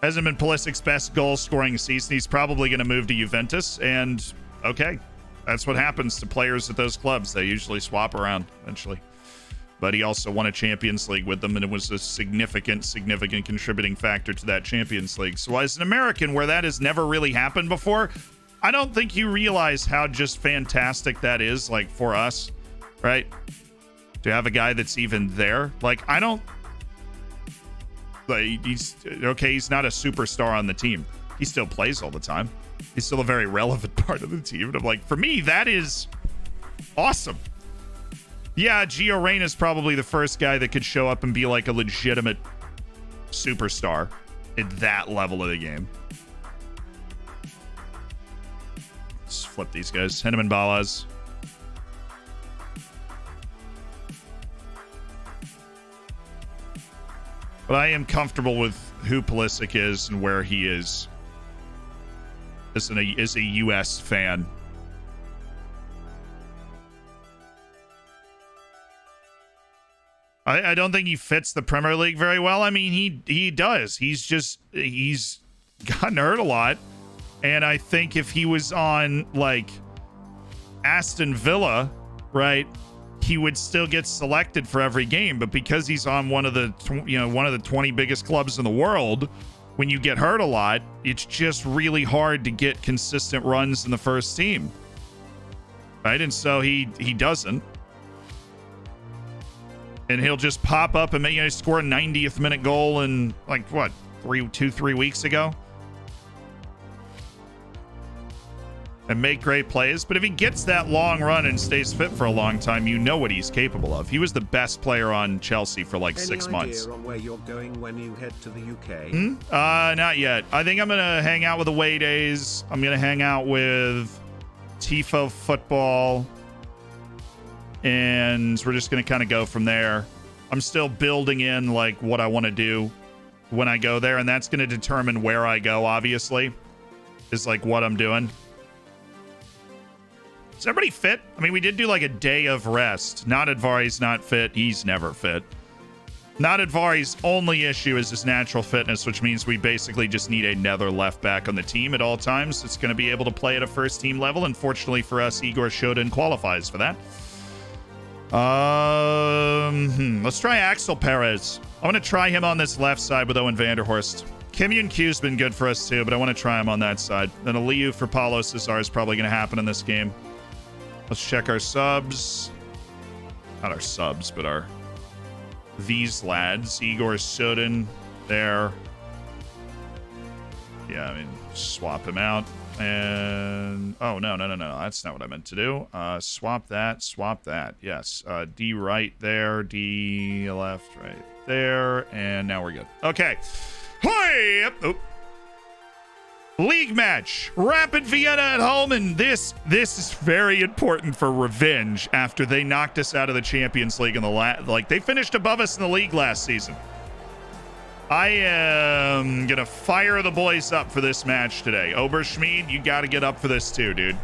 Hasn't been Pulisic's best goal-scoring season. He's probably going to move to Juventus, and okay. That's what happens to players at those clubs. They usually swap around eventually. But he also won a Champions League with them, and it was a significant contributing factor to that Champions League. So as an American, where that has never really happened before, I don't think you realize how just fantastic that is, like, for us, right? To have a guy that's even there. Like, I don't... Like, he's not a superstar on the team. He still plays all the time. He's still a very relevant part of the team. And I'm like, for me, that is awesome. Yeah, Gio Reyna's probably the first guy that could show up and be like a legitimate superstar at that level of the game. Let's flip these guys. Henneman Balaz. But I am comfortable with who Pulisic is and where he is as a U.S. fan. I don't think he fits the Premier League very well. I mean, he does. He's gotten hurt a lot. And I think if he was on, like, Aston Villa, right, he would still get selected for every game. But because he's on one of the 20 biggest clubs in the world, when you get hurt a lot, it's just really hard to get consistent runs in the first team. Right? And so he doesn't. And he'll just pop up and score a 90th minute goal in, like, what, 3 weeks ago? and make great plays. But if he gets that long run and stays fit for a long time, you know what he's capable of. He was the best player on Chelsea for like 6 months. Any idea on where you're going when you head to the UK? Not yet. I think I'm gonna hang out with the Away Days. I'm gonna hang out with Tifo Football, and we're just gonna kind of go from there. I'm still building in like what I want to do when I go there, and that's gonna determine where I go. Obviously, is like what I'm doing. Is everybody fit? I mean, we did do like a day of rest. Not Advari's not fit. He's never fit. Not Advari's only issue is his natural fitness, which means we basically just need another left back on the team at all times. It's going to be able to play at a first team level. Unfortunately for us, Igor Shodin qualifies for that. Let's try Axel Perez. I want to try him on this left side with Owen Vanderhorst. Kim Yun-Q's been good for us too, but I want to try him on that side. Then a Liu for Paulo Cesar is probably going to happen in this game. Let's check our subs. Not our subs, but our these lads. Igor Sudin there. Yeah, I mean, swap him out. And oh, no. That's not what I meant to do. Swap that. Yes. D right there, D left, right there. And now we're good. Okay. Hey! Oh. League match, Rapid Vienna at home, and this is very important for revenge after they knocked us out of the Champions League in the they finished above us in the league last season. I am gonna fire the boys up for this match today. Oberschmied, you got to get up for this too, dude.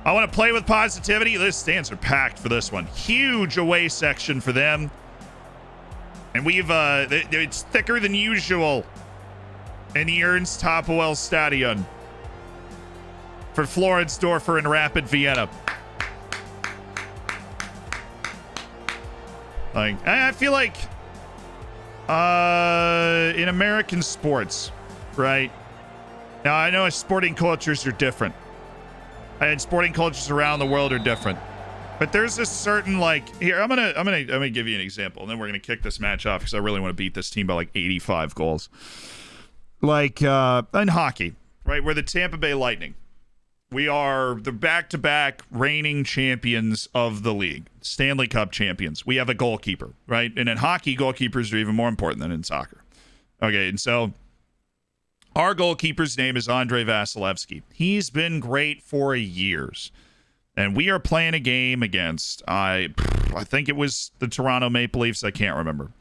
I want to play with positivity. The stands are packed for this one. Huge away section for them, and we've it's thicker than usual in the Ernst Hapoel Stadion for Florence Dorfer and Rapid Vienna. Like, I feel like in American sports, right? Now I know sporting cultures are different, and sporting cultures around the world are different. But there's a certain here. I'm gonna give you an example, and then we're gonna kick this match off because I really want to beat this team by like 85 goals. Like in hockey, right? We're the Tampa Bay Lightning. We are the back-to-back reigning champions of the league, Stanley Cup champions. We have a goalkeeper, right? And in hockey, goalkeepers are even more important than in soccer. Okay, and so our goalkeeper's name is Andrei Vasilevsky. He's been great for years. And we are playing a game against, I think it was the Toronto Maple Leafs. I can't remember.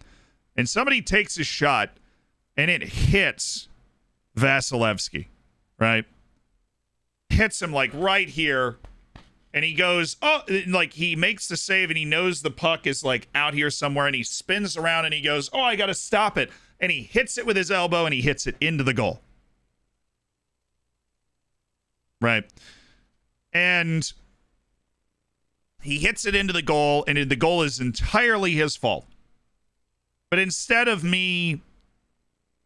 And somebody takes a shot, and it hits Vasilevsky, right? Hits him like right here, and he goes, oh, like he makes the save, and he knows the puck is like out here somewhere, and he spins around, and he goes, oh, I got to stop it. And he hits it with his elbow, and he hits it into the goal. Right. And he hits it into the goal, and the goal is entirely his fault. But instead of me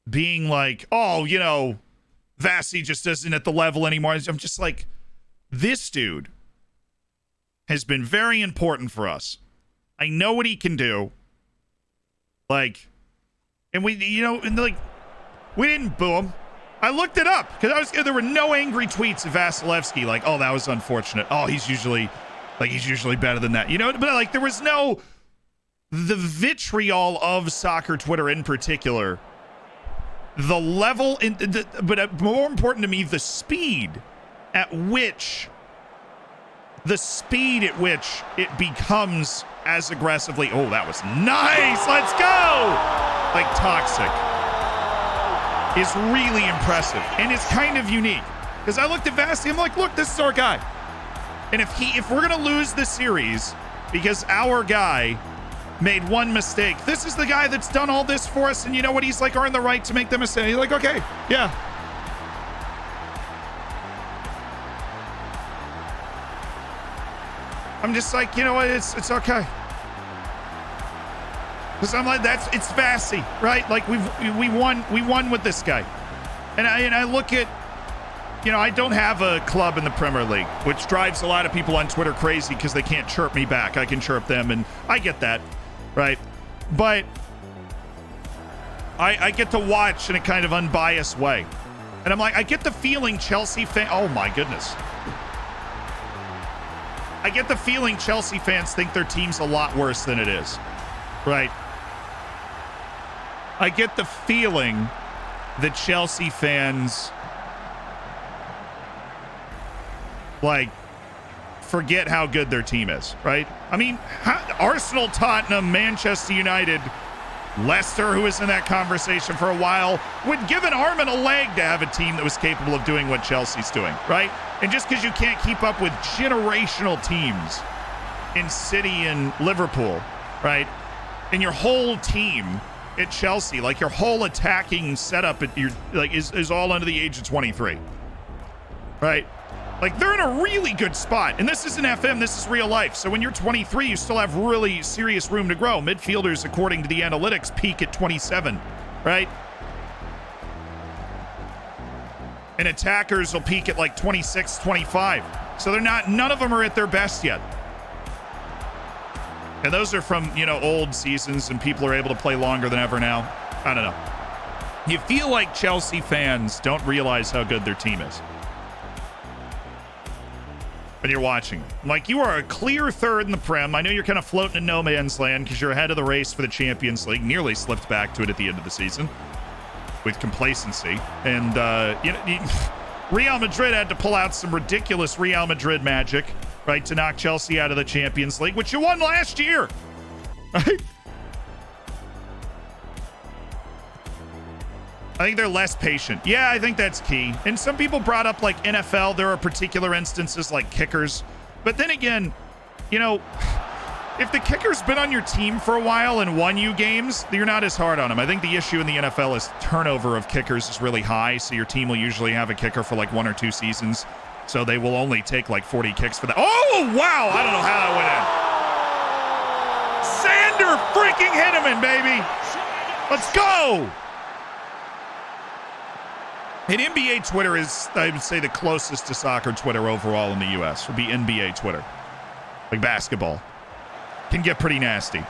being like, oh, you know, Vasi just isn't at the level anymore, I'm just like, this dude has been very important for us. I know what he can do. Like, and we, you know, and like, we didn't boo him. I looked it up because there were no angry tweets of Vasilevsky like, oh, that was unfortunate. Oh, he's usually better than that, you know. But like, there was no the vitriol of soccer Twitter in particular. The level, but more important to me, the speed at which it becomes as aggressively. Oh, that was nice. Let's go. Like toxic is really impressive, and it's kind of unique because I looked at Vasi. I'm like, look, this is our guy. And if we're gonna lose this series because our guy made one mistake, this is the guy that's done all this for us, and you know what? He's like earned the right to make the mistake. He's like, okay, yeah. I'm just like, you know what? It's okay. Because I'm like, it's Vasi, right? Like we won with this guy, and I look at, you know, I don't have a club in the Premier League, which drives a lot of people on Twitter crazy because they can't chirp me back. I can chirp them, and I get that, right? But I get to watch in a kind of unbiased way. And I'm like, I get the feeling Chelsea oh my goodness. I get the feeling Chelsea fans think their team's a lot worse than it is. Right? I get the feeling that Chelsea fans like forget how good their team is, right? I mean, Arsenal, Tottenham, Manchester United, Leicester, who was in that conversation for a while, would give an arm and a leg to have a team that was capable of doing what Chelsea's doing, right? And just because you can't keep up with generational teams in City and Liverpool, right? And your whole team at Chelsea, like your whole attacking setup at your like is all under the age of 23. Right? Like they're in a really good spot. And this isn't FM, this is real life. So when you're 23, you still have really serious room to grow. Midfielders, according to the analytics, peak at 27, right? And attackers will peak at like 26, 25. So none of them are at their best yet. And those are from, old seasons, and people are able to play longer than ever now. I don't know. You feel like Chelsea fans don't realize how good their team is when you're watching. Like, you are a clear third in the Prem. I know you're kind of floating in no man's land because you're ahead of the race for the Champions League. Nearly slipped back to it at the end of the season with complacency. And, Real Madrid had to pull out some ridiculous Real Madrid magic, right, to knock Chelsea out of the Champions League, which you won last year, right? I think they're less patient. Yeah, I think that's key. And some people brought up, like, NFL. There are particular instances like kickers. But then again, if the kicker's been on your team for a while and won you games, you're not as hard on him. I think the issue in the NFL is turnover of kickers is really high, so your team will usually have a kicker for like 1 or 2 seasons. So they will only take like 40 kicks for that. Oh, wow! I don't know how that went in. Sander freaking hit him in, baby! Let's go! And NBA Twitter is, I would say, the closest to soccer Twitter overall in the U.S. would be NBA Twitter. Like basketball. Can get pretty nasty.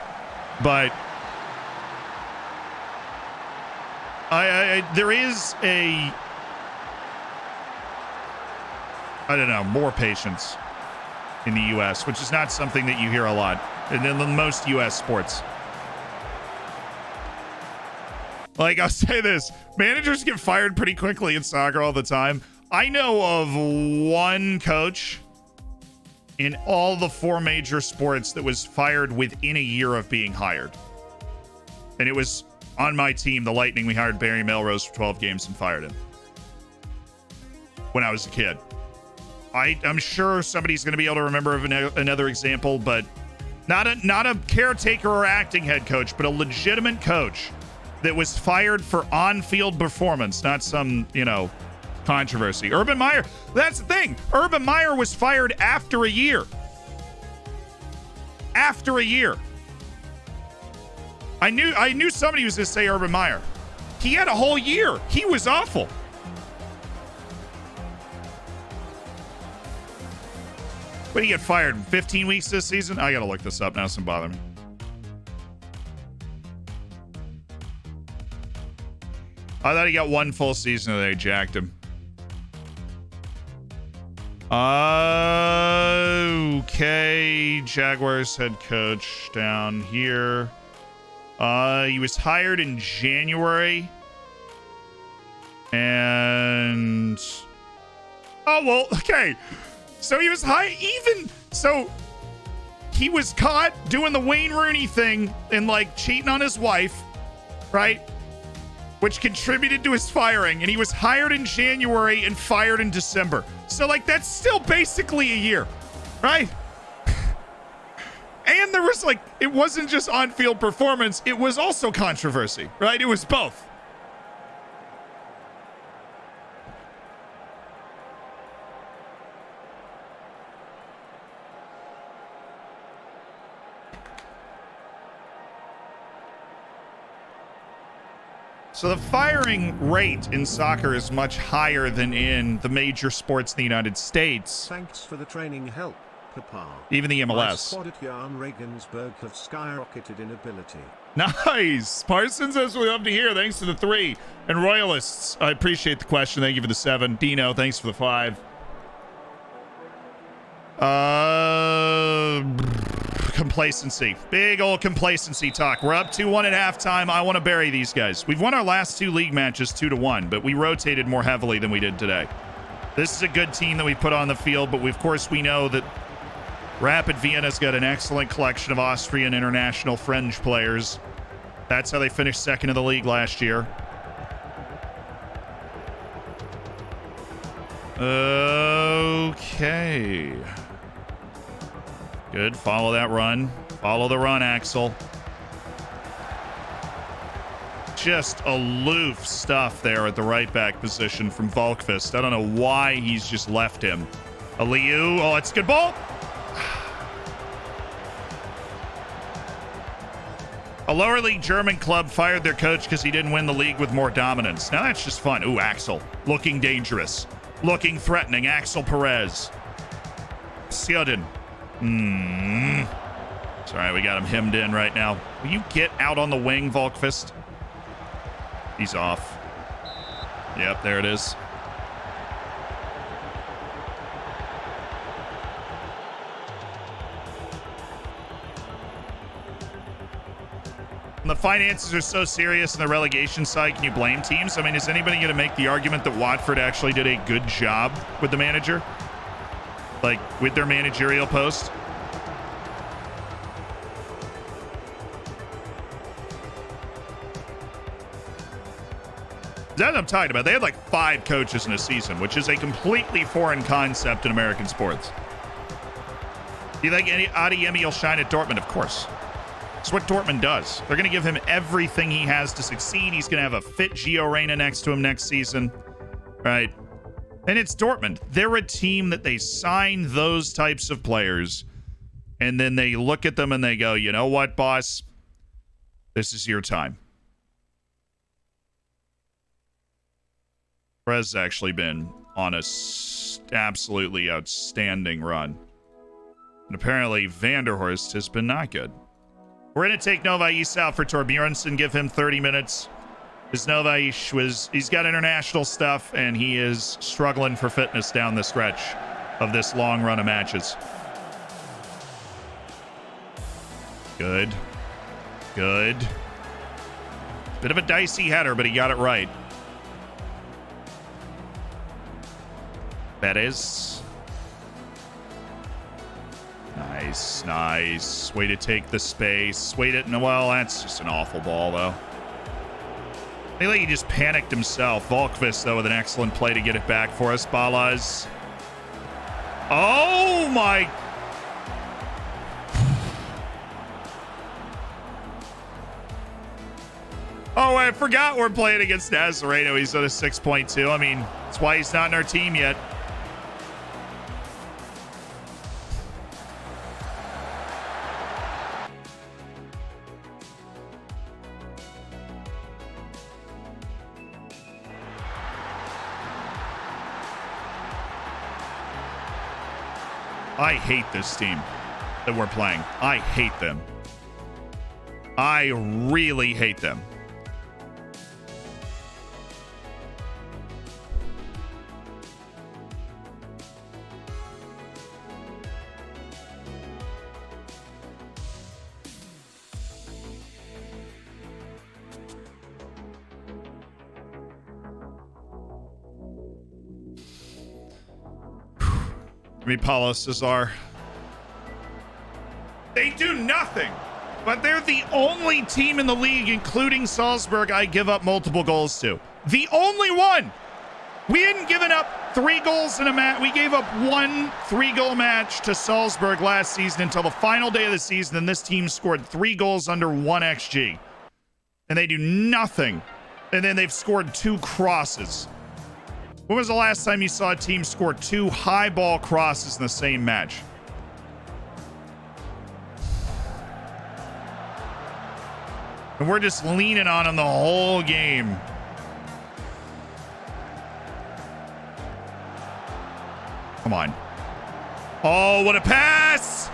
But there is more patience in the U.S., which is not something that you hear a lot in most U.S. sports. Like, I'll say this, managers get fired pretty quickly in soccer all the time. I know of one coach in all the 4 major sports that was fired within a year of being hired. And it was on my team, the Lightning. We hired Barry Melrose for 12 games and fired him when I was a kid. I'm sure somebody's going to be able to remember of another example, but not a caretaker or acting head coach, but a legitimate coach that was fired for on-field performance, not some, controversy. Urban Meyer, that's the thing. Urban Meyer was fired after a year. After a year. I knew somebody was going to say Urban Meyer. He had a whole year. He was awful. What did he get fired? 15 weeks this season? I got to look this up now. It's going to bother me. I thought he got 1 full season and they jacked him. Okay. Jaguars head coach down here. He was hired in January. And... oh, well, okay. So he was he was caught doing the Wayne Rooney thing and, like, cheating on his wife, right? Which contributed to his firing, and he was hired in January and fired in December. So, like, that's still basically a year, right? And there was, like, it wasn't just on-field performance, it was also controversy, right? It was both. So the firing rate in soccer is much higher than in the major sports in the United States. Thanks for the training help. Papa. Even the My MLS. squad at Jan Regensburg have skyrocketed in ability. Nice. Parsons, that's what we love to hear. Thanks to the 3. And Royalists, I appreciate the question. Thank you for the 7. Dino, thanks for the 5. Complacency. Big old complacency talk. We're up 2-1 at halftime. I want to bury these guys. We've won our last 2 league matches 2-1, but we rotated more heavily than we did today. This is a good team that we put on the field, but of course we know that Rapid Vienna's got an excellent collection of Austrian international fringe players. That's how they finished second in the league last year. Okay. Good. Follow that run. Follow the run, Axel. Just aloof stuff there at the right back position from Volkvist. I don't know why he's just left him. Aliu. Oh, it's a good ball. A lower league German club fired their coach because he didn't win the league with more dominance. Now that's just fun. Ooh, Axel. Looking dangerous. Looking threatening. Axel Perez. Sjöden. It's all right. We got him hemmed in right now. Will you get out on the wing, Volkvist? He's off. Yep, there it is. The finances are so serious on the relegation side. Can you blame teams? I mean, is anybody going to make the argument that Watford actually did a good job with the manager? Like, with their managerial post? That's what I'm talking about. They had like 5 coaches in a season, which is a completely foreign concept in American sports. Do you think Adeyemi will shine at Dortmund? Of course. It's what Dortmund does. They're going to give him everything he has to succeed. He's going to have a fit Gio Reyna next to him next season. Right? And it's Dortmund. They're a team that they sign those types of players, and then they look at them and they go, you know what, boss? This is your time. Perez has actually been on a absolutely outstanding run. And apparently Vanderhorst has been not good. We're going to take Novais out for Torbjornsson, give him 30 minutes. Because Novais he's got international stuff, and he is struggling for fitness down the stretch of this long run of matches. Good. Good. Bit of a dicey header, but he got it right. Perez. Nice, nice. Way to take the space. Wait it. No, well, that's just an awful ball, though. I think like he just panicked himself. Volkvist, though, with an excellent play to get it back for us. Balaz. Oh, my. Oh, I forgot we're playing against Nazareno. He's at a 6.2. I mean, that's why he's not in our team yet. I hate this team that we're playing. I hate them. I really hate them. Me, Paulo Cesar. They do nothing, but they're the only team in the league, including Salzburg, I give up multiple goals to. The only one. We hadn't given up 3 goals in a match. We gave up 1 3-goal match to Salzburg last season until the final day of the season, and this team scored 3 goals under 1 XG. And they do nothing. And then they've scored 2 crosses. When was the last time you saw a team score 2 high ball crosses in the same match? And we're just leaning on them the whole game. Come on. Oh, what a pass!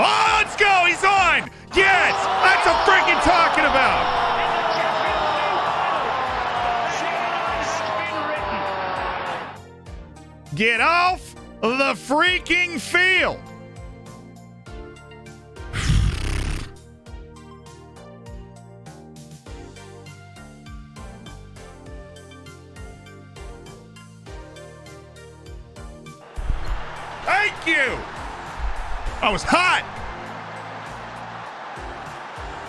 Oh, let's go! He's on! Yes! That's what I'm freaking talking about! Get off the freaking field! Thank you! I was hot!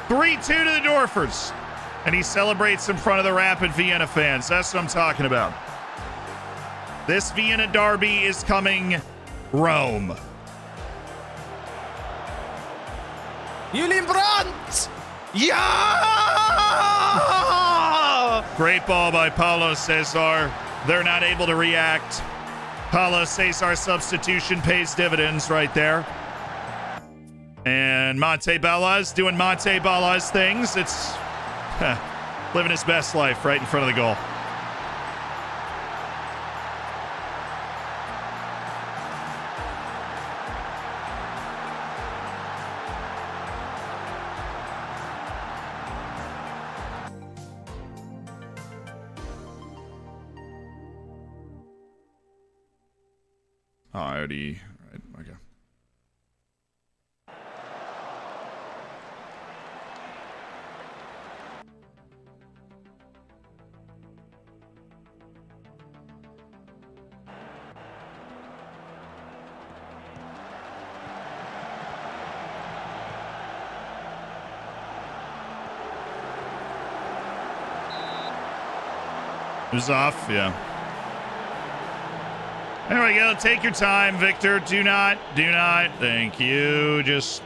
3-2 to the Dorfers. And he celebrates in front of the Rapid Vienna fans. That's what I'm talking about. This Vienna derby is coming Rome. Julian Brandt! Yeah! Great ball by Paulo Cesar. They're not able to react. Paulo Cesar substitution pays dividends right there. And Monte Ballas doing Monte Ballas things. It's living his best life right in front of the goal. Oh, I already... Right, okay. It was off, yeah. There we go. Take your time, Victor. Do not. Thank you. Just.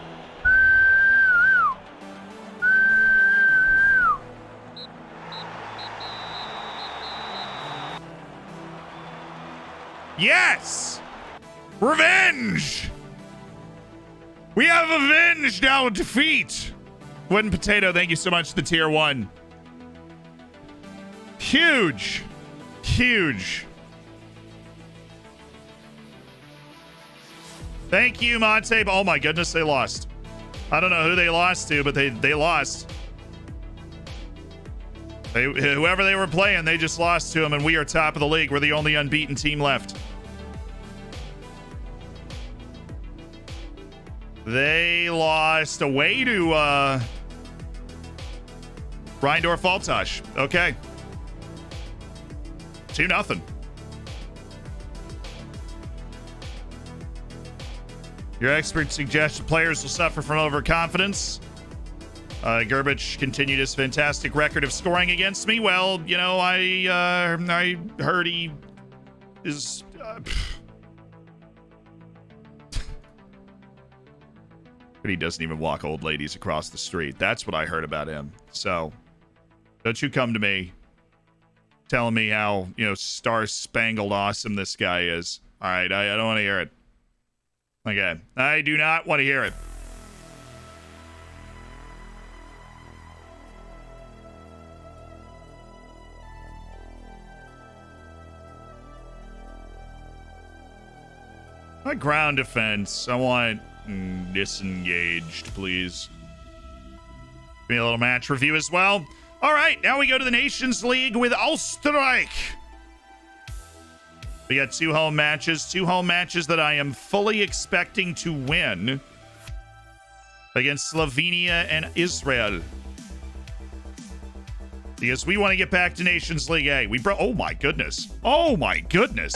Yes! Revenge! We have avenged our defeat. Wooden Potato, thank you so much for the tier 1. Huge. Thank you, Monte. Oh my goodness, they lost. I don't know who they lost to, but they lost. Whoever they were playing, they just lost to them, and we are top of the league. We're the only unbeaten team left. They lost away to Rheindorf Altosh. Okay. 2-0. Your expert suggested players will suffer from overconfidence. Gerbich continued his fantastic record of scoring against me. Well, you know, I heard he is... But he doesn't even walk old ladies across the street. That's what I heard about him. So, don't you come to me telling me how, you know, star-spangled awesome this guy is. All right, I don't want to hear it. Okay, I do not want to hear it. My ground defense, I want disengaged, please. Give me a little match review as well. All right, now we go to the Nations League with Austria. We got 2 home matches that I am fully expecting to win against Slovenia and Israel. Because we want to get back to Nations League A. Oh my goodness.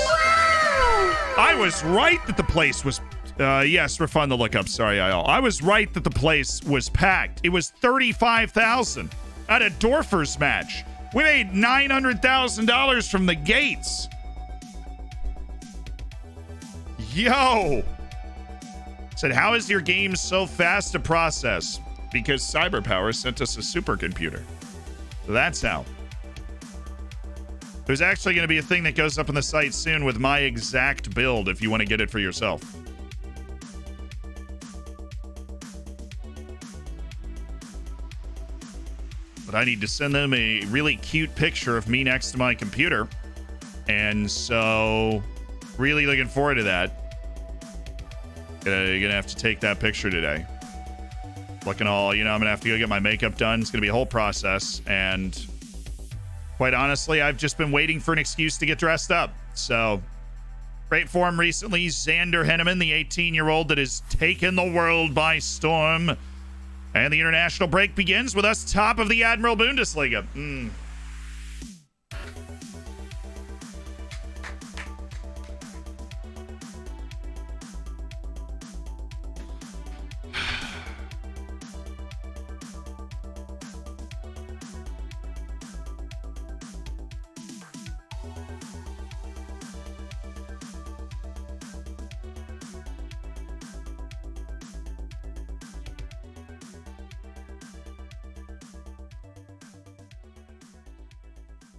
I was right that the place was... yes, refund the lookup. Sorry, I was right that the place was packed. It was 35,000 at a Dorfers match. We made $900,000 from the gates. Yo! Said, how is your game so fast to process? Because Cyberpower sent us a supercomputer. That's how. There's actually going to be a thing that goes up on the site soon with my exact build if you want to get it for yourself. But I need to send them a really cute picture of me next to my computer. And so, really looking forward to that. You're going to have to take that picture today. Looking all, I'm going to have to go get my makeup done. It's going to be a whole process. And quite honestly, I've just been waiting for an excuse to get dressed up. So, great form recently. Xander Henneman, the 18-year-old that has taken the world by storm. And the international break begins with us top of the Admiral Bundesliga.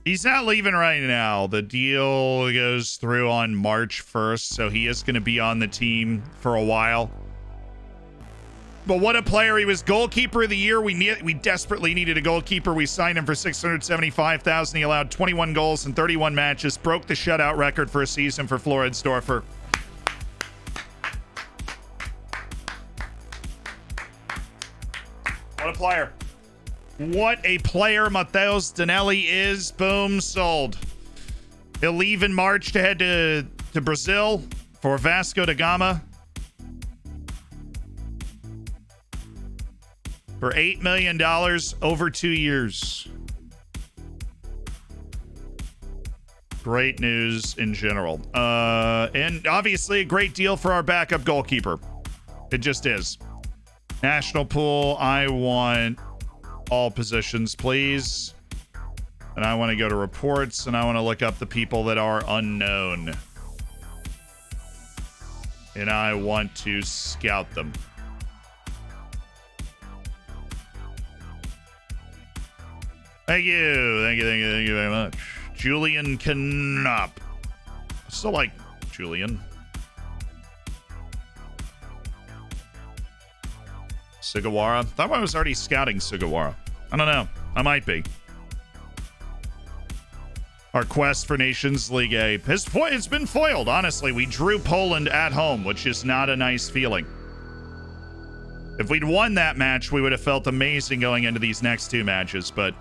He's not leaving right now. The deal goes through on March 1st, so he is going to be on the team for a while. But what a player. He was goalkeeper of the year. We desperately needed a goalkeeper. We signed him for $675,000. He allowed 21 goals in 31 matches, broke the shutout record for a season for Floridsdorfer. What a player. What a player Matheus Danelli is. Boom, sold. He'll leave in March to head to Brazil for Vasco da Gama for $8 million over 2 years. Great news in general. And obviously a great deal for our backup goalkeeper. It just is. National pool, I want all positions, please. And I want to go to reports, and I want to look up the people that are unknown. And I want to scout them. Thank you. Thank you very much. Julian Knopp. I still like Julian. Sugawara. Thought I was already scouting Sugawara. I don't know. I might be. Our quest for Nations League A it's been foiled, honestly. We drew Poland at home, which is not a nice feeling. If we'd won that match, we would have felt amazing going into these next two matches, but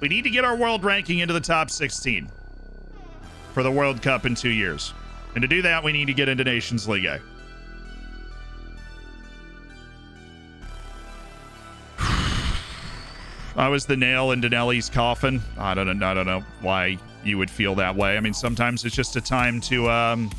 we need to get our world ranking into the top 16 for the World Cup in 2 years. And to do that, we need to get into Nations League A. I was the nail in Danelli's coffin. I don't know why you would feel that way. I mean, sometimes it's just a time to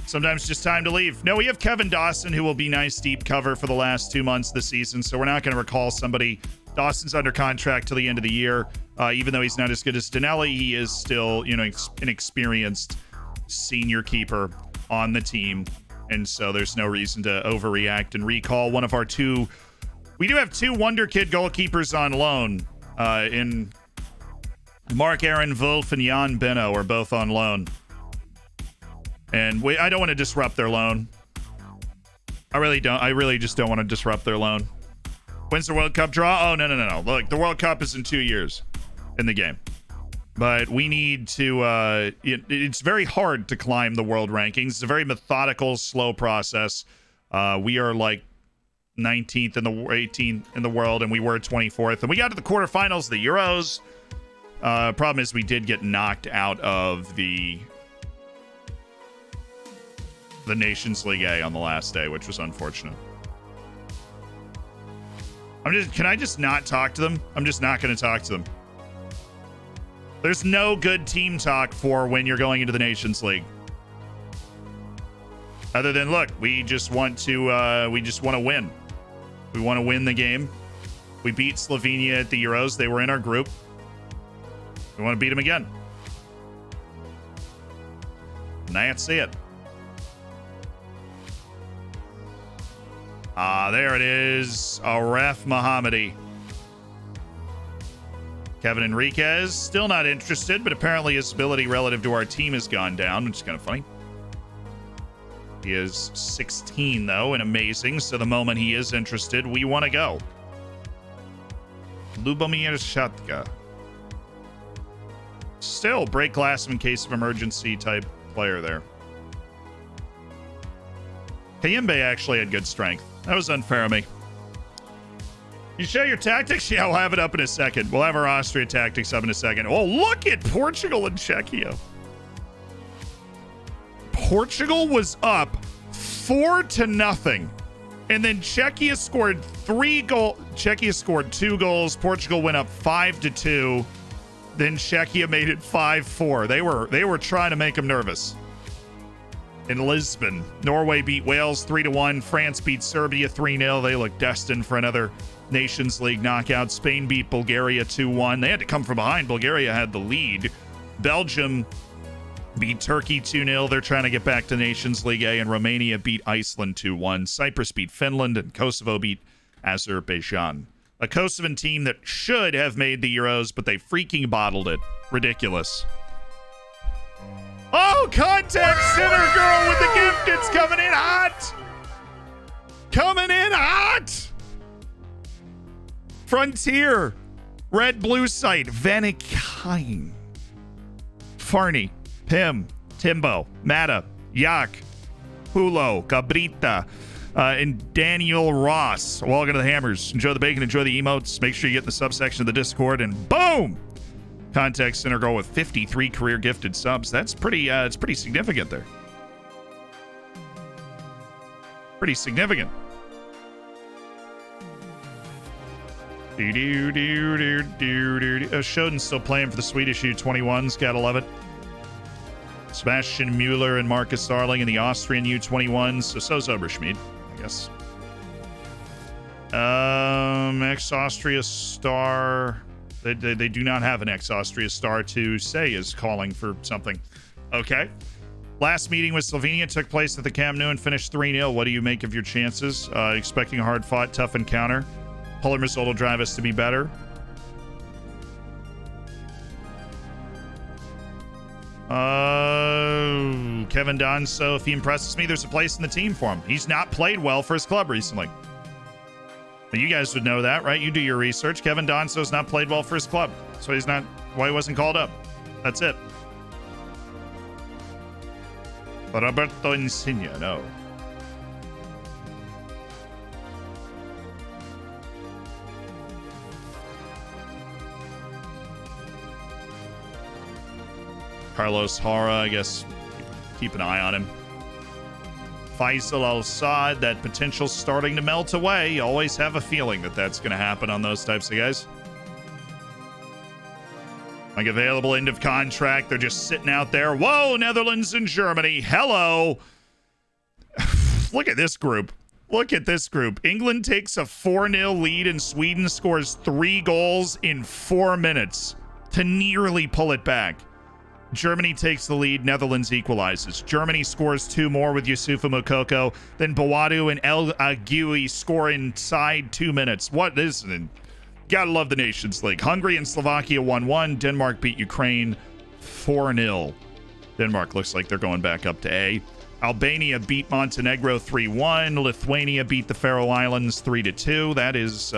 sometimes just time to leave. No, we have Kevin Dawson, who will be nice deep cover for the last 2 months of the season, so we're not going to recall somebody. Dawson's under contract till the end of the year. Even though he's not as good as Danelli, he is still, an experienced senior keeper on the team, and so there's no reason to overreact and recall one of our two. We do have 2 Wonder Kid goalkeepers on loan. In Mark Aaron Wolf and Jan Benno are both on loan. And I don't want to disrupt their loan. I really don't. I really just don't want to disrupt their loan. When's the World Cup draw? Oh, no. Look, the World Cup is in 2 years in the game. But we need to... it's very hard to climb the world rankings. It's a very methodical, slow process. We are like 19th and the 18th in the world, and we were 24th, and we got to the quarterfinals of the Euros. Problem is we did get knocked out of the Nations League A on the last day, which was unfortunate. Can I just not talk to them? I'm just not going to talk to them. There's no good team talk for when you're going into the Nations League. Other than, look, we just want to win. We want to win the game. We beat Slovenia at the Euros. They were in our group. We want to beat them again. And that's it. There it is. Aref Mohammadi. Kevin Enriquez, still not interested, but apparently his ability relative to our team has gone down, which is kind of funny. He is 16, though, and amazing, so the moment he is interested, we want to go. Lubomir Shatka. Still, break glass in case of emergency type player there. Kayembe actually had good strength. That was unfair of me. You show your tactics? Yeah, we'll have it up in a second. We'll have our Austria tactics up in a second. Oh, look at Portugal and Czechia. Portugal was up 4-0. And then Czechia scored 3 goals. Czechia scored 2 goals. Portugal went up 5-2. Then Czechia made it 5-4. They were trying to make them nervous. In Lisbon, Norway beat Wales 3-1. France beat Serbia 3-0. They look destined for another Nations League knockout. Spain beat Bulgaria 2-1. They had to come from behind. Bulgaria had the lead. Belgium beat Turkey 2-0. They're trying to get back to Nations League A. And Romania beat Iceland 2-1. Cyprus beat Finland. And Kosovo beat Azerbaijan. A Kosovan team that should have made the Euros, but they freaking bottled it. Ridiculous. Oh, contact center girl with the gift. It's coming in hot. Coming in hot. Frontier. Red blue site. Vanikine. Farney. Pim. Timbo. Mata. Yak. Hulo. Cabrita. And Daniel Ross. Welcome to the Hammers. Enjoy the bacon. Enjoy the emotes. Make sure you get in the subsection of the Discord. And boom! Contact center girl with 53 career gifted subs. That's pretty, it's pretty significant there. Pretty significant. Shoden's still playing for the Swedish U21s. Gotta love it. Sebastian Mueller and Marcus Starling in the Austrian U21s. So's Oberschmidt, I guess. Ex-Austria star. They do not have an ex-Austria star to say is calling for something. Okay. Last meeting with Slovenia took place at the Camp Nou and finished 3-0. What do you make of your chances? Expecting a hard-fought, tough encounter. Polar result will drive us to be better. Kevin Donso, if he impresses me, there's a place in the team for him. He's not played well for his club recently. Well, you guys would know that, right? You do your research. Kevin Donso's not played well for his club. So he's not, why he wasn't called up. That's it. Roberto Insigne, no. Carlos Hara, I guess, keep an eye on him. Faisal Al-Saad, that potential's starting to melt away. You always have a feeling that that's going to happen on those types of guys. Like available end of contract, they're just sitting out there. Whoa, Netherlands and Germany. Hello. Look at this group. Look at this group. England takes a 4-0 lead and Sweden scores 3 goals in 4 minutes to nearly pull it back. Germany takes the lead. Netherlands equalizes. Germany scores 2 more with Yusufa Moukoko. Then Bawadu and El Aguiyi score inside 2 minutes. What is it? Gotta love the Nations League. Hungary and Slovakia 1-1. Denmark beat Ukraine 4-0. Denmark looks like they're going back up to A. Albania beat Montenegro 3-1. Lithuania beat the Faroe Islands 3-2. That is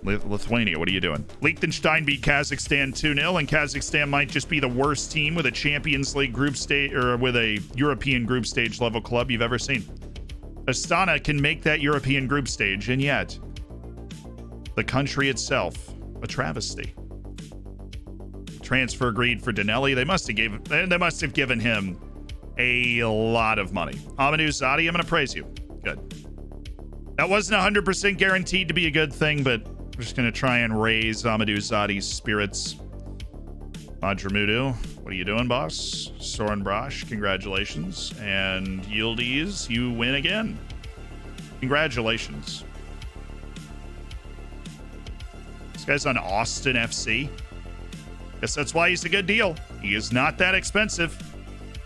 Lithuania, what are you doing? Liechtenstein beat Kazakhstan 2-0, and Kazakhstan might just be the worst team with a Champions League group stage or with a European group stage level club you've ever seen. Astana can make that European group stage, and yet the country itself, a travesty. Transfer agreed for Danelli. They must have given him a lot of money. Amadou Zadi, I'm going to praise you. Good. That wasn't 100% guaranteed to be a good thing, but we're just going to try and raise Amadou Zadi's spirits. Madramudu, what are you doing, boss? Soren Brosh, congratulations. And Yildiz, you win again. Congratulations. This guy's on Austin FC. Guess that's why he's a good deal. He is not that expensive.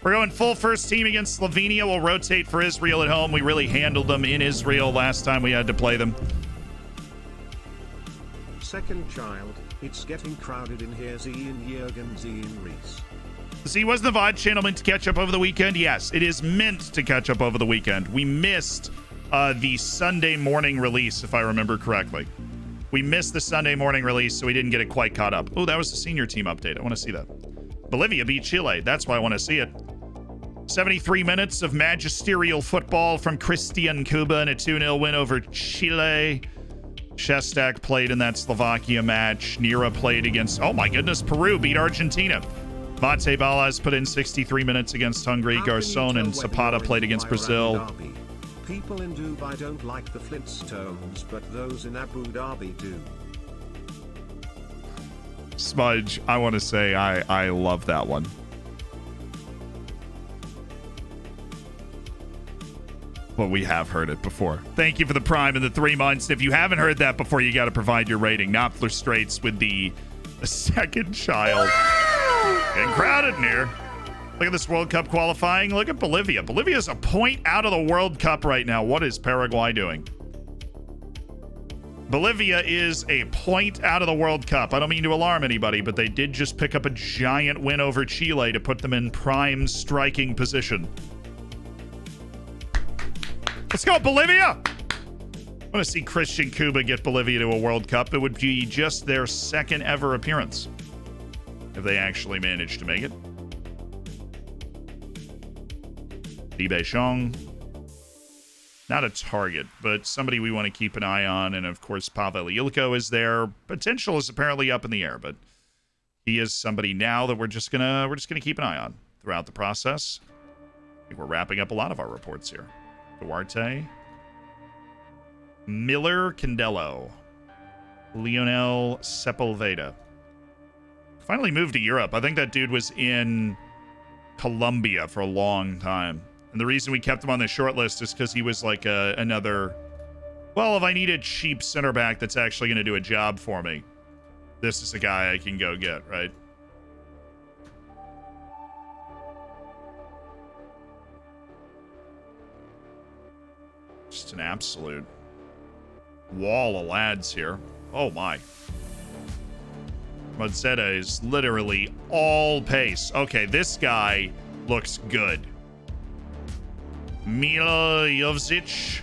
We're going full first team against Slovenia. We'll rotate for Israel at home. We really handled them in Israel last time we had to play them. Second child, It's getting crowded in here. Ian Jurgen, Ian Reese. See, wasn't the VOD channel meant to catch up over the weekend? Yes, it is meant to catch up over the weekend. We missed the Sunday morning release, if I remember correctly. We missed the Sunday morning release, so we didn't get it quite caught up. Oh, that was the senior team update. I want to see that. Bolivia beat Chile. That's why I want to see it. 73 minutes of magisterial football from Christian Cuba in a 2-0 win over Chile. Šestak played in that Slovakia match. Nira played against, oh my goodness, Peru beat Argentina. Mate Balas put in 63 minutes against Hungary. Garçon and Zapata played against Brazil. People in Dubai don't like the Flintstones, but those in Abu Dhabi do. Smudge, I want to say I love that one. Well, we have heard it before. Thank you for the Prime and the 3 months. If you haven't heard that before, you got to provide your rating. Knopfler Straits with the second child. Getting crowded in here. Look at this World Cup qualifying. Look at Bolivia. Bolivia's a point out of the World Cup right now. What is Paraguay doing? Bolivia is a point out of the World Cup. I don't mean to alarm anybody, but they did just pick up a giant win over Chile to put them in prime striking position. Let's go, Bolivia! I want to see Christian Cuba get Bolivia to a World Cup. It would be just their second ever appearance if they actually managed to make it. Dibeshong. Not a target, but somebody we want to keep an eye on. And of course, Pavel Ilko is there. Potential is apparently up in the air, but he is somebody now that we're just gonna keep an eye on throughout the process. I think we're wrapping up a lot of our reports here. Duarte. Miller Candelo. Lionel Sepulveda. Finally moved to Europe. I think that dude was in Colombia for a long time. And the reason we kept him on the short list is because he was like another, well, if I need a cheap center back that's actually going to do a job for me, this is a guy I can go get, right? Just an absolute wall of lads here. Oh my. Modzeta is literally all pace. Okay, this guy looks good. Milo Jovic.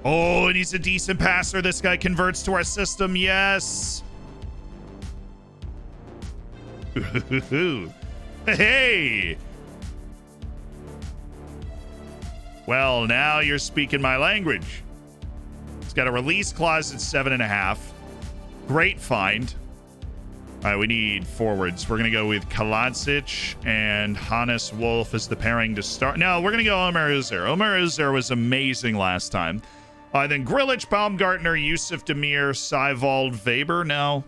Oh, and he's a decent passer. This guy converts to our system. Yes. Hey. Well, now you're speaking my language. It's got a release clause at 7.5. Great find. All right, we need forwards. We're going to go with Kaladzic and Hannes Wolf as the pairing to start. No, we're going to go Omer Uzer. Omer Uzer was amazing last time. Then Grilic, Baumgartner, Yusuf Demir, Seiwald, Weber. Now,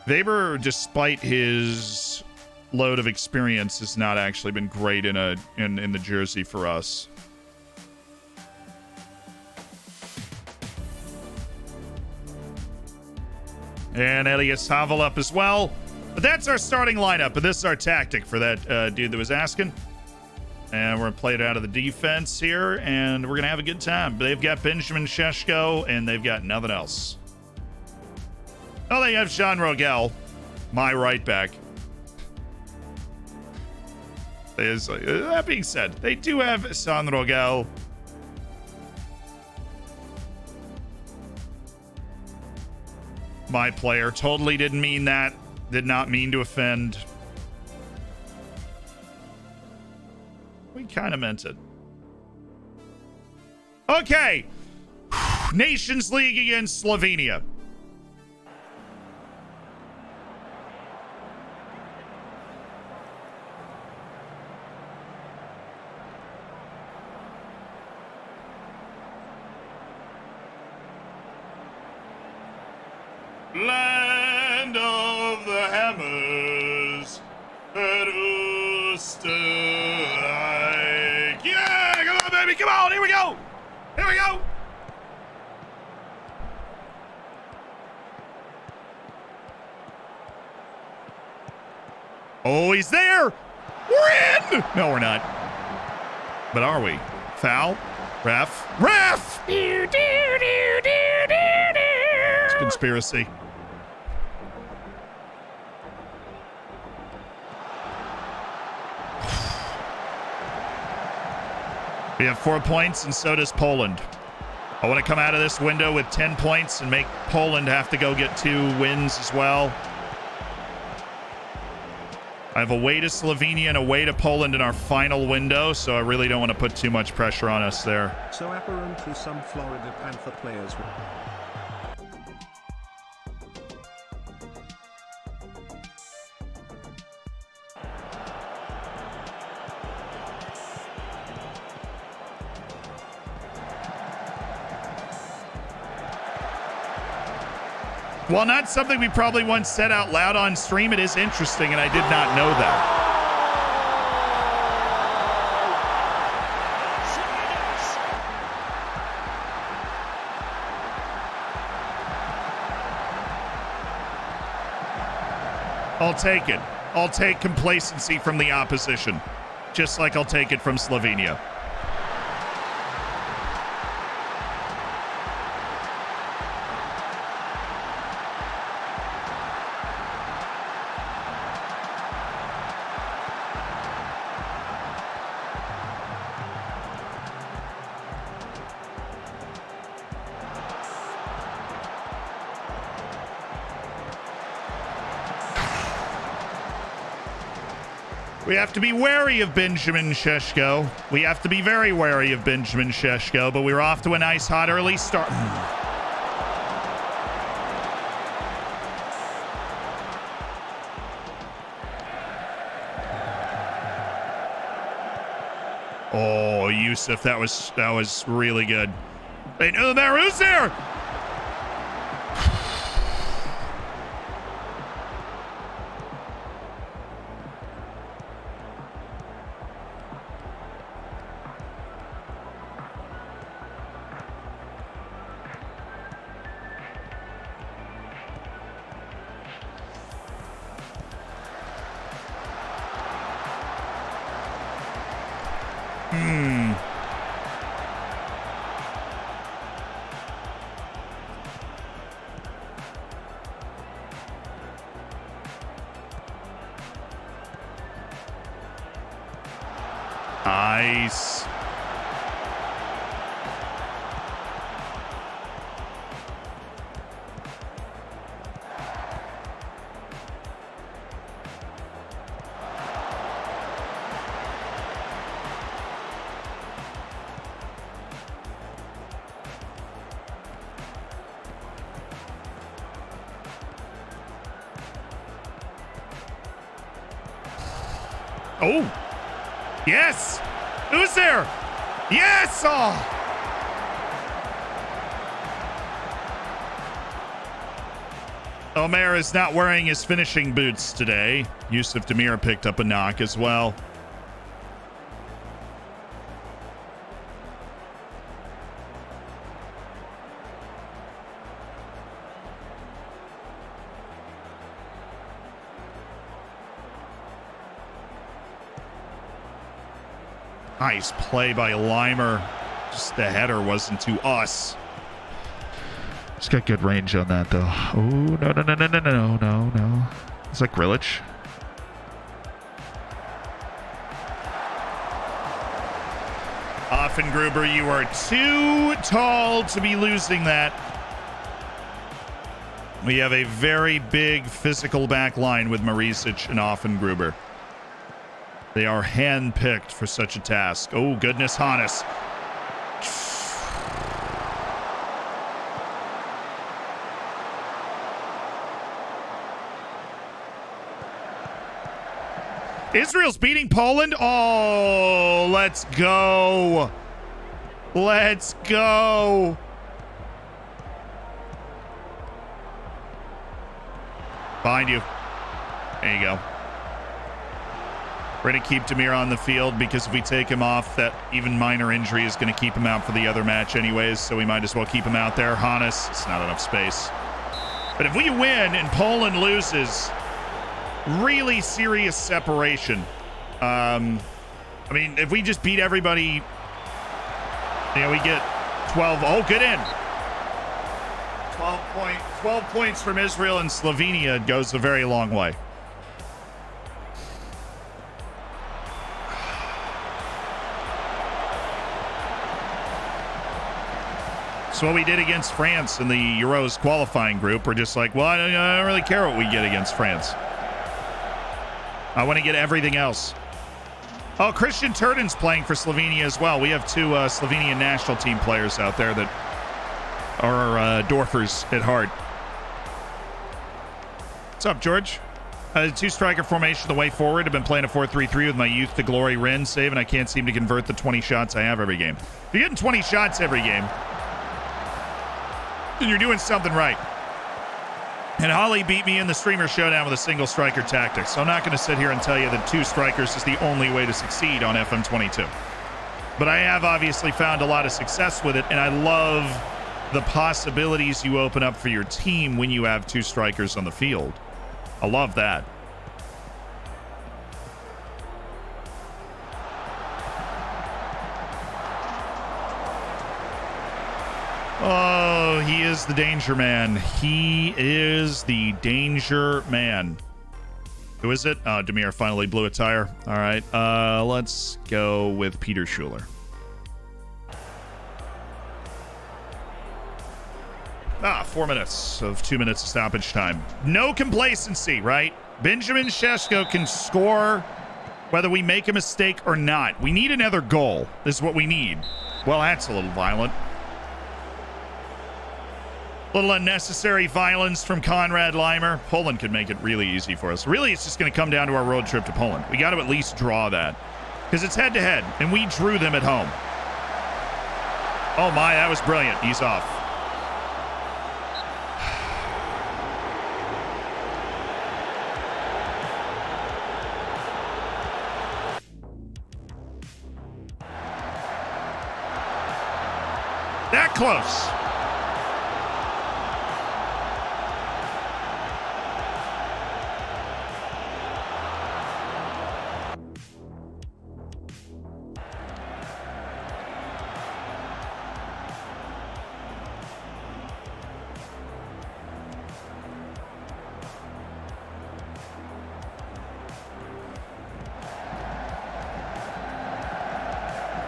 Weber, despite his load of experience, has not actually been great in the jersey for us. And Elias Havel up as well. But that's our starting lineup. But this is our tactic for that dude that was asking. And we're going to play it out of the defense here. And we're going to have a good time. They've got Benjamin Sheshko. And they've got nothing else. Oh, they have Jean Rogel. My right back. That being said, they do have Jean Rogel. My player. Totally didn't mean that. Did not mean to offend. We kind of meant it. Okay. Nations League against Slovenia. Land of the hammers at Oosterreich. Yeah, come on, baby, come on, here we go. Here we go. Oh, he's there. We're in. No, we're not. But are we? Foul. Ref. Ref. It's conspiracy. We have 4 points, and so does Poland. I want to come out of this window with 10 points and make Poland have to go get 2 wins as well. I have away to Slovenia and away to Poland in our final window, so I really don't want to put too much pressure on us there. So apparently some Florida Panther players were... While not something we probably once said out loud on stream, it is interesting, and I did not know that. I'll take it. I'll take complacency from the opposition, just like I'll take it from Slovenia. We have to be wary of Benjamin Šeško. We have to be very wary of Benjamin Šeško, but we were off to a nice hot early start. Oh, Yusuf, that was really good. Hey, no, who's there? Nice. Oh, yes. Who's there? Yes! Oh! Omer is not wearing his finishing boots today. Yusuf Demir picked up a knock as well. Nice play by Limer. Just the header wasn't to us. Just got good range on that, though. Oh, no. Is that Grilic? Offengruber, you are too tall to be losing that. We have a very big physical back line with Marisic and Offengruber. They are handpicked for such a task. Oh, goodness, Hannes. Israel's beating Poland. Oh, let's go. Let's go. Behind you. There you go. We're going to keep Demir on the field because if we take him off, that even minor injury is going to keep him out for the other match anyways, so we might as well keep him out there. Hannes, it's not enough space. But if we win and Poland loses, really serious separation. I mean, if we just beat everybody, you know, we get 12. Oh, good in. 12 points from Israel and Slovenia goes a very long way. It's what we did against France in the Euros qualifying group. We're just like, well, I don't really care what we get against France. I want to get everything else. Oh, Christian Turden's playing for Slovenia as well. We have two Slovenian national team players out there that are Dorfers at heart. What's up, George? Two-striker formation the way forward. I've been playing a 4-3-3 with my youth to glory Ren save, and I can't seem to convert the 20 shots I have every game. If you're getting 20 shots every game, then you're doing something right. And Holly beat me in the streamer showdown with a single striker tactic, so I'm not going to sit here and tell you that two strikers is the only way to succeed on FM22. But I have obviously found a lot of success with it, and I love the possibilities you open up for your team when you have two strikers on the field. I love that. Oh, he is the danger man. He is the danger man. Who is it? Oh, Demir finally blew a tire. All right, let's go with Peter Schuler. 4 minutes of 2 minutes of stoppage time. No complacency, right? Benjamin Šeško can score whether we make a mistake or not. We need another goal. This is what we need. Well, that's a little violent. Little unnecessary violence from Conrad Leimer. Poland could make it really easy for us. Really, it's just going to come down to our road trip to Poland. We got to at least draw that because it's head-to-head, and we drew them at home. Oh, my, that was brilliant. He's off. That close.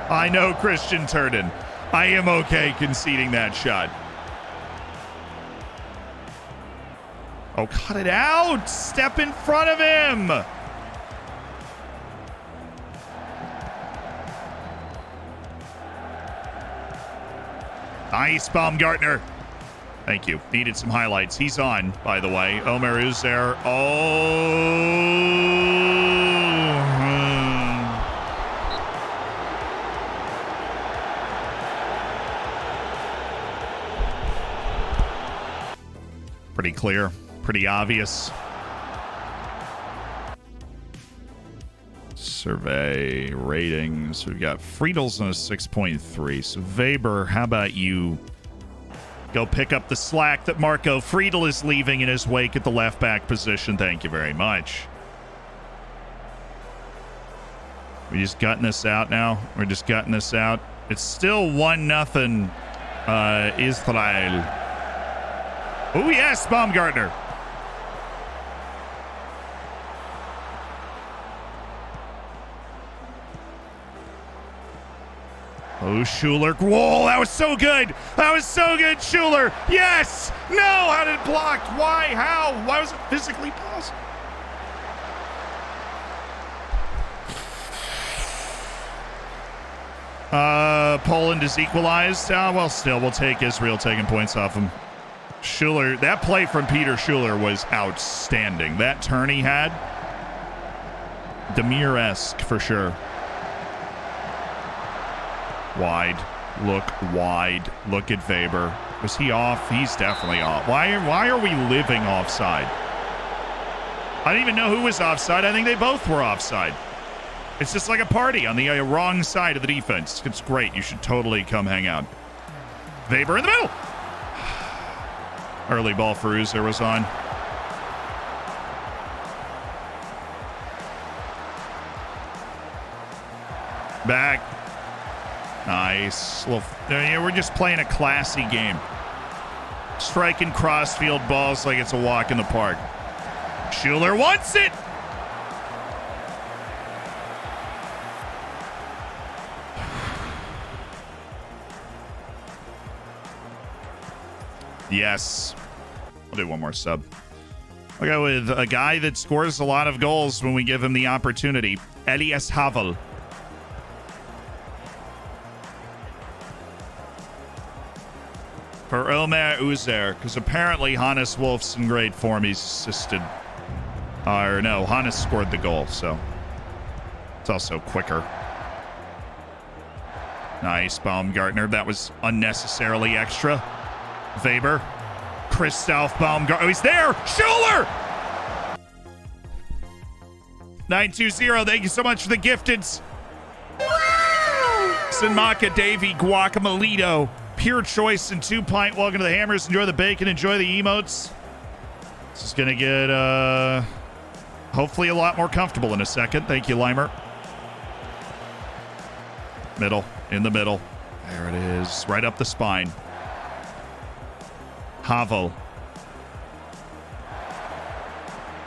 I know, Christian Turden. I am okay conceding that shot. Oh, cut it out. Step in front of him. Nice, Baumgartner. Thank you. Needed some highlights. He's on, by the way. Omer is there. Oh. Pretty clear, pretty obvious. Survey ratings. We've got Friedel's on a 6.3. So Weber, how about you go pick up the slack that Marco Friedel is leaving in his wake at the left back position? Thank you very much. We just gutting this out now. We're just gutting this out. It's still 1-0 Israel. Oh, yes, Baumgartner. Oh, Schuler. Whoa, that was so good. That was so good, Schuler. Yes. No, how did it block? Why? How? Why was it physically possible? Poland is equalized. Well, still, we'll take Israel taking points off him. Schuler, that play from Peter Schuler was outstanding. That turn he had, Demir-esque for sure. Wide, look wide. Look at Weber. Was he off? He's definitely off. Why are we living offside? I didn't even know who was offside. I think they both were offside. It's just like a party on the wrong side of the defense. It's great. You should totally come hang out. Weber in the middle. Early ball for Uzer was on. Back. Nice. We're just playing a classy game. Striking crossfield balls like it's a walk in the park. Schuler wants it. Yes. I'll do one more sub. I'll go with a guy that scores a lot of goals when we give him the opportunity. Elias Havel. For Omer Uzer, because apparently Hannes Wolf's in great form. He's assisted. Or no, Hannes scored the goal, so it's also quicker. Nice, Baumgartner. That was unnecessarily extra. Weber. Christoph Baumgartner. Oh, he's there! Schuler! 920, thank you so much for the gifteds. Sinmaka, Davey, Guacamolito, Pure Choice, and 2 Pint. Welcome to the Hammers. Enjoy the bacon. Enjoy the emotes. This is going to get, hopefully a lot more comfortable in a second. Thank you, Limer. Middle. In the middle. There it is. Right up the spine. Havel.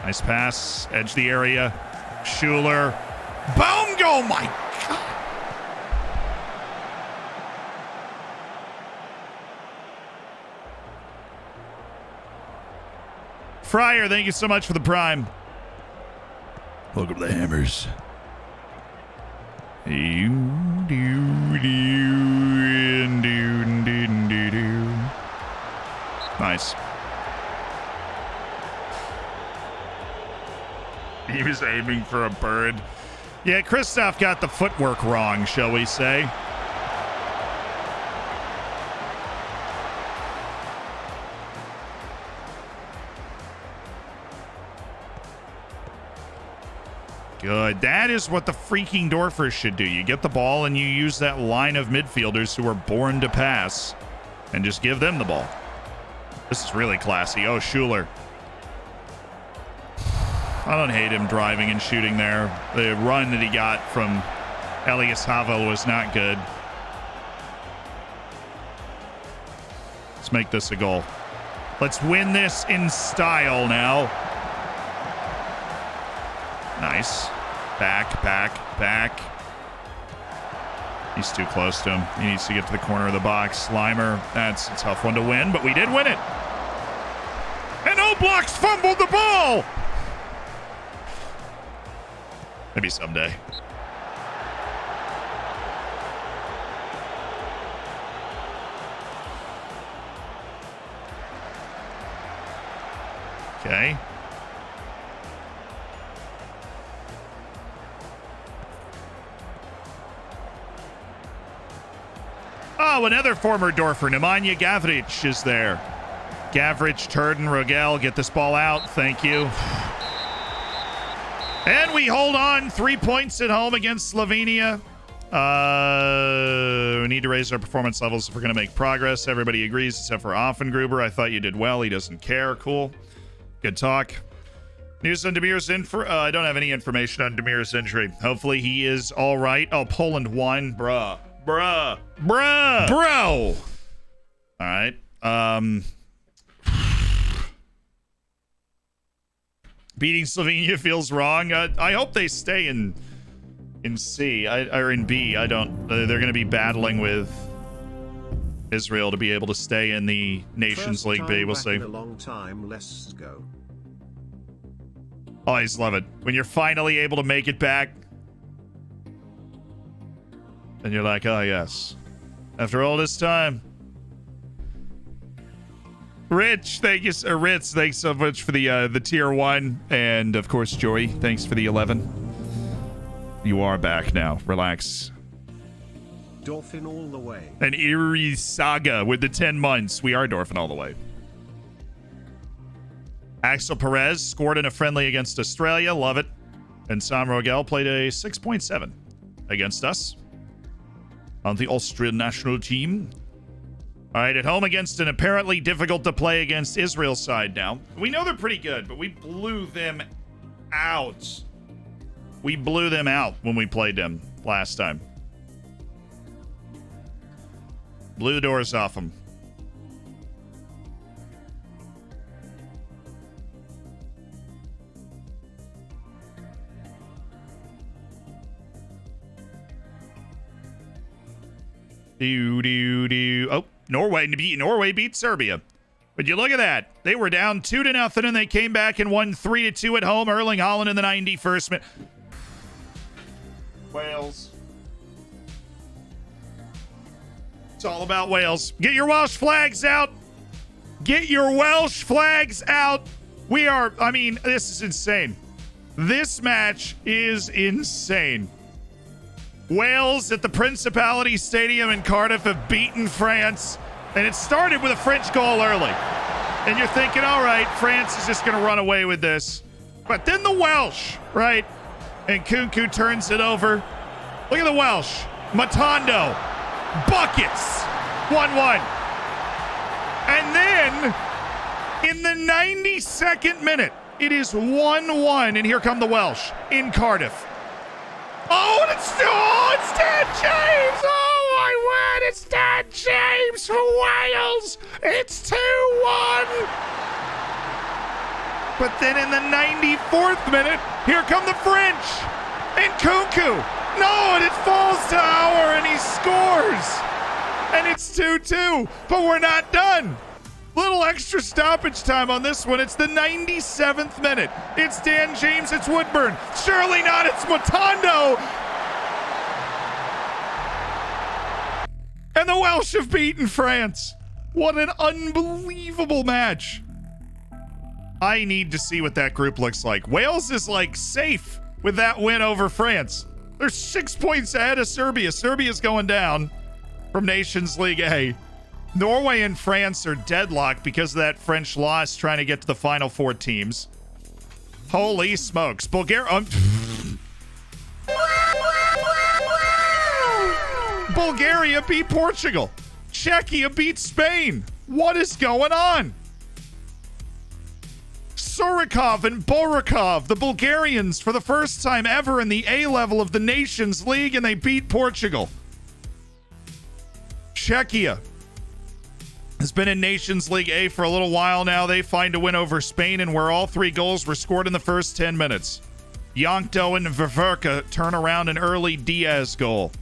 Nice pass. Edge the area. Schuler. Boom! Oh my God. Fryer, thank you so much for the prime. Welcome to the Hammers. Nice. He was aiming for a bird. Yeah, Christoph got the footwork wrong, shall we say. Good. That is what the freaking Dorfers should do. You get the ball and you use that line of midfielders who are born to pass and just give them the ball. This is really classy. Oh, Schuler. I don't hate him driving and shooting there. The run that he got from Elias Havel was not good. Let's make this a goal. Let's win this in style now. Nice. Back, back, back. He's too close to him. He needs to get to the corner of the box. Limer, that's a tough one to win, but we did win it. And Oblak's fumbled the ball. Maybe someday. Okay. Oh, another former Dorfer, Nemanja Gavric, is there. Gavric, Turden, Rogel, get this ball out. Thank you. And we hold on. 3 points at home against Slovenia. We need to raise our performance levels if we're going to make progress. Everybody agrees except for Offengruber. I thought you did well. He doesn't care. Cool. Good talk. News on Demir's I don't have any information on Demir's injury. Hopefully he is all right. Oh, Poland won. Bruh. Bro. All right. Beating Slovenia feels wrong. I hope they stay in C or in B. I don't. They're going to be battling with Israel to be able to stay in the Nations League B. We'll see. In a long time, let's go. Always love it when you're finally able to make it back, and you're like, oh yes, after all this time. Rich, thank you, Ritz, thanks so much for the tier 1, and of course Jory, thanks for the 11. You are back now. Relax. Dolphin all the way. And Eerie Saga with the 10 months. We are Dolphin all the way. Axel Perez scored in a friendly against Australia. Love it. And Sam Rogel played a 6.7 against us on the Austrian national team. All right, at home against an apparently difficult to play against Israel side now. We know they're pretty good, but we blew them out. We blew them out when we played them last time. Blew the doors off them. Oh, Norway beat Serbia. But you look at that. They were down 2-0, and they came back and won 3-2 at home. Erling Haaland in the 91st minute. Wales. It's all about Wales. Get your Welsh flags out. Get your Welsh flags out. This is insane. This match is insane. Wales at the Principality Stadium in Cardiff have beaten France. And it started with a French goal early. And you're thinking, all right, France is just going to run away with this. But then the Welsh, right? And Kunku turns it over. Look at the Welsh. Matondo. Buckets. 1-1. And then, in the 92nd minute, it is 1-1. And here come the Welsh in Cardiff. Oh, it's Dan James. Oh, my word. It's Dan James for Wales. It's 2-1. But then in the 94th minute, here come the French. And Kunku. No, and it falls to Auer, and he scores. And it's 2-2. But we're not done. Little extra stoppage time on this one. It's the 97th minute. It's Dan James. It's Woodburn. Surely not. It's Matondo. And the Welsh have beaten France. What an unbelievable match. I need to see what that group looks like. Wales is like safe with that win over France. They're 6 points ahead of Serbia. Serbia's going down from Nations League A. Norway and France are deadlocked because of that French loss trying to get to the final four teams. Holy smokes. Bulgaria beat Portugal. Czechia beat Spain. What is going on? Surikov and Borikov, the Bulgarians, for the first time ever in the A level of the Nations League, and they beat Portugal. Czechia has been in Nations League A for a little while now. They find a win over Spain, and where all three goals were scored in the first 10 minutes. Yonkto and Ververka turn around an early Diaz goal.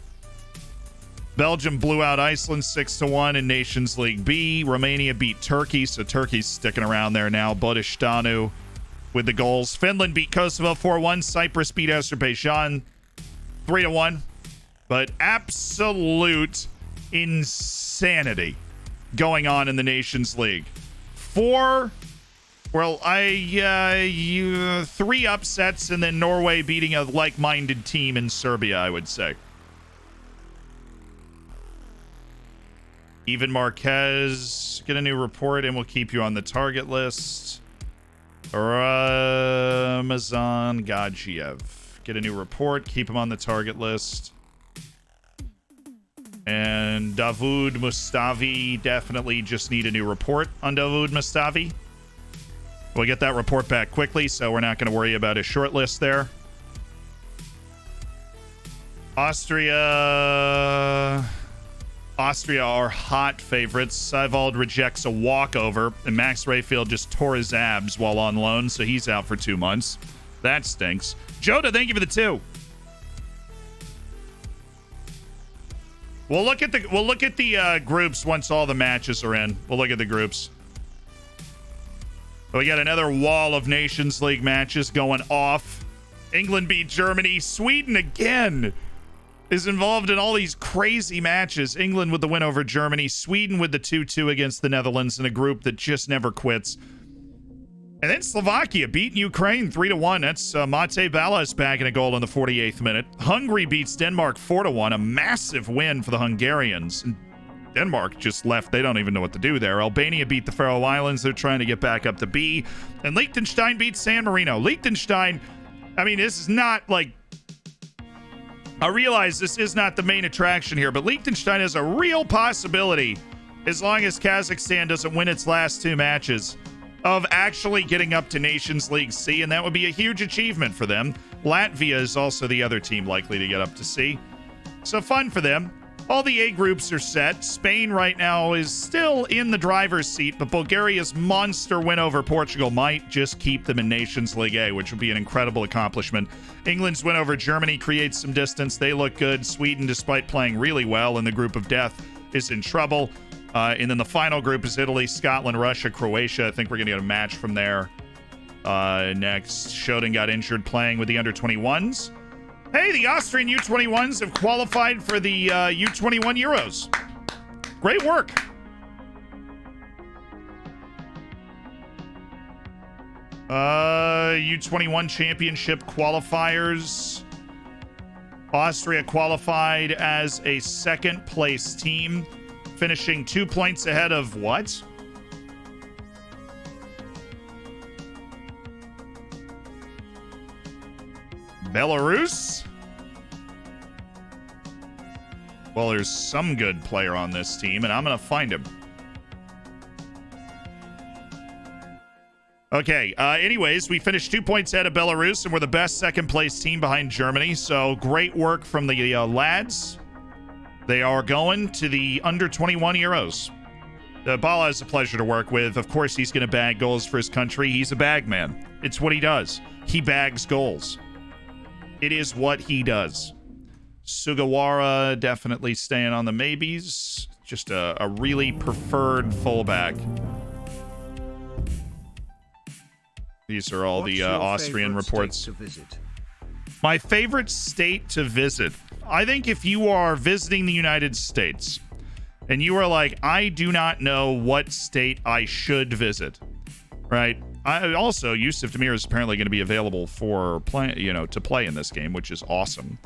Belgium blew out Iceland 6-1 in Nations League B. Romania beat Turkey, so Turkey's sticking around there now. Budistanu with the goals. Finland beat Kosovo 4-1. Cyprus beat Azerbaijan 3-1. But absolute insanity going on in the Nations League. Three upsets, and then Norway beating a like-minded team in Serbia, I would say. Even Marquez, get a new report, and we'll keep you on the target list. Ramazan Gadjet, get a new report, keep him on the target list. And Davoud Mustafi, definitely just need a new report on Davoud Mustafi. We'll get that report back quickly, so we're not going to worry about his short list there. Austria are hot favorites. Seiwald rejects a walkover, and Max Rayfield just tore his abs while on loan, so he's out for 2 months. That stinks. Joda, thank you for the 2. We'll look at the groups once all the matches are in. We'll look at the groups. We got another wall of Nations League matches going off. England beat Germany. Sweden again is involved in all these crazy matches. England with the win over Germany. Sweden with the 2-2 against the Netherlands in a group that just never quits. And then Slovakia beating Ukraine 3-1. That's Mate Balas bagging a goal in the 48th minute. Hungary beats Denmark 4-1. A massive win for the Hungarians. And Denmark just left. They don't even know what to do there. Albania beat the Faroe Islands. They're trying to get back up to B. And Liechtenstein beat San Marino. Liechtenstein, this is not like... I realize this is not the main attraction here, but Liechtenstein has a real possibility, as long as Kazakhstan doesn't win its last 2 matches, of actually getting up to Nations League C, and that would be a huge achievement for them. Latvia is also the other team likely to get up to C. So fun for them. All the A groups are set. Spain right now is still in the driver's seat, but Bulgaria's monster win over Portugal might just keep them in Nations League A, which would be an incredible accomplishment. England's win over Germany creates some distance. They look good. Sweden, despite playing really well in the group of death, is in trouble. And then the final group is Italy, Scotland, Russia, Croatia. I think we're going to get a match from there. Next, Shoten got injured playing with the under-21s. Hey, the Austrian U21s have qualified for the U21 Euros. Great work. U21 Championship qualifiers. Austria qualified as a second place team, finishing 2 points ahead of what? Belarus? Well, there's some good player on this team, and I'm going to find him. Okay, anyways, we finished 2 points ahead of Belarus, and we're the best second-place team behind Germany, so great work from the lads. They are going to the under-21 Euros. Bala is a pleasure to work with. Of course, he's going to bag goals for his country. He's a bag man. It's what he does. He bags goals. It is what he does. Sugawara definitely staying on the maybes. Just a really preferred fullback. These are all the Austrian reports. My favorite state to visit. I think if you are visiting the United States and you are like, I do not know what state I should visit, right? Also, Yusuf Demir is apparently going to be available for to play in this game, which is awesome.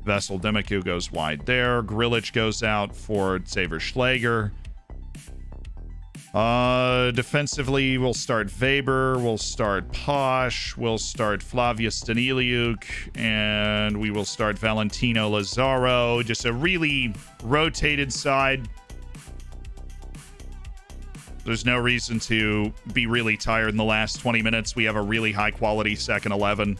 Vessel Demiku goes wide there. Grilic goes out for Xaver Schlager. Defensively, we'll start Weber, we'll start Posh, we'll start Flavius Daniliuk, and we will start Valentino Lazaro. Just a really rotated side. There's no reason to be really tired in the last 20 minutes. We have a really high-quality second 11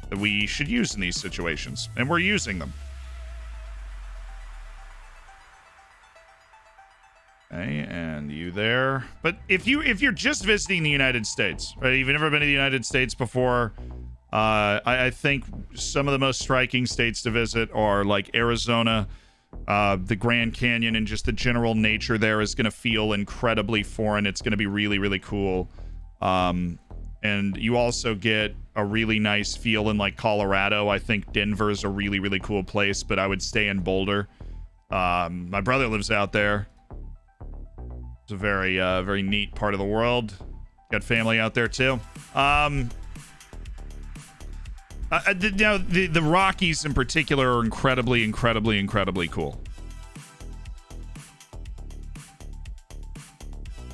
that we should use in these situations, and we're using them. Okay, and you there. But if you're just visiting the United States, right? You've never been to the United States before. I think some of the most striking states to visit are like Arizona, the Grand Canyon, and just the general nature there is going to feel incredibly foreign. It's going to be really, really cool. And you also get a really nice feel in like Colorado. I think Denver is a really, really cool place, but I would stay in Boulder. My brother lives out there. It's a very, very neat part of the world. Got family out there too. The Rockies in particular are incredibly, incredibly, incredibly cool.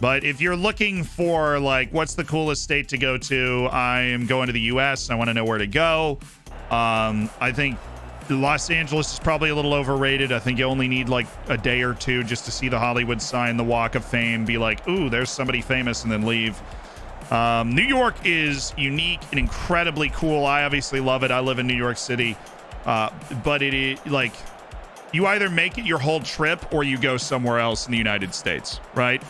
But if you're looking for like, what's the coolest state to go to? I am going to the U.S. I want to know where to go. I think Los Angeles is probably a little overrated. I think you only need like a day or two just to see the Hollywood sign, the Walk of Fame, be like, ooh, there's somebody famous, and then leave. New York is unique and incredibly cool. I obviously love it. I live in New York City. But it is like, you either make it your whole trip or you go somewhere else in the United States, right?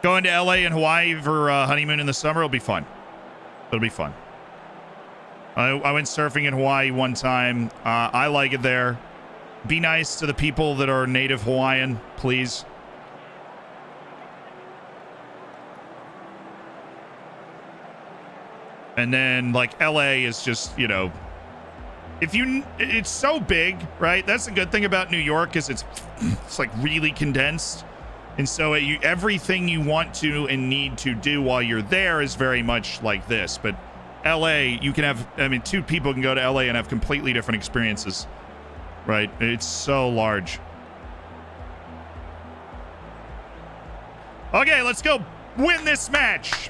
Going to LA and Hawaii for honeymoon in the summer will be fun. It'll be fun. I went surfing in Hawaii one time. I like it there. Be nice to the people that are native Hawaiian, please. And then like LA is just, it's so big, right? That's the good thing about New York is it's like really condensed. And so everything you want to and need to do while you're there is very much like this. But LA, you can have, two people can go to LA and have completely different experiences, right? It's so large. Okay, let's go win this match,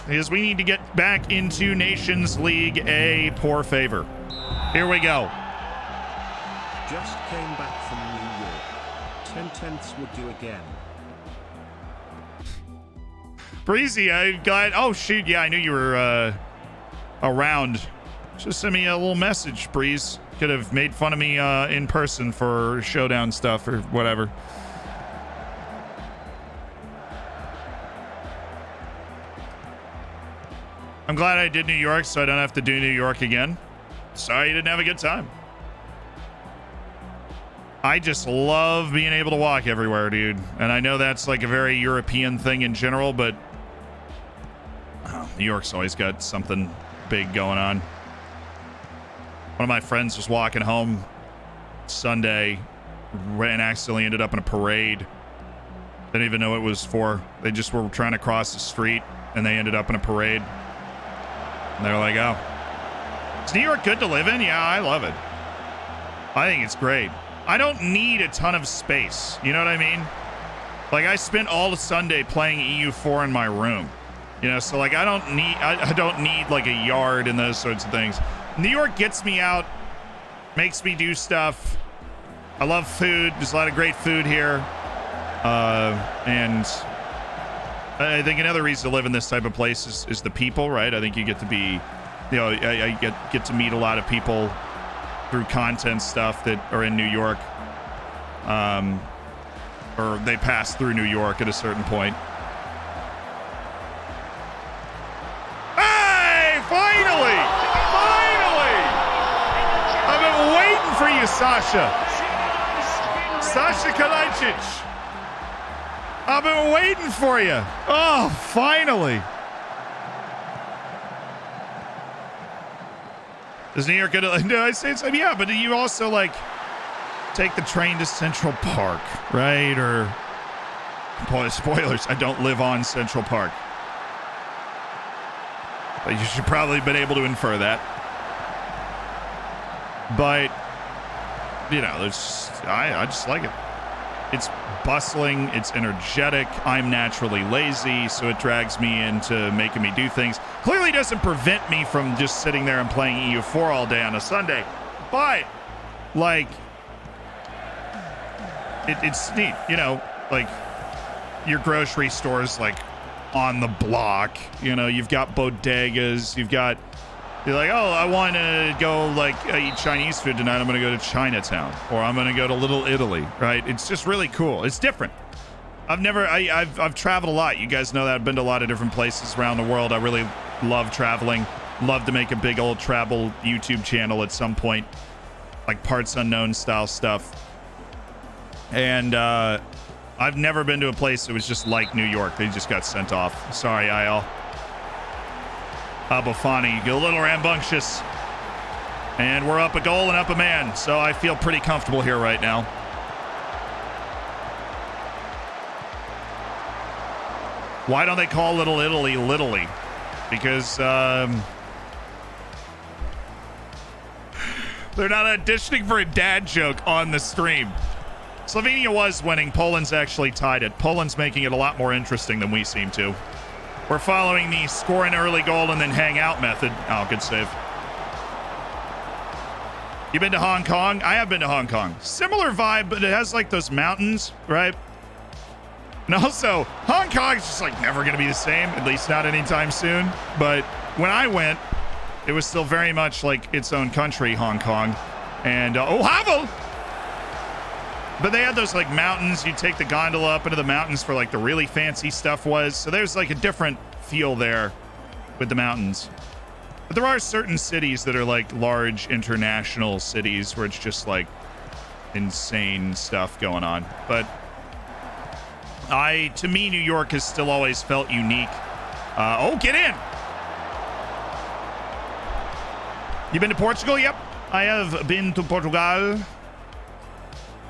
because we need to get back into Nations League A. Poor favor. Here we go. Just came back from New York. 10/10ths would do again. Breezy, I'm glad. Oh, shoot. Yeah, I knew you were around. Just send me a little message, Breeze. Could have made fun of me in person for showdown stuff or whatever. I'm glad I did New York so I don't have to do New York again. Sorry you didn't have a good time. I just love being able to walk everywhere, dude. And I know that's like a very European thing in general, but New York's always got something big going on. One of my friends was walking home Sunday and accidentally ended up in a parade. Didn't even know what it was for. They just were trying to cross the street and they ended up in a parade. And they were like, oh. Is New York good to live in? Yeah, I love it. I think it's great. I don't need a ton of space. You know what I mean? Like, I spent all the Sunday playing EU4 in my room. You know, so like I don't need like a yard and those sorts of things. New York gets me out, makes me do stuff. I love food. There's a lot of great food here. And I think another reason to live in this type of place is the people, right? I think you get to be, you know, I get to meet a lot of people through content stuff that are in New York. Or they pass through New York at a certain point. Finally! I've been waiting for you, Sasha. Sasha Clinching. I've been waiting for you. Oh, finally. Is New York gonna... Did I say something? Yeah, but you also, like, take the train to Central Park, right? Or... Spoilers, I don't live on Central Park. You should probably have been able to infer that. But, you know, there's I just like it. It's bustling. It's energetic. I'm naturally lazy, so it drags me into making me do things. Clearly doesn't prevent me from just sitting there and playing EU4 all day on a Sunday. But, like, it's neat. You know, like, your grocery store's, like, on the block. You know, you've got bodegas, you're like, oh, I want to go like eat Chinese food tonight, I'm gonna go to Chinatown, or I'm gonna go to Little Italy, right? It's just really cool. It's different. I've traveled a lot. You guys know that. I've been to a lot of different places around the world. I really love traveling. Love to make a big old travel YouTube channel at some point, like Parts Unknown style stuff. And I've never been to a place that was just like New York. They just got sent off. Sorry, IL. Abofani, you get a little rambunctious. And we're up a goal and up a man. So I feel pretty comfortable here right now. Why don't they call Little Italy Littly? Because they're not auditioning for a dad joke on the stream. Slovenia was winning. Poland's actually tied it. Poland's making it a lot more interesting than we seem to. We're following the score an early goal and then hang out method. Oh, good save. You been to Hong Kong? I have been to Hong Kong. Similar vibe, but it has like those mountains, right? And also, Hong Kong is just like never going to be the same, at least not anytime soon. But when I went, it was still very much like its own country, Hong Kong. And, oh, Havel! But they had those like mountains. You'd take the gondola up into the mountains for like the really fancy stuff was. So there's like a different feel there with the mountains. But there are certain cities that are like large international cities where it's just like insane stuff going on. But to me, New York has still always felt unique. Oh, get in. You been to Portugal? Yep. I have been to Portugal.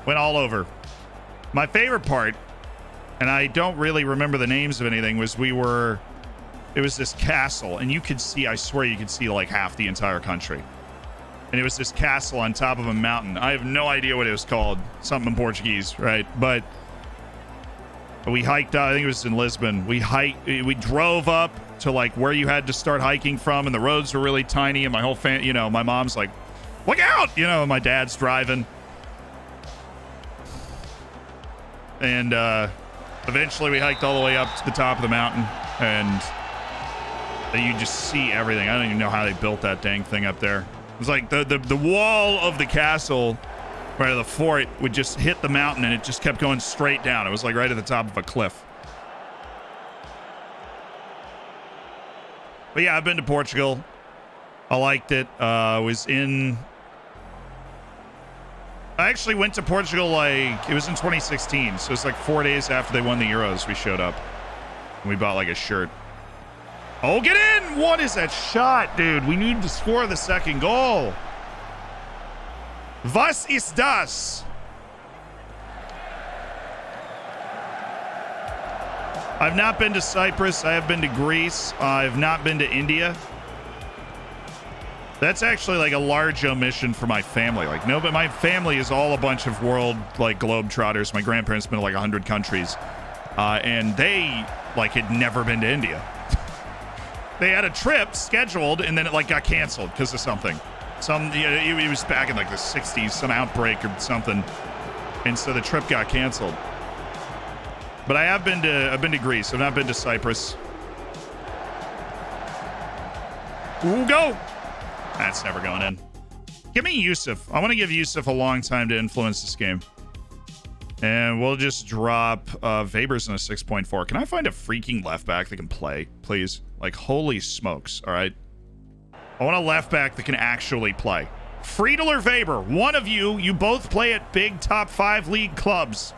Went all over. My favorite part, and I don't really remember the names of anything, was it was this castle, and you could see, I swear you could see like half the entire country. And it was this castle on top of a mountain. I have no idea what it was called. Something in Portuguese, right? But we hiked out, I think it was in Lisbon. We drove up to like where you had to start hiking from, and the roads were really tiny, and my whole you know, my mom's like, look out! You know, and my dad's driving. And eventually we hiked all the way up to the top of the mountain, and you just see everything. I don't even know how they built that dang thing up there. It was like the wall of the castle, right, of the fort, would just hit the mountain, and it just kept going straight down. It was like right at the top of a cliff. But yeah, I've been to Portugal. I liked it. I was in I actually went to Portugal, like, it was in 2016. So it's like 4 days after they won the Euros, we showed up. And we bought like a shirt. Oh, get in! What is that shot, dude? We need to score the second goal. Was ist das? I've not been to Cyprus. I have been to Greece. I've not been to India. That's actually like a large omission for my family. Like, no, but my family is all a bunch of world, like, globetrotters. My grandparents been to like 100 countries. And they, like, had never been to India. They had a trip scheduled, and then it, like, got canceled because of something. It was back in, like, the 60s, some outbreak or something. And so the trip got canceled. But I've been to Greece. I've not been to Cyprus. Ooh, go! That's never going in. Give me Yusuf. I want to give Yusuf a long time to influence this game. And we'll just drop Weber's in a 6.4. Can I find a freaking left back that can play, please? Like, holy smokes, all right? I want a left back that can actually play. Friedel or Weber, one of you both play at big top 5 league clubs.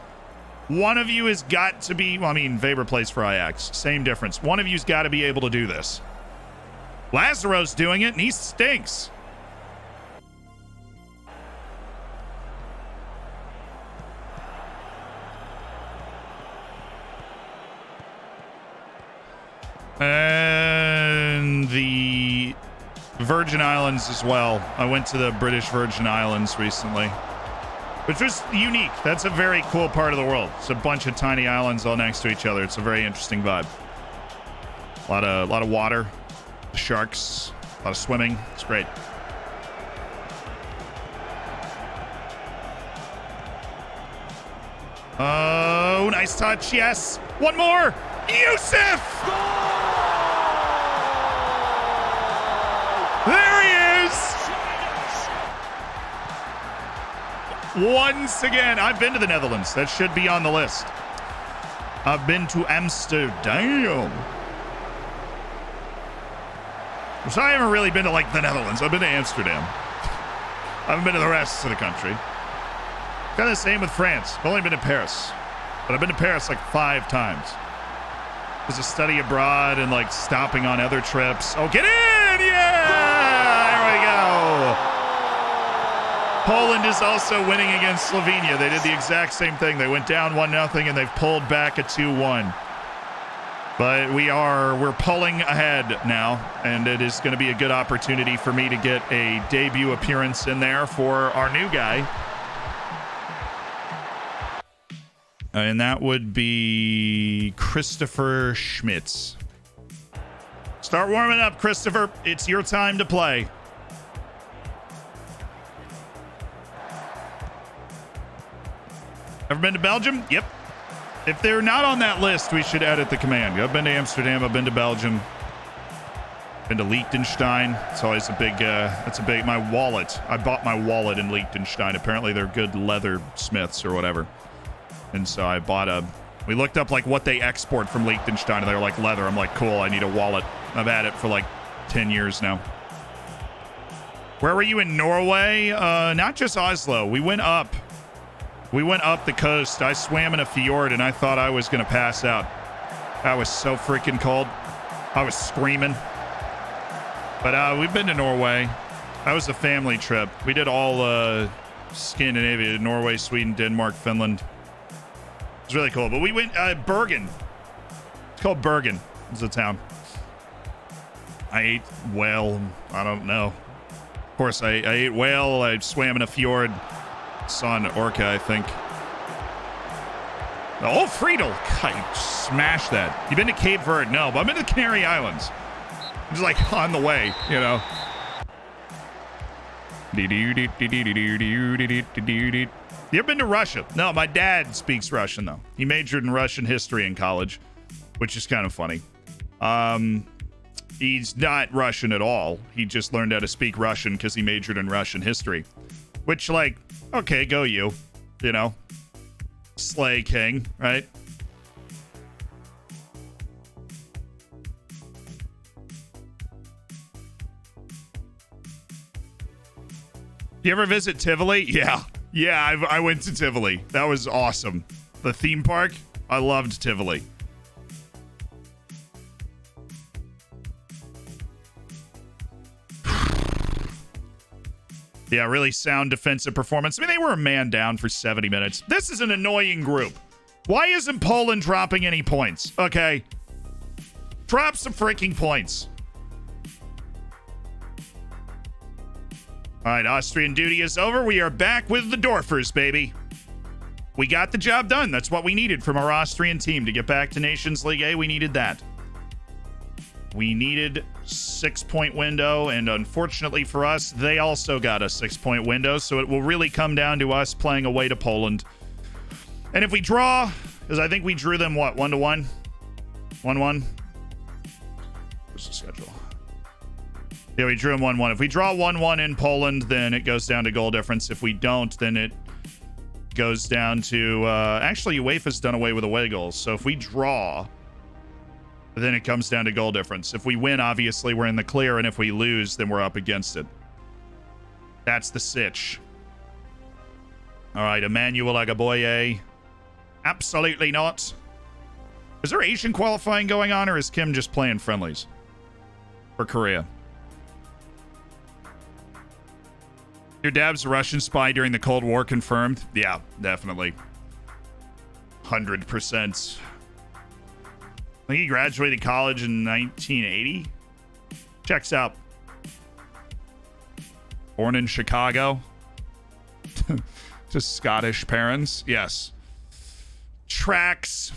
One of you has got to be, well, I mean, Weber plays for Ajax. Same difference. One of you's got to be able to do this. Lazaro's doing it, and he stinks. And the Virgin Islands as well. I went to the British Virgin Islands recently, which was unique. That's a very cool part of the world. It's a bunch of tiny islands all next to each other. It's a very interesting vibe. A lot of water, sharks, a lot of swimming. It's great. Oh, nice touch. Yes. One more. Yusuf! There he is! Once again, I've been to the Netherlands. That should be on the list. I've been to Amsterdam. So I haven't really been to, like, the Netherlands. I've been to Amsterdam. I haven't been to the rest of the country. Kind of the same with France. I've only been to Paris. But I've been to Paris like 5 times. It was a study abroad and, like, stopping on other trips. Oh, get in! Yeah! There we go. Poland is also winning against Slovenia. They did the exact same thing. They went down 1-0 and they've pulled back a 2-1. But we're pulling ahead now, and it is going to be a good opportunity for me to get a debut appearance in there for our new guy. And that would be Christopher Schmitz. Start warming up, Christopher. It's your time to play. Ever been to Belgium? Yep. If they're not on that list, we should edit the command. I've been to Amsterdam. I've been to Belgium. Been to Liechtenstein. It's always a big, my wallet. I bought my wallet in Liechtenstein. Apparently they're good leather smiths or whatever. And so I bought we looked up like what they export from Liechtenstein, and they were like leather. I'm like, cool, I need a wallet. I've had it for like 10 years now. Where were you in Norway? Not just Oslo. We went up the coast. I swam in a fjord and I thought I was going to pass out. I was so freaking cold. I was screaming. But we've been to Norway. That was a family trip. We did all Scandinavia, Norway, Sweden, Denmark, Finland. It's really cool. But we went Bergen. It's called Bergen. It's a town. I ate whale. I don't know. Of course, I ate whale. I swam in a fjord. Saw an orca, I think. Oh, Friedel. God, smashed that. You been to Cape Verde? No, but I've been to the Canary Islands. I'm just like on the way, you know. You ever been to Russia? No, my dad speaks Russian, though. He majored in Russian history in college, which is kind of funny. He's not Russian at all. He just learned how to speak Russian because he majored in Russian history. Which, like, okay, go you. You know? Slay King, right? You ever visit Tivoli? Yeah. Yeah, I went to Tivoli. That was awesome. The theme park, I loved Tivoli. Yeah, really sound defensive performance. I mean, they were a man down for 70 minutes. This is an annoying group. Why isn't Poland dropping any points? Okay. Drop some freaking points. All right, Austrian duty is over. We are back with the Dorfers, baby. We got the job done. That's what we needed from our Austrian team to get back to Nations League A. We needed that. We needed 6-point window, and unfortunately for us, they also got a 6-point window, so it will really come down to us playing away to Poland. And if we draw, because I think we drew them, what, 1-1? 1-1? Where's the schedule? Yeah, we drew them 1-1. If we draw 1-1 in Poland, then it goes down to goal difference. If we don't, then it goes down to... actually, UEFA's done away with away goals, so if we draw... then it comes down to goal difference. If we win, obviously, we're in the clear, and if we lose, then we're up against it. That's the sitch. All right, Emmanuel Agaboye. Absolutely not. Is there Asian qualifying going on, or is Kim just playing friendlies for Korea? Your dad's a Russian spy during the Cold War confirmed? Yeah, definitely. 100%. I think he graduated college in 1980. Checks out. Born in Chicago. To Scottish parents. Yes. Tracks.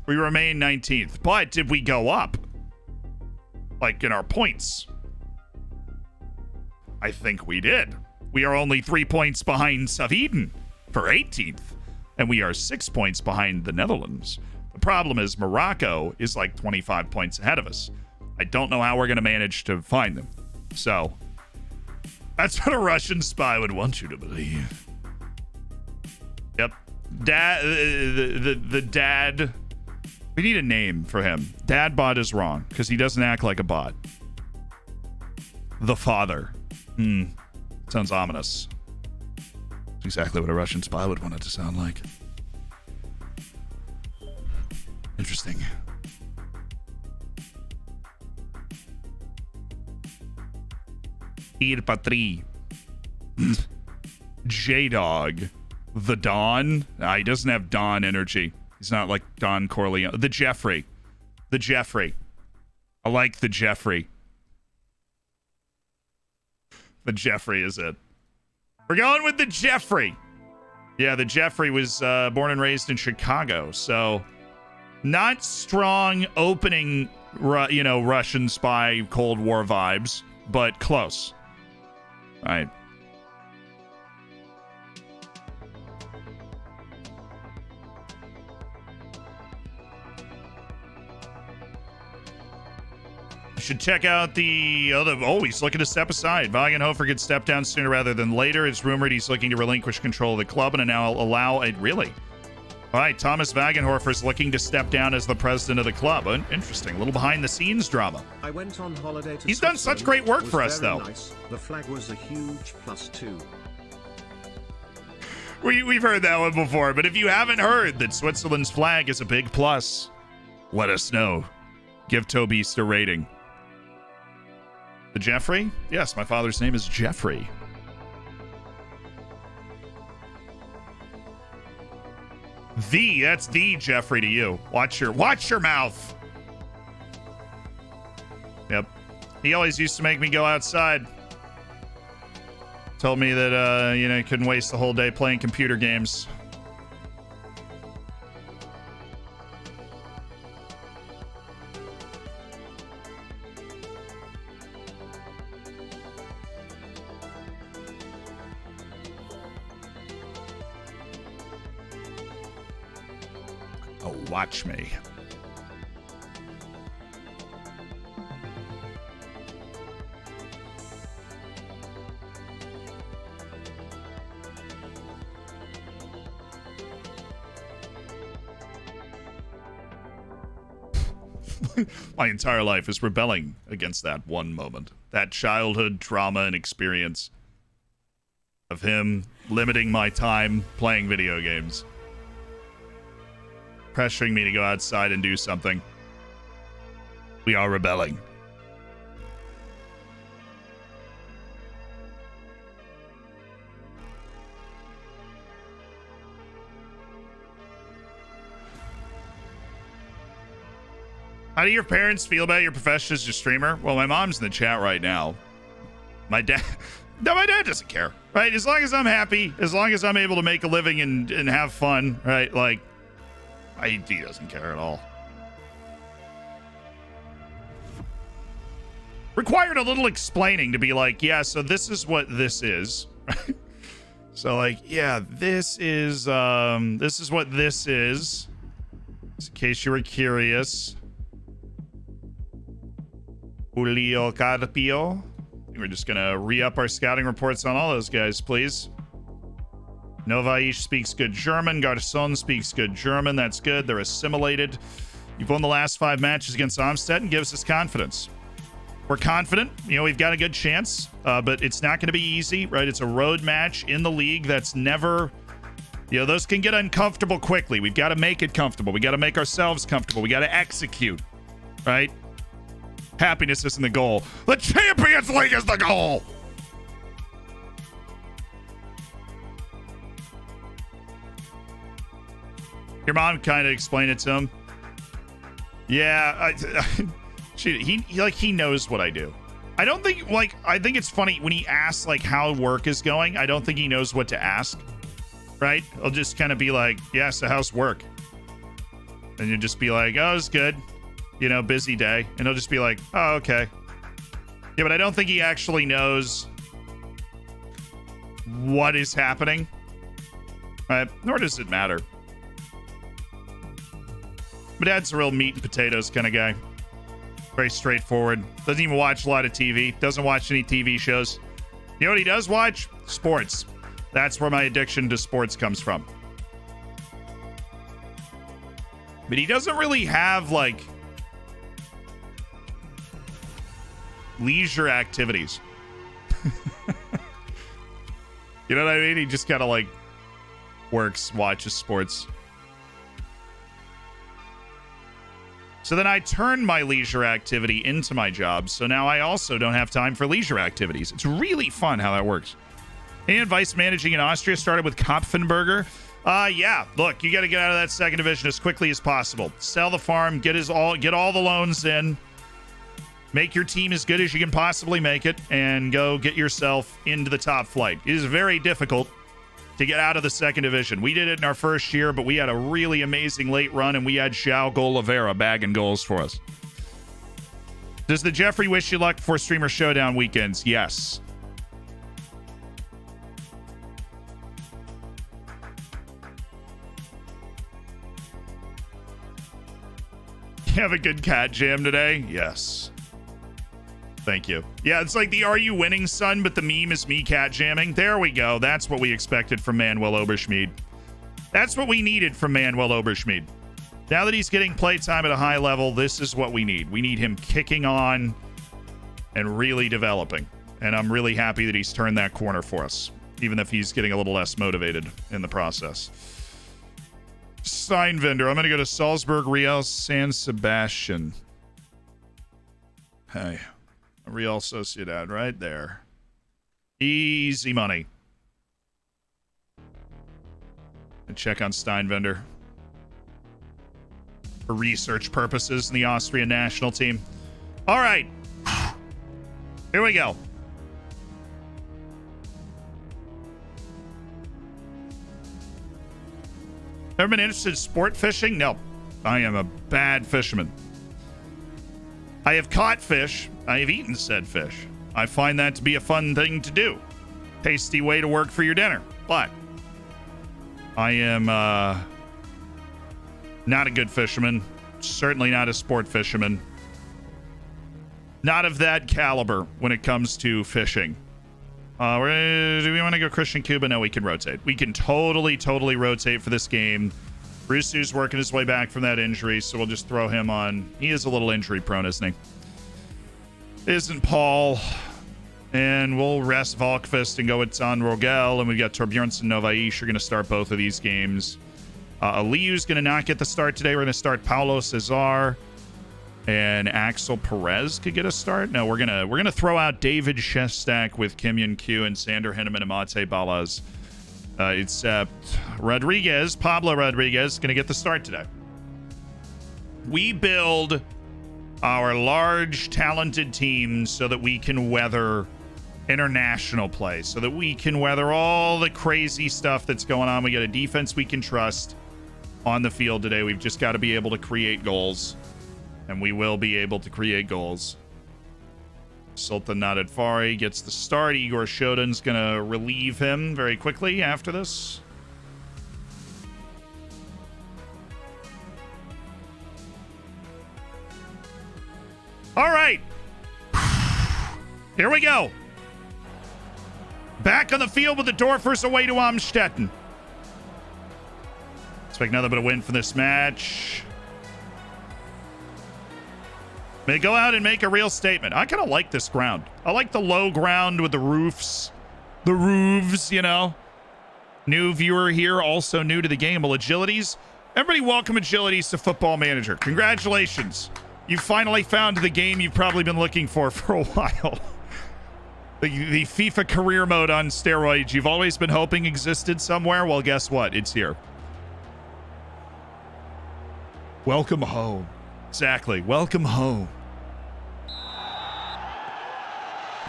We remain 19th. But did we go up? Like in our points? I think we did. We are only 3 points behind Sweden for 18th. And we are 6 points behind the Netherlands. The problem is Morocco is like 25 points ahead of us. I don't know how we're going to manage to find them. So, that's what a Russian spy would want you to believe. Yep. Dad, the dad. We need a name for him. Dad bod is wrong because he doesn't act like a bot. The father. Sounds ominous. That's exactly what a Russian spy would want it to sound like. Interesting. Ir Patri. J-Dog. The Don. Nah, he doesn't have Don energy. He's not like Don Corleone. The Jeffrey. The Jeffrey. I like the Jeffrey. The Jeffrey is it. We're going with the Jeffrey. Yeah, the Jeffrey was born and raised in Chicago, so not strong opening, Russian spy Cold War vibes, but close. All right. Should check out the he's looking to step aside. Wagenhofer could step down sooner rather than later. It's rumored he's looking to relinquish control of the club and now allow it. Really? All right, Thomas Wagenhofer is looking to step down as the president of the club. Interesting, a little behind the scenes drama. I went on holiday to He's done such great work for us, though. Nice. The flag was a huge +2. We've heard that one before, but if you haven't heard that Switzerland's flag is a big plus, let us know. Give Tobeast a rating. The Jeffrey? Yes, my father's name is Jeffrey. That's the Jeffrey to you. Watch your mouth. Yep. He always used to make me go outside. Told me that, he couldn't waste the whole day playing computer games. Watch me. My entire life is rebelling against that one moment. That childhood trauma and experience. of him limiting my time playing video games. Pressuring me to go outside and do something. We are rebelling. How do your parents feel about your profession as a streamer? Well, my mom's in the chat right now. My dad... No, my dad doesn't care, right? As long as I'm happy, as long as I'm able to make a living and have fun, right? Like, he doesn't care at all. Required a little explaining to be like, yeah, so this is what this is. So like, yeah, this is what this is. Just in case you were curious. Julio Carpio. We're just gonna re-up our scouting reports on all those guys, please. Novaish speaks good German. Garçon speaks good German. That's good. They're assimilated. You've won the last 5 matches against Amstead and gives us confidence. We're confident. You know, we've got a good chance, but it's not going to be easy, right? It's a road match in the league that's never... You know, those can get uncomfortable quickly. We've got to make it comfortable. We got to make ourselves comfortable. We got to execute, right? Happiness isn't the goal. The Champions League is the goal! Your mom kind of explained it to him. Yeah, he knows what I do. I don't think, like, I think it's funny when he asks, like, how work is going. I don't think he knows what to ask, right? I'll just kind of be like, yeah, so how's work? And you just be like, oh, it's good. You know, busy day. And he'll just be like, oh, okay. Yeah, but I don't think he actually knows what is happening. Right? Nor does it matter. My dad's a real meat and potatoes kind of guy. Very straightforward. Doesn't even watch a lot of TV. Doesn't watch any TV shows. You know what he does watch? Sports. That's where my addiction to sports comes from. But he doesn't really have, like, leisure activities. You know what I mean? He just kind of, like, works, watches sports. So then I turn my leisure activity into my job. So now I also don't have time for leisure activities. It's really fun how that works. And vice managing in Austria started with Kopfenberger. Yeah, look, you got to get out of that second division as quickly as possible. Sell the farm, get all the loans in. Make your team as good as you can possibly make it, and go get yourself into the top flight. It is very difficult to get out of the second division. We did it in our first year, but we had a really amazing late run, and we had João Golavera bagging goals for us. Does the Jeffrey wish you luck for Streamer Showdown weekends? Yes. You have a good cat jam today? Yes. Thank you. Yeah, it's like the Are You Winning, Son? But the meme is me cat jamming. There we go. That's what we expected from Manuel Oberschmied. That's what we needed from Manuel Oberschmied. Now that he's getting playtime at a high level, this is what we need. We need him kicking on and really developing. And I'm really happy that he's turned that corner for us, even if he's getting a little less motivated in the process. Sign vendor. I'm going to go to Salzburg, Real San Sebastian. Hey. Real Sociedad right there. Easy money. And check on Steinvender for research purposes in the Austrian national team. All right. Here we go. Ever been interested in sport fishing? No. I am a bad fisherman. I have caught fish. I have eaten said fish. I find that to be a fun thing to do. Tasty way to work for your dinner. But I am not a good fisherman. Certainly not a sport fisherman. Not of that caliber when it comes to fishing. Do we want to go Christian Cuba? No, we can rotate. We can totally rotate for this game. Rusu's working his way back from that injury, so we'll just throw him on. He is a little injury prone, isn't he? Isn't Paul? And we'll rest Valkvist and go with San Rogel. And we've got Torbjornsson and Novaish are going to start both of these games. Aliu's going to not get the start today. We're going to start Paulo Cesar. And Axel Perez could get a start. No, we're gonna throw out David Shestak with Kim Yun Kyu and Sander Henneman and Mate Balaz. Except Pablo Rodriguez, gonna get the start today. We build our large, talented teams so that we can weather international play, so that we can weather all the crazy stuff that's going on. We got a defense we can trust on the field today. We've just got to be able to create goals. And we will be able to create goals. Sultan Nadadfari gets the start. Igor Shodin's going to relieve him very quickly after this. All right. Here we go. Back on the field with the Dorfers away to Amstetten. Expect another bit of win for this match. May go out and make a real statement. I kind of like this ground. I like the low ground with the roofs. The roofs, you know. New viewer here, also new to the game. Well, Agilities. Everybody welcome Agilities to Football Manager. Congratulations. You finally found the game you've probably been looking for a while. The FIFA career mode on steroids you've always been hoping existed somewhere. Well, guess what? It's here. Welcome home. Exactly. Welcome home.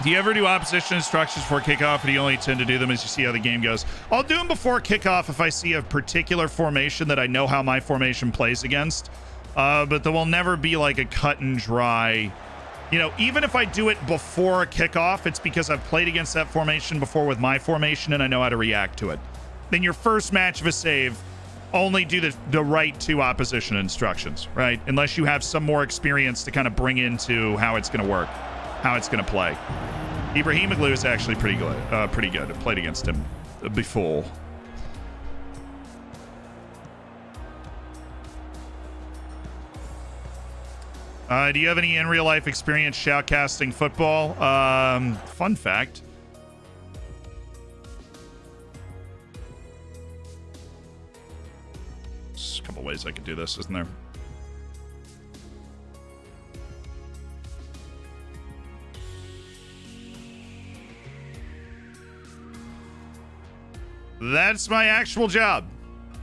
Do you ever do opposition instructions before kickoff, or do you only tend to do them as you see how the game goes? I'll do them before kickoff if I see a particular formation that I know how my formation plays against. But there will never be like a cut and dry. You know, even if I do it before a kickoff, it's because I've played against that formation before with my formation and I know how to react to it. Then your first match of a save, only do the right two opposition instructions, right? Unless you have some more experience to kind of bring into how it's going to work, how it's going to play. Ibrahimoglu is actually pretty good. I've played against him before. Do you have any in real life experience shoutcasting football? Fun fact. There's a couple ways I could do this, isn't there? That's my actual job.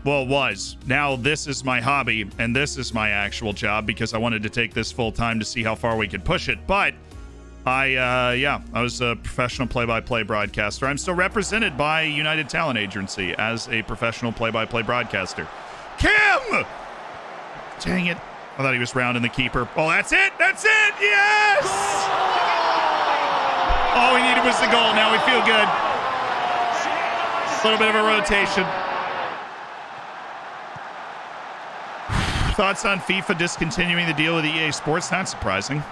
Well, it was. Now this is my hobby, and this is my actual job because I wanted to take this full time to see how far we could push it. But I was a professional play-by-play broadcaster. I'm still represented by United Talent Agency as a professional play-by-play broadcaster. Kim! Dang it. I thought he was rounding the keeper. Oh, that's it! That's it! Yes! All we needed was the goal. Now we feel good. A little bit of a rotation. Thoughts on FIFA discontinuing the deal with EA Sports? Not surprising.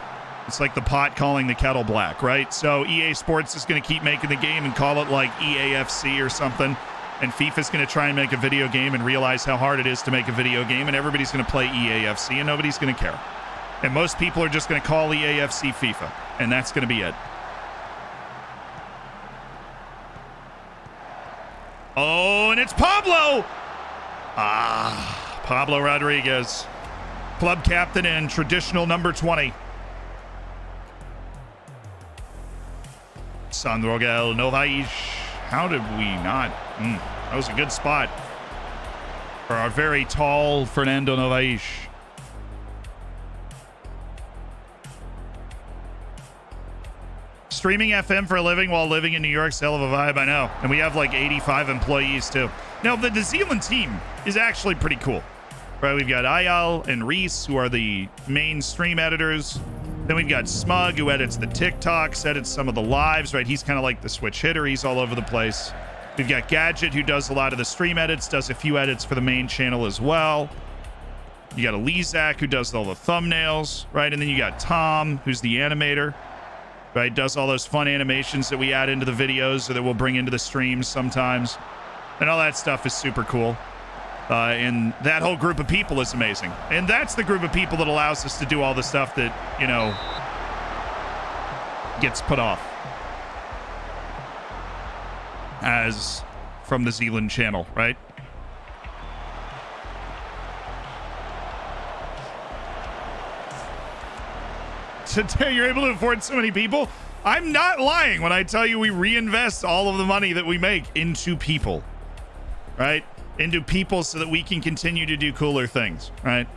It's like the pot calling the kettle black, right? So EA Sports is going to keep making the game and call it like EAFC or something. And FIFA's going to try and make a video game and realize how hard it is to make a video game. And everybody's going to play EAFC and nobody's going to care. And most people are just going to call EAFC FIFA. And that's going to be it. Oh, and it's Pablo! Pablo Rodriguez, club captain and traditional number 20. San Rogel Novaish. How did we not? That was a good spot for our very tall Fernando Novaish. Streaming FM for a living while living in New York's hell of a vibe, I know. And we have like 85 employees too. Now, the New Zealand team is actually pretty cool. Right, we've got Ayal and Reese, who are the main stream editors. Then we've got Smug, who edits the TikToks, edits some of the lives, right? He's kind of like the switch hitter. He's all over the place. We've got Gadjet, who does a lot of the stream edits, does a few edits for the main channel as well. You got Elizak, who does all the thumbnails, right? And then you got Tom, who's the animator, right? Does all those fun animations that we add into the videos or that we'll bring into the streams sometimes. And all that stuff is super cool. And that whole group of people is amazing. And that's the group of people that allows us to do all the stuff that, you know, gets put off. as from the Zealand channel, right? Today you're able to afford so many people. I'm not lying when I tell you we reinvest all of the money that we make into people, right? Into people so that we can continue to do cooler things, right?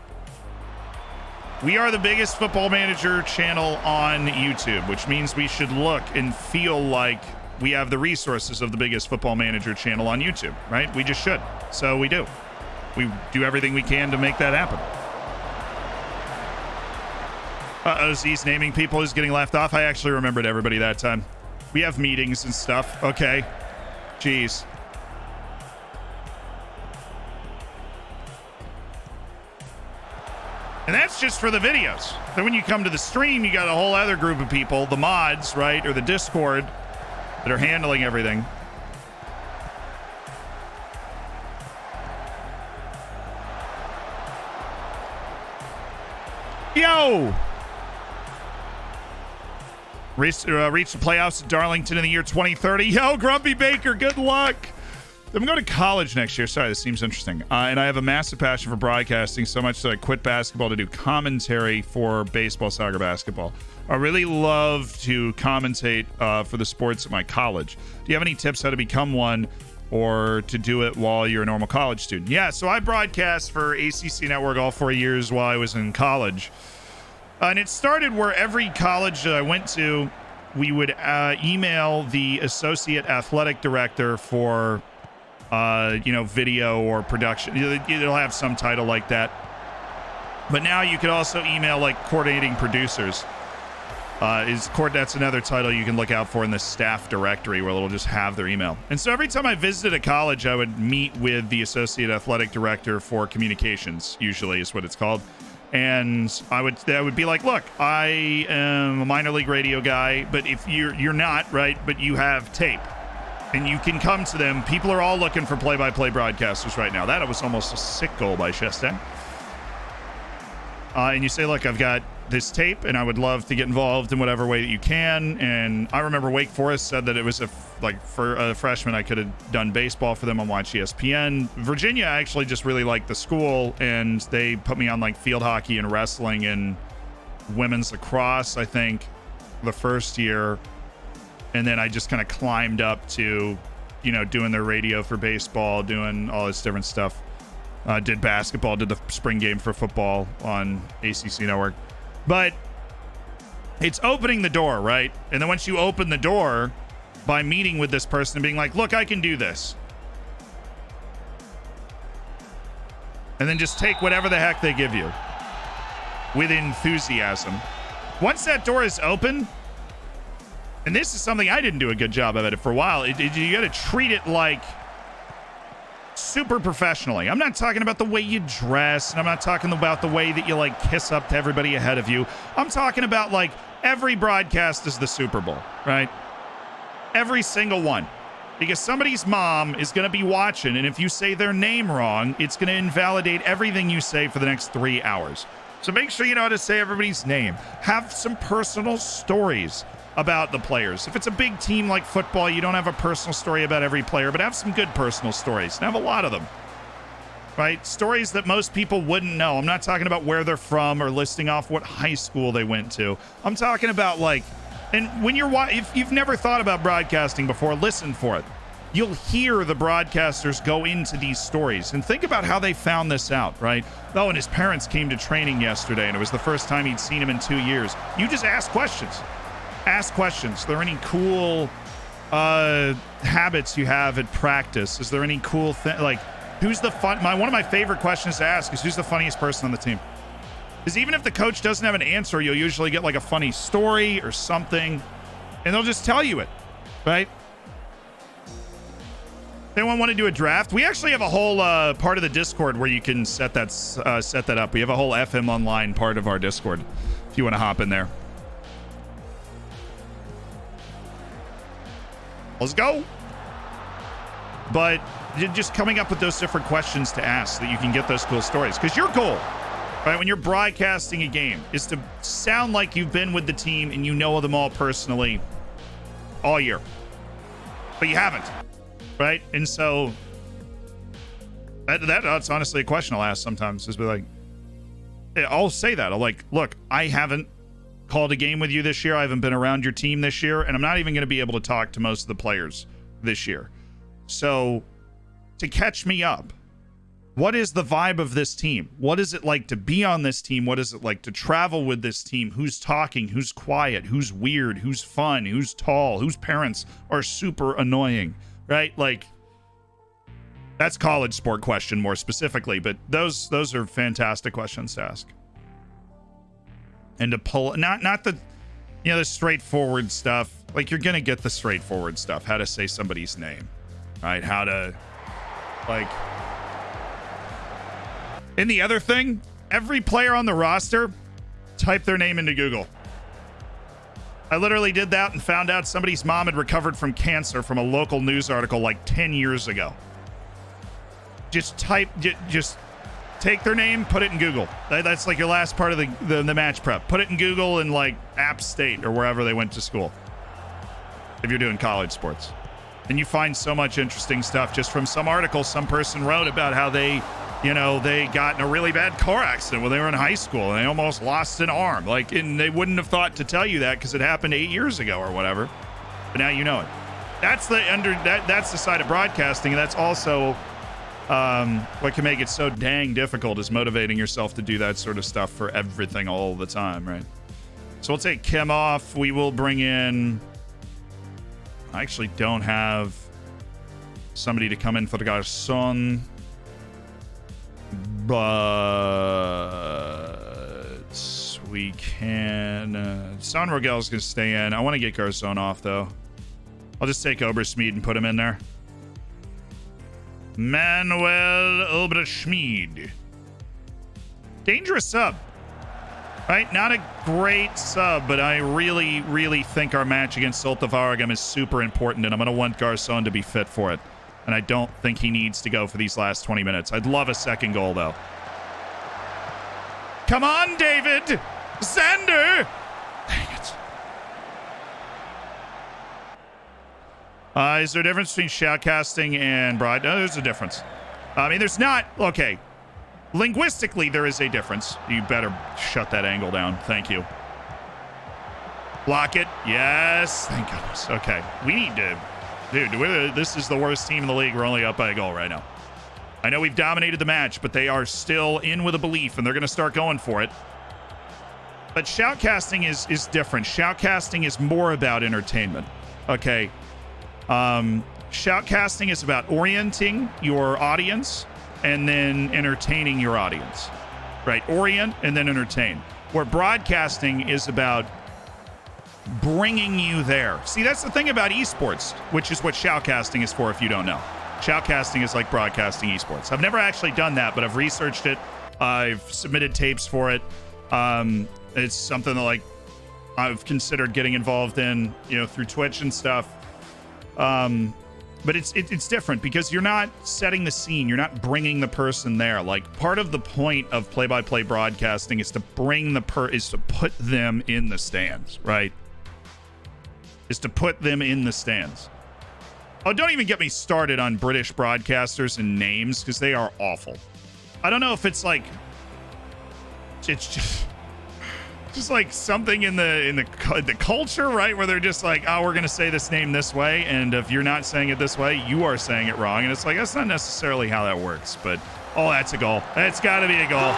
We are the biggest Football Manager channel on YouTube, which means we should look and feel like we have the resources of the biggest Football Manager channel on YouTube, right? We just should. So we do. We do everything we can to make that happen. OZ's naming people is getting left off. I actually remembered everybody that time. We have meetings and stuff. Okay. Jeez. And that's just for the videos. Then when you come to the stream, you got a whole other group of people, the mods, right? Or the Discord that are handling everything. Yo! Reach the playoffs at Darlington in the year 2030. Yo, Grumpy Baker, good luck. I'm going to college next year. Sorry, this seems interesting. And I have a massive passion for broadcasting, so much that I quit basketball to do commentary for baseball, soccer, basketball. I really love to commentate for the sports at my college. Do you have any tips how to become one or to do it while you're a normal college student? Yeah, so I broadcast for ACC Network all 4 years while I was in college. And it started where every college that I went to, we would email the associate athletic director for, video or production. It'll have some title like that. But now you could also email like coordinating producers. That's another title you can look out for in the staff directory where it'll just have their email. And so every time I visited a college, I would meet with the associate athletic director for communications, usually is what it's called. And I would be like, look, I am a minor league radio guy, but if you're not, right, but you have tape and you can come to them. People are all looking for play-by-play broadcasters right now. That was almost a sick goal by Chastain. And you say, look, I've got this tape and I would love to get involved in whatever way that you can. And I remember Wake Forest said that it was for a freshman, I could have done baseball for them on Watch ESPN. Virginia, I actually just really liked the school and they put me on like field hockey and wrestling and women's lacrosse, I think, the first year. And then I just kind of climbed up to, doing their radio for baseball, doing all this different stuff. Did basketball, did the spring game for football on ACC Network. But it's opening the door, right? And then once you open the door by meeting with this person and being like, look, I can do this. And then just take whatever the heck they give you with enthusiasm. Once that door is open, and this is something I didn't do a good job of it for a while, you got to treat it like super professionally. I'm not talking about the way you dress, and I'm not talking about the way that you like kiss up to everybody ahead of you. I'm talking about like every broadcast is the Super Bowl, right? Every single one. Because somebody's mom is going to be watching, and if you say their name wrong, it's going to invalidate everything you say for the next 3 hours. So make sure you know how to say everybody's name. Have some personal stories about the players. If it's a big team like football, you don't have a personal story about every player, but have some good personal stories. And have a lot of them, right? Stories that most people wouldn't know. I'm not talking about where they're from or listing off what high school they went to. I'm talking about like, and when if you've never thought about broadcasting before, listen for it. You'll hear the broadcasters go into these stories and think about how they found this out, right? Oh, and his parents came to training yesterday and it was the first time he'd seen him in 2 years. You just ask questions. Ask questions. Are there any cool habits you have at practice? Is there any cool thing? Like, who's the fun? One of my favorite questions to ask is who's the funniest person on the team? Because even if the coach doesn't have an answer, you'll usually get like a funny story or something, and they'll just tell you it, right? Anyone want to do a draft? We actually have a whole part of the Discord where you can set that up. We have a whole FM Online part of our Discord if you want to hop in there. Let's go. But just coming up with those different questions to ask so that you can get those cool stories. Because your goal, right, when you're broadcasting a game is to sound like you've been with the team and you know them all personally all year. But you haven't. right? And so that's honestly a question I'll ask sometimes, is be like, I'll say that. I'll like, look, I haven't called a game with you this year. I haven't been around your team this year, and I'm not even going to be able to talk to most of the players this year. So to catch me up, what is the vibe of this team? What is it like to be on this team? What is it like to travel with this team? Who's talking? Who's quiet? Who's weird? Who's fun? Who's tall? Whose parents are super annoying, right? Like, that's college sport question more specifically, but those are fantastic questions to ask. And to pull, not the, you know, the straightforward stuff. Like, you're gonna get the straightforward stuff. How to say somebody's name, right? How to, like. And the other thing, every player on the roster, type their name into Google. I literally did that and found out somebody's mom had recovered from cancer from a local news article like 10 years ago. Just take their name, put it in Google. That's like your last part of the match prep. Put it in Google in like App State or wherever they went to school, if you're doing college sports. And you find so much interesting stuff just from some article some person wrote about how they, you know, they got in a really bad car accident when they were in high school and they almost lost an arm. Like, and they wouldn't have thought to tell you that because it happened 8 years ago or whatever. But now you know it. That's that's the side of broadcasting, and that's also what can make it so dang difficult is motivating yourself to do that sort of stuff for everything all the time, right? So we'll take Kim off. We will bring in, I actually don't have somebody to come in for the Garçon, but we can, Son Rogel's gonna stay in. I want to get Garçon off though. I'll just take Oberschmied and put him in there. Manuel Oberschmied. Dangerous sub, right? Not a great sub, but I really, really think our match against Zulte Waregem is super important, and I'm going to want Garçon to be fit for it. And I don't think he needs to go for these last 20 minutes. I'd love a second goal, though. Come on, David! Xander! Dang it. Is there a difference between shoutcasting and broad? No, there's a difference. I mean, there's not. Okay. Linguistically, there is a difference. You better shut that angle down. Thank you. Block it. Yes. Thank goodness. Okay. We need to. Dude, this is the worst team in the league. We're only up by a goal right now. I know we've dominated the match, but they are still in with a belief, and they're going to start going for it. But shoutcasting is different. Shoutcasting is more about entertainment. Okay. Shoutcasting is about orienting your audience and then entertaining your audience, right? Orient and then entertain. Where broadcasting is about bringing you there. See, that's the thing about esports, which is what shoutcasting is for if you don't know. Shoutcasting is like broadcasting esports. I've never actually done that, but I've researched it. I've submitted tapes for it. It's something that like I've considered getting involved in, you know, through Twitch and stuff. But it's different because you're not setting the scene. You're not bringing the person there. Like, part of the point of play-by-play broadcasting is to bring is to put them in the stands, right? Is to put them in the stands. Oh, don't even get me started on British broadcasters and names, because they are awful. I don't know if it's like, it's just like something in the culture, right, where they're just like, oh, we're gonna say this name this way, and if you're not saying it this way, you are saying it wrong. And it's like, that's not necessarily how that works. But oh, that's a goal. That's got to be a goal.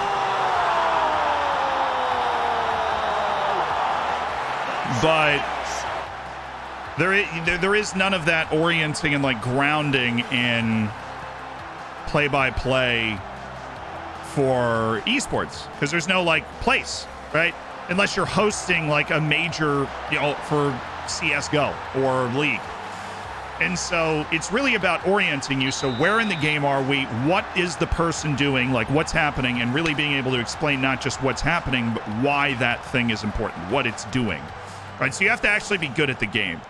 But there is none of that orienting and like grounding in play-by-play for esports, because there's no like place, right? Unless you're hosting like a major, you know, for CSGO or League. And so it's really about orienting you. So where in the game are we? What is the person doing? Like, what's happening? And really being able to explain not just what's happening, but why that thing is important, what it's doing. Right? So you have to actually be good at the game,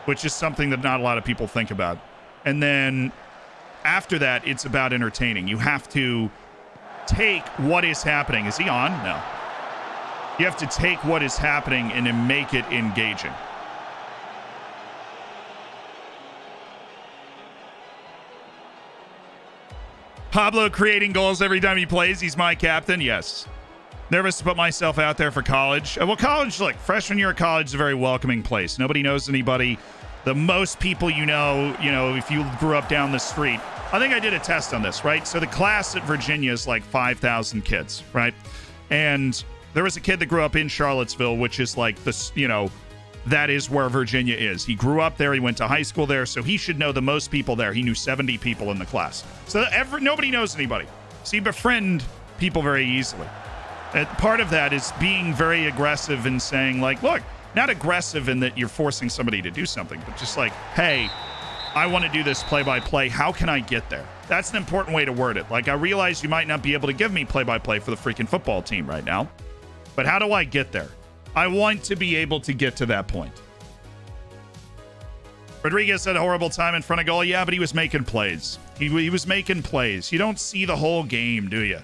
which is something that not a lot of people think about. And then after that, it's about entertaining. You have to take what is happening. Is he on? No. You have to take what is happening and then make it engaging. Pablo creating goals every time he plays. He's my captain. Yes. Nervous to put myself out there for college. Well, college, look, freshman year of college is a very welcoming place. Nobody knows anybody. The most people you know, if you grew up down the street. I think I did a test on this, right? So the class at Virginia is like 5,000 kids, right? And there was a kid that grew up in Charlottesville, which is like this, that is where Virginia is. He grew up there. He went to high school there. So he should know the most people there. He knew 70 people in the class. So nobody knows anybody. So you befriend people very easily. And part of that is being very aggressive and saying, like, look, not aggressive in that you're forcing somebody to do something, but just like, hey, I want to do this play-by-play. How can I get there? That's an important way to word it. Like, I realize you might not be able to give me play-by-play for the freaking football team right now, but how do I get there? I want to be able to get to that point. Rodriguez had a horrible time in front of goal. Yeah, but he was making plays. He was making plays. You don't see the whole game, do you?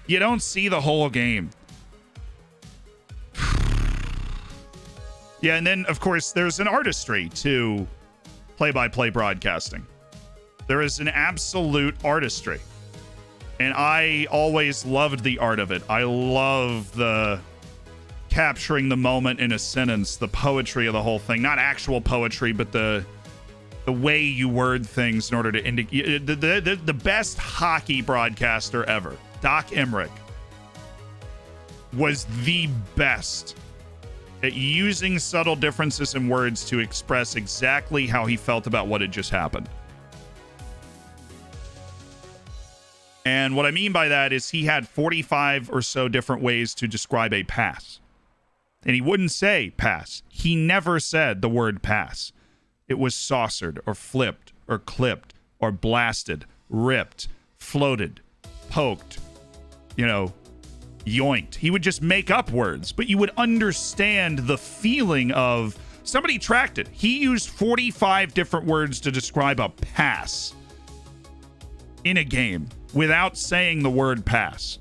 You don't see the whole game. Yeah, and then, of course, there's an artistry to play-by-play broadcasting. There is an absolute artistry. And I always loved the art of it. I love the capturing the moment in a sentence, the poetry of the whole thing. Not actual poetry, but the way you word things in order to indicate. The best hockey broadcaster ever, Doc Emmerich, was the best at using subtle differences in words to express exactly how he felt about what had just happened. And what I mean by that is he had 45 or so different ways to describe a pass. And he wouldn't say pass. He never said the word pass. It was saucered or flipped or clipped or blasted, ripped, floated, poked, yoinked. He would just make up words, but you would understand the feeling of somebody tracked it. He used 45 different words to describe a pass in a game without saying the word pass.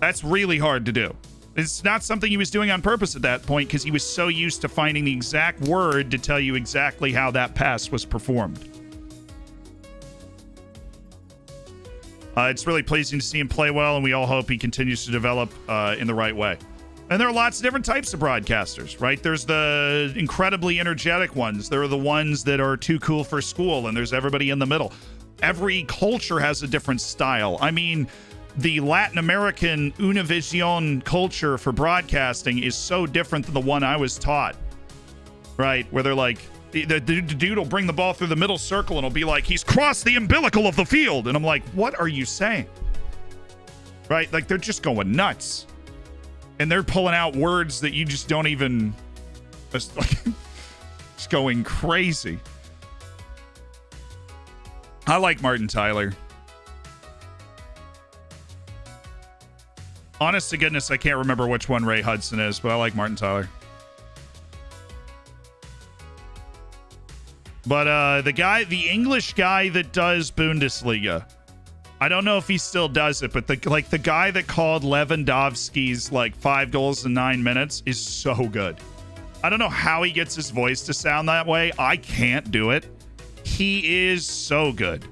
That's really hard to do. It's not something he was doing on purpose at that point because he was so used to finding the exact word to tell you exactly how that pass was performed. It's really pleasing to see him play well, and we all hope he continues to develop in the right way. And there are lots of different types of broadcasters, right? There's the incredibly energetic ones. There are the ones that are too cool for school, and there's everybody in the middle. Every culture has a different style. I mean, the Latin American Univision culture for broadcasting is so different than the one I was taught, right? Where they're like, the dude will bring the ball through the middle circle and it'll be like, he's crossed the umbilical of the field. And I'm like, what are you saying? Right? Like, they're just going nuts. And they're pulling out words that you just don't even, just going crazy. I like Martin Tyler. Honest to goodness, I can't remember which one Ray Hudson is, but I like Martin Tyler. But the English guy that does Bundesliga, I don't know if he still does it, but the guy that called Lewandowski's 5 goals in 9 minutes is so good. I don't know how he gets his voice to sound that way. I can't do it. He is so good.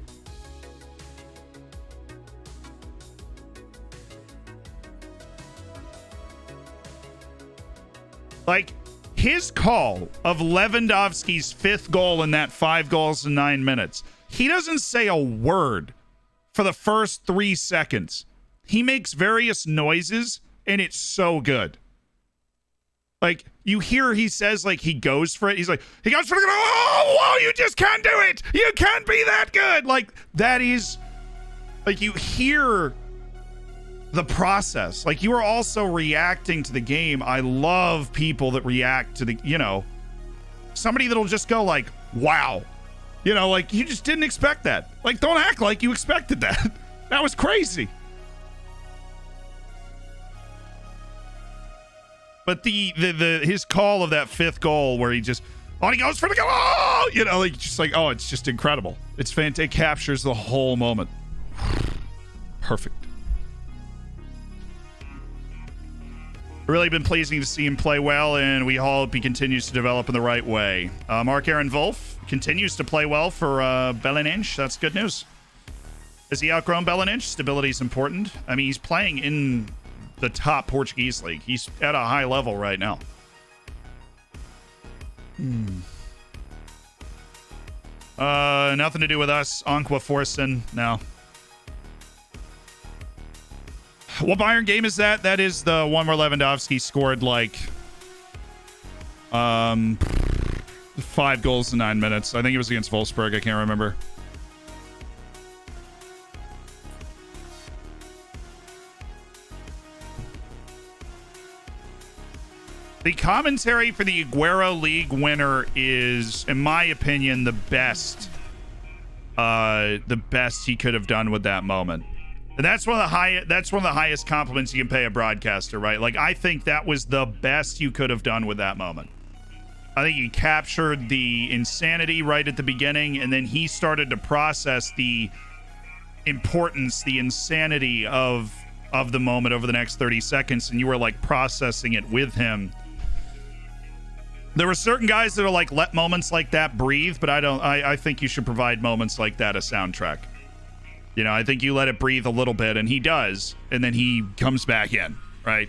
His call of Lewandowski's 5th goal in that 5 goals in 9 minutes, he doesn't say a word for the first 3 seconds. He makes various noises, and it's so good. You hear he says, he goes for it. He's like, he goes for it. Oh, whoa, you just can't do it. You can't be that good. That is, you hear the process. You are also reacting to the game. I love people that react to the, somebody that'll just go wow. You just didn't expect that. Don't act like you expected that. That was crazy. But his call of that 5th goal where he just, he goes for the goal. Oh, it's just incredible. It's fantastic. It captures the whole moment. Perfect. Really been pleasing to see him play well, and we hope he continues to develop in the right way. Mark-Aaron Wolf continues to play well for Bellinage. That's good news. Has he outgrown Bellinage? Stability is important. I mean, he's playing in the top Portuguese league. He's at a high level right now. Nothing to do with us. Anqua Forsen, no. What Bayern game is that? That is the one where Lewandowski scored like 5 goals in 9 minutes. I think it was against Wolfsburg. I can't remember. The commentary for the Aguero League winner is, in my opinion, the best he could have done with that moment. And that's one of the highest compliments you can pay a broadcaster, right? Like, I think that was the best you could have done with that moment. I think he captured the insanity right at the beginning, and then he started to process the importance, the insanity of the moment over the next 30 seconds, and you were like processing it with him. There were certain guys that are like, let moments like that breathe, but I think you should provide moments like that a soundtrack. You know, I think you let it breathe a little bit, and he does, and then he comes back in, right?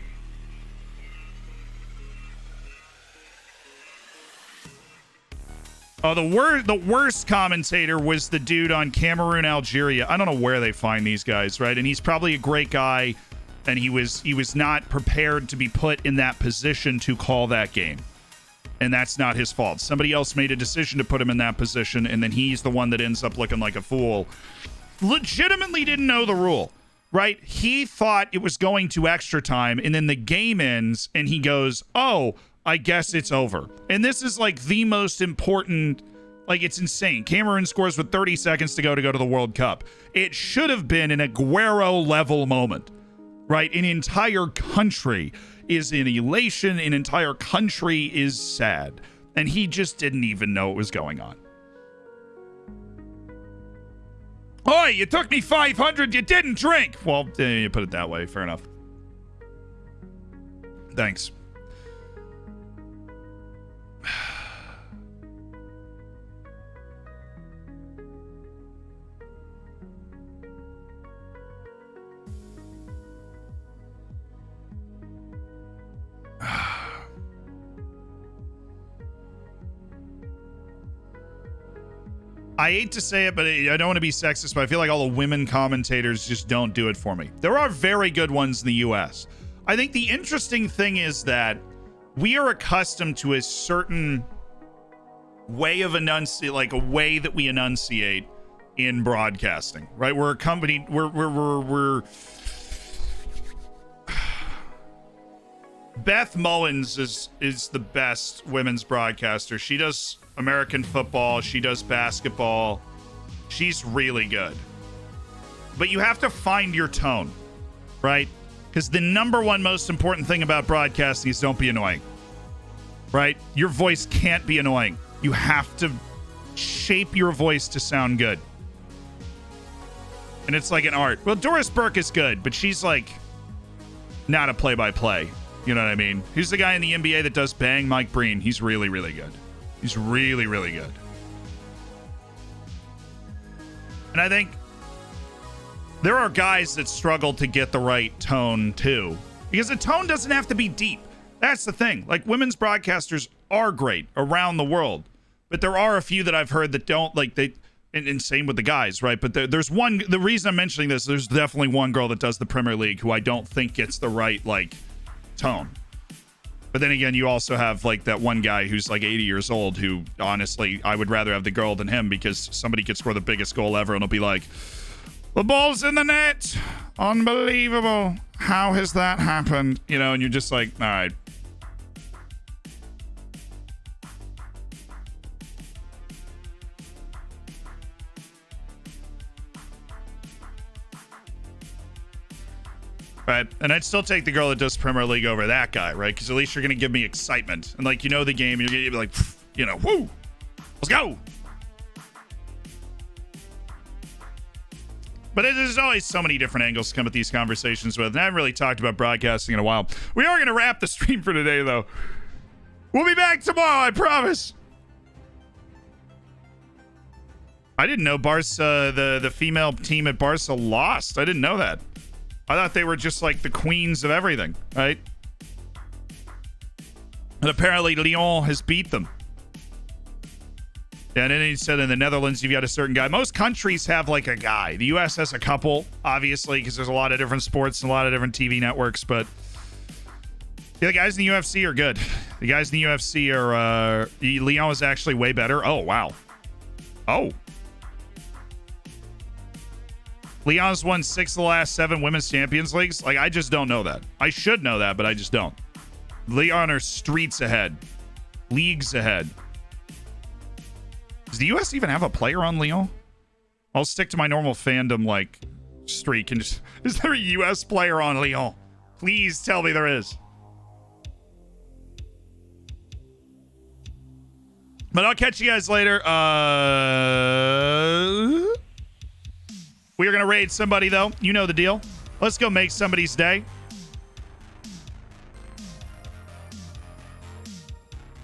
Oh, the worst commentator was the dude on Cameroon, Algeria. I don't know where they find these guys, right? And he's probably a great guy, and he was not prepared to be put in that position to call that game. And that's not his fault. Somebody else made a decision to put him in that position, and then he's the one that ends up looking like a fool. Legitimately didn't know the rule, right? He thought it was going to extra time, and then the game ends, and he goes, oh, I guess it's over. And this is like the most important, like, it's insane. Cameroon scores with 30 seconds to go to the World Cup. It should have been an Aguero-level moment, right? An entire country is in elation. An entire country is sad. And he just didn't even know what was going on. Oi, you took me 500, you didn't drink. Well, you put it that way. Fair enough. Thanks. I hate to say it, but I don't want to be sexist, but I feel like all the women commentators just don't do it for me. There are very good ones in the US. I think the interesting thing is that we are accustomed to a certain way of enunciate, like a way that we enunciate in broadcasting, right? We're accompanied, we're Beth Mullins is the best women's broadcaster. She does American football. She does basketball. She's really good. But you have to find your tone, right? Because the number one most important thing about broadcasting is don't be annoying, right? Your voice can't be annoying. You have to shape your voice to sound good. And it's like an art. Well, Doris Burke is good, but she's like not a play-by-play. You know what I mean? Who's the guy in the NBA that does Bang? Mike Breen. He's really, really good. He's really, really good. And I think there are guys that struggle to get the right tone too. Because the tone doesn't have to be deep. That's the thing. Like, women's broadcasters are great around the world. But there are a few that I've heard that don't, like, they, and same with the guys, right? But there's one, the reason I'm mentioning this, there's definitely one girl that does the Premier League who I don't think gets the right, like, tone. But then again, you also have like that one guy who's like 80 years old who, honestly, I would rather have the girl than him, because somebody could score the biggest goal ever and it'll be like, the ball's in the net, unbelievable, how has that happened? You know, and you're just like, all right. Right. And I'd still take the girl that does Premier League over that guy, right? Because at least you're going to give me excitement. And, like, you know the game. You're going to be like, you know, whoo, let's go. But there's always so many different angles to come at these conversations with. And I haven't really talked about broadcasting in a while. We are going to wrap the stream for today, though. We'll be back tomorrow, I promise. I didn't know Barca, the female team at Barca lost. I didn't know that. I thought they were just like the queens of everything, right? And apparently Lyon has beat them. And then he said in the Netherlands, you've got a certain guy. Most countries have like a guy. The U.S. has a couple, obviously, because there's a lot of different sports and a lot of different TV networks. But yeah, the guys in the UFC are good. The guys in the UFC are... Lyon is actually way better. Oh, wow. Oh. Lyon's won 6 of the last 7 women's Champions Leagues. Like, I just don't know that. I should know that, but I just don't. Lyon are streets ahead. Leagues ahead. Does the U.S. even have a player on Lyon? I'll stick to my normal fandom, like, streak. And just, is there a U.S. player on Lyon? Please tell me there is. But I'll catch you guys later. We are going to raid somebody, though. You know the deal. Let's go make somebody's day.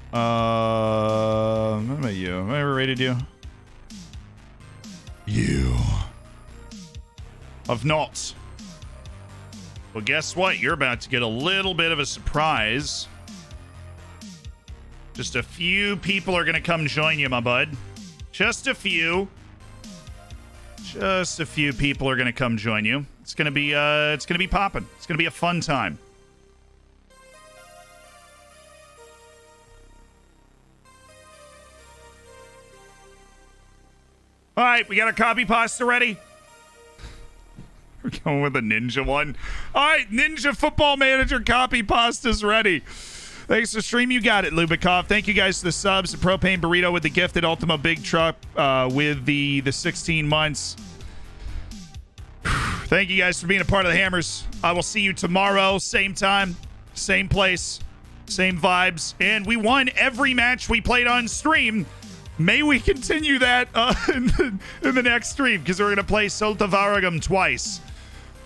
What about you? Have I ever raided you? You have not. Well, guess what? You're about to get a little bit of a surprise. Just a few people are going to come join you, my bud. Just a few. Just a few people are going to come join you. It's going to be popping. It's going to be a fun time. All right, we got a copy pasta ready. We're going with a ninja one. All right, Ninja Football Manager copy pasta's ready. Thanks for stream. You got it, Lubikov. Thank you guys for the subs. The Propane Burrito with the gifted Ultimo Big Truck with the 16 months. Thank you guys for being a part of the Hammers. I will see you tomorrow. Same time, same place, same vibes. And we won every match we played on stream. May we continue that in the next stream, because we're going to play Solta Varagum twice.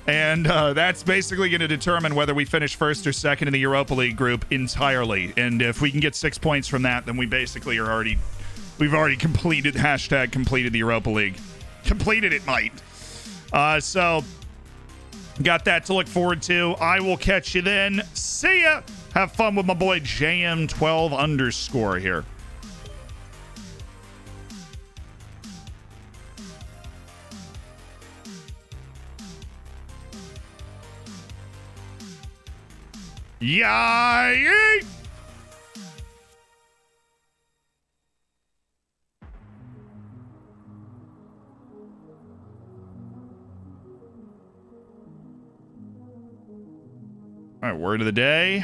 And that's basically going to determine whether we finish first or second in the Europa League group entirely. And if we can get 6 points from that, then we basically we've already completed the Europa League. Completed it, mate. So got that to look forward to. I will catch you then. See ya. Have fun with my boy JM12_ here. Yay! All right, word of the day.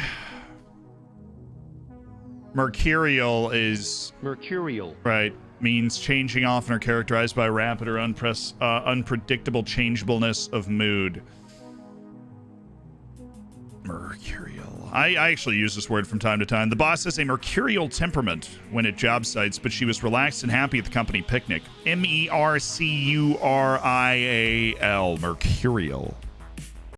Mercurial is... Mercurial. Right. Means changing often or characterized by rapid or unpredictable changeableness of mood. Mercurial. I actually use this word from time to time. The boss has a mercurial temperament when at job sites, but she was relaxed and happy at the company picnic. Mercurial. Mercurial.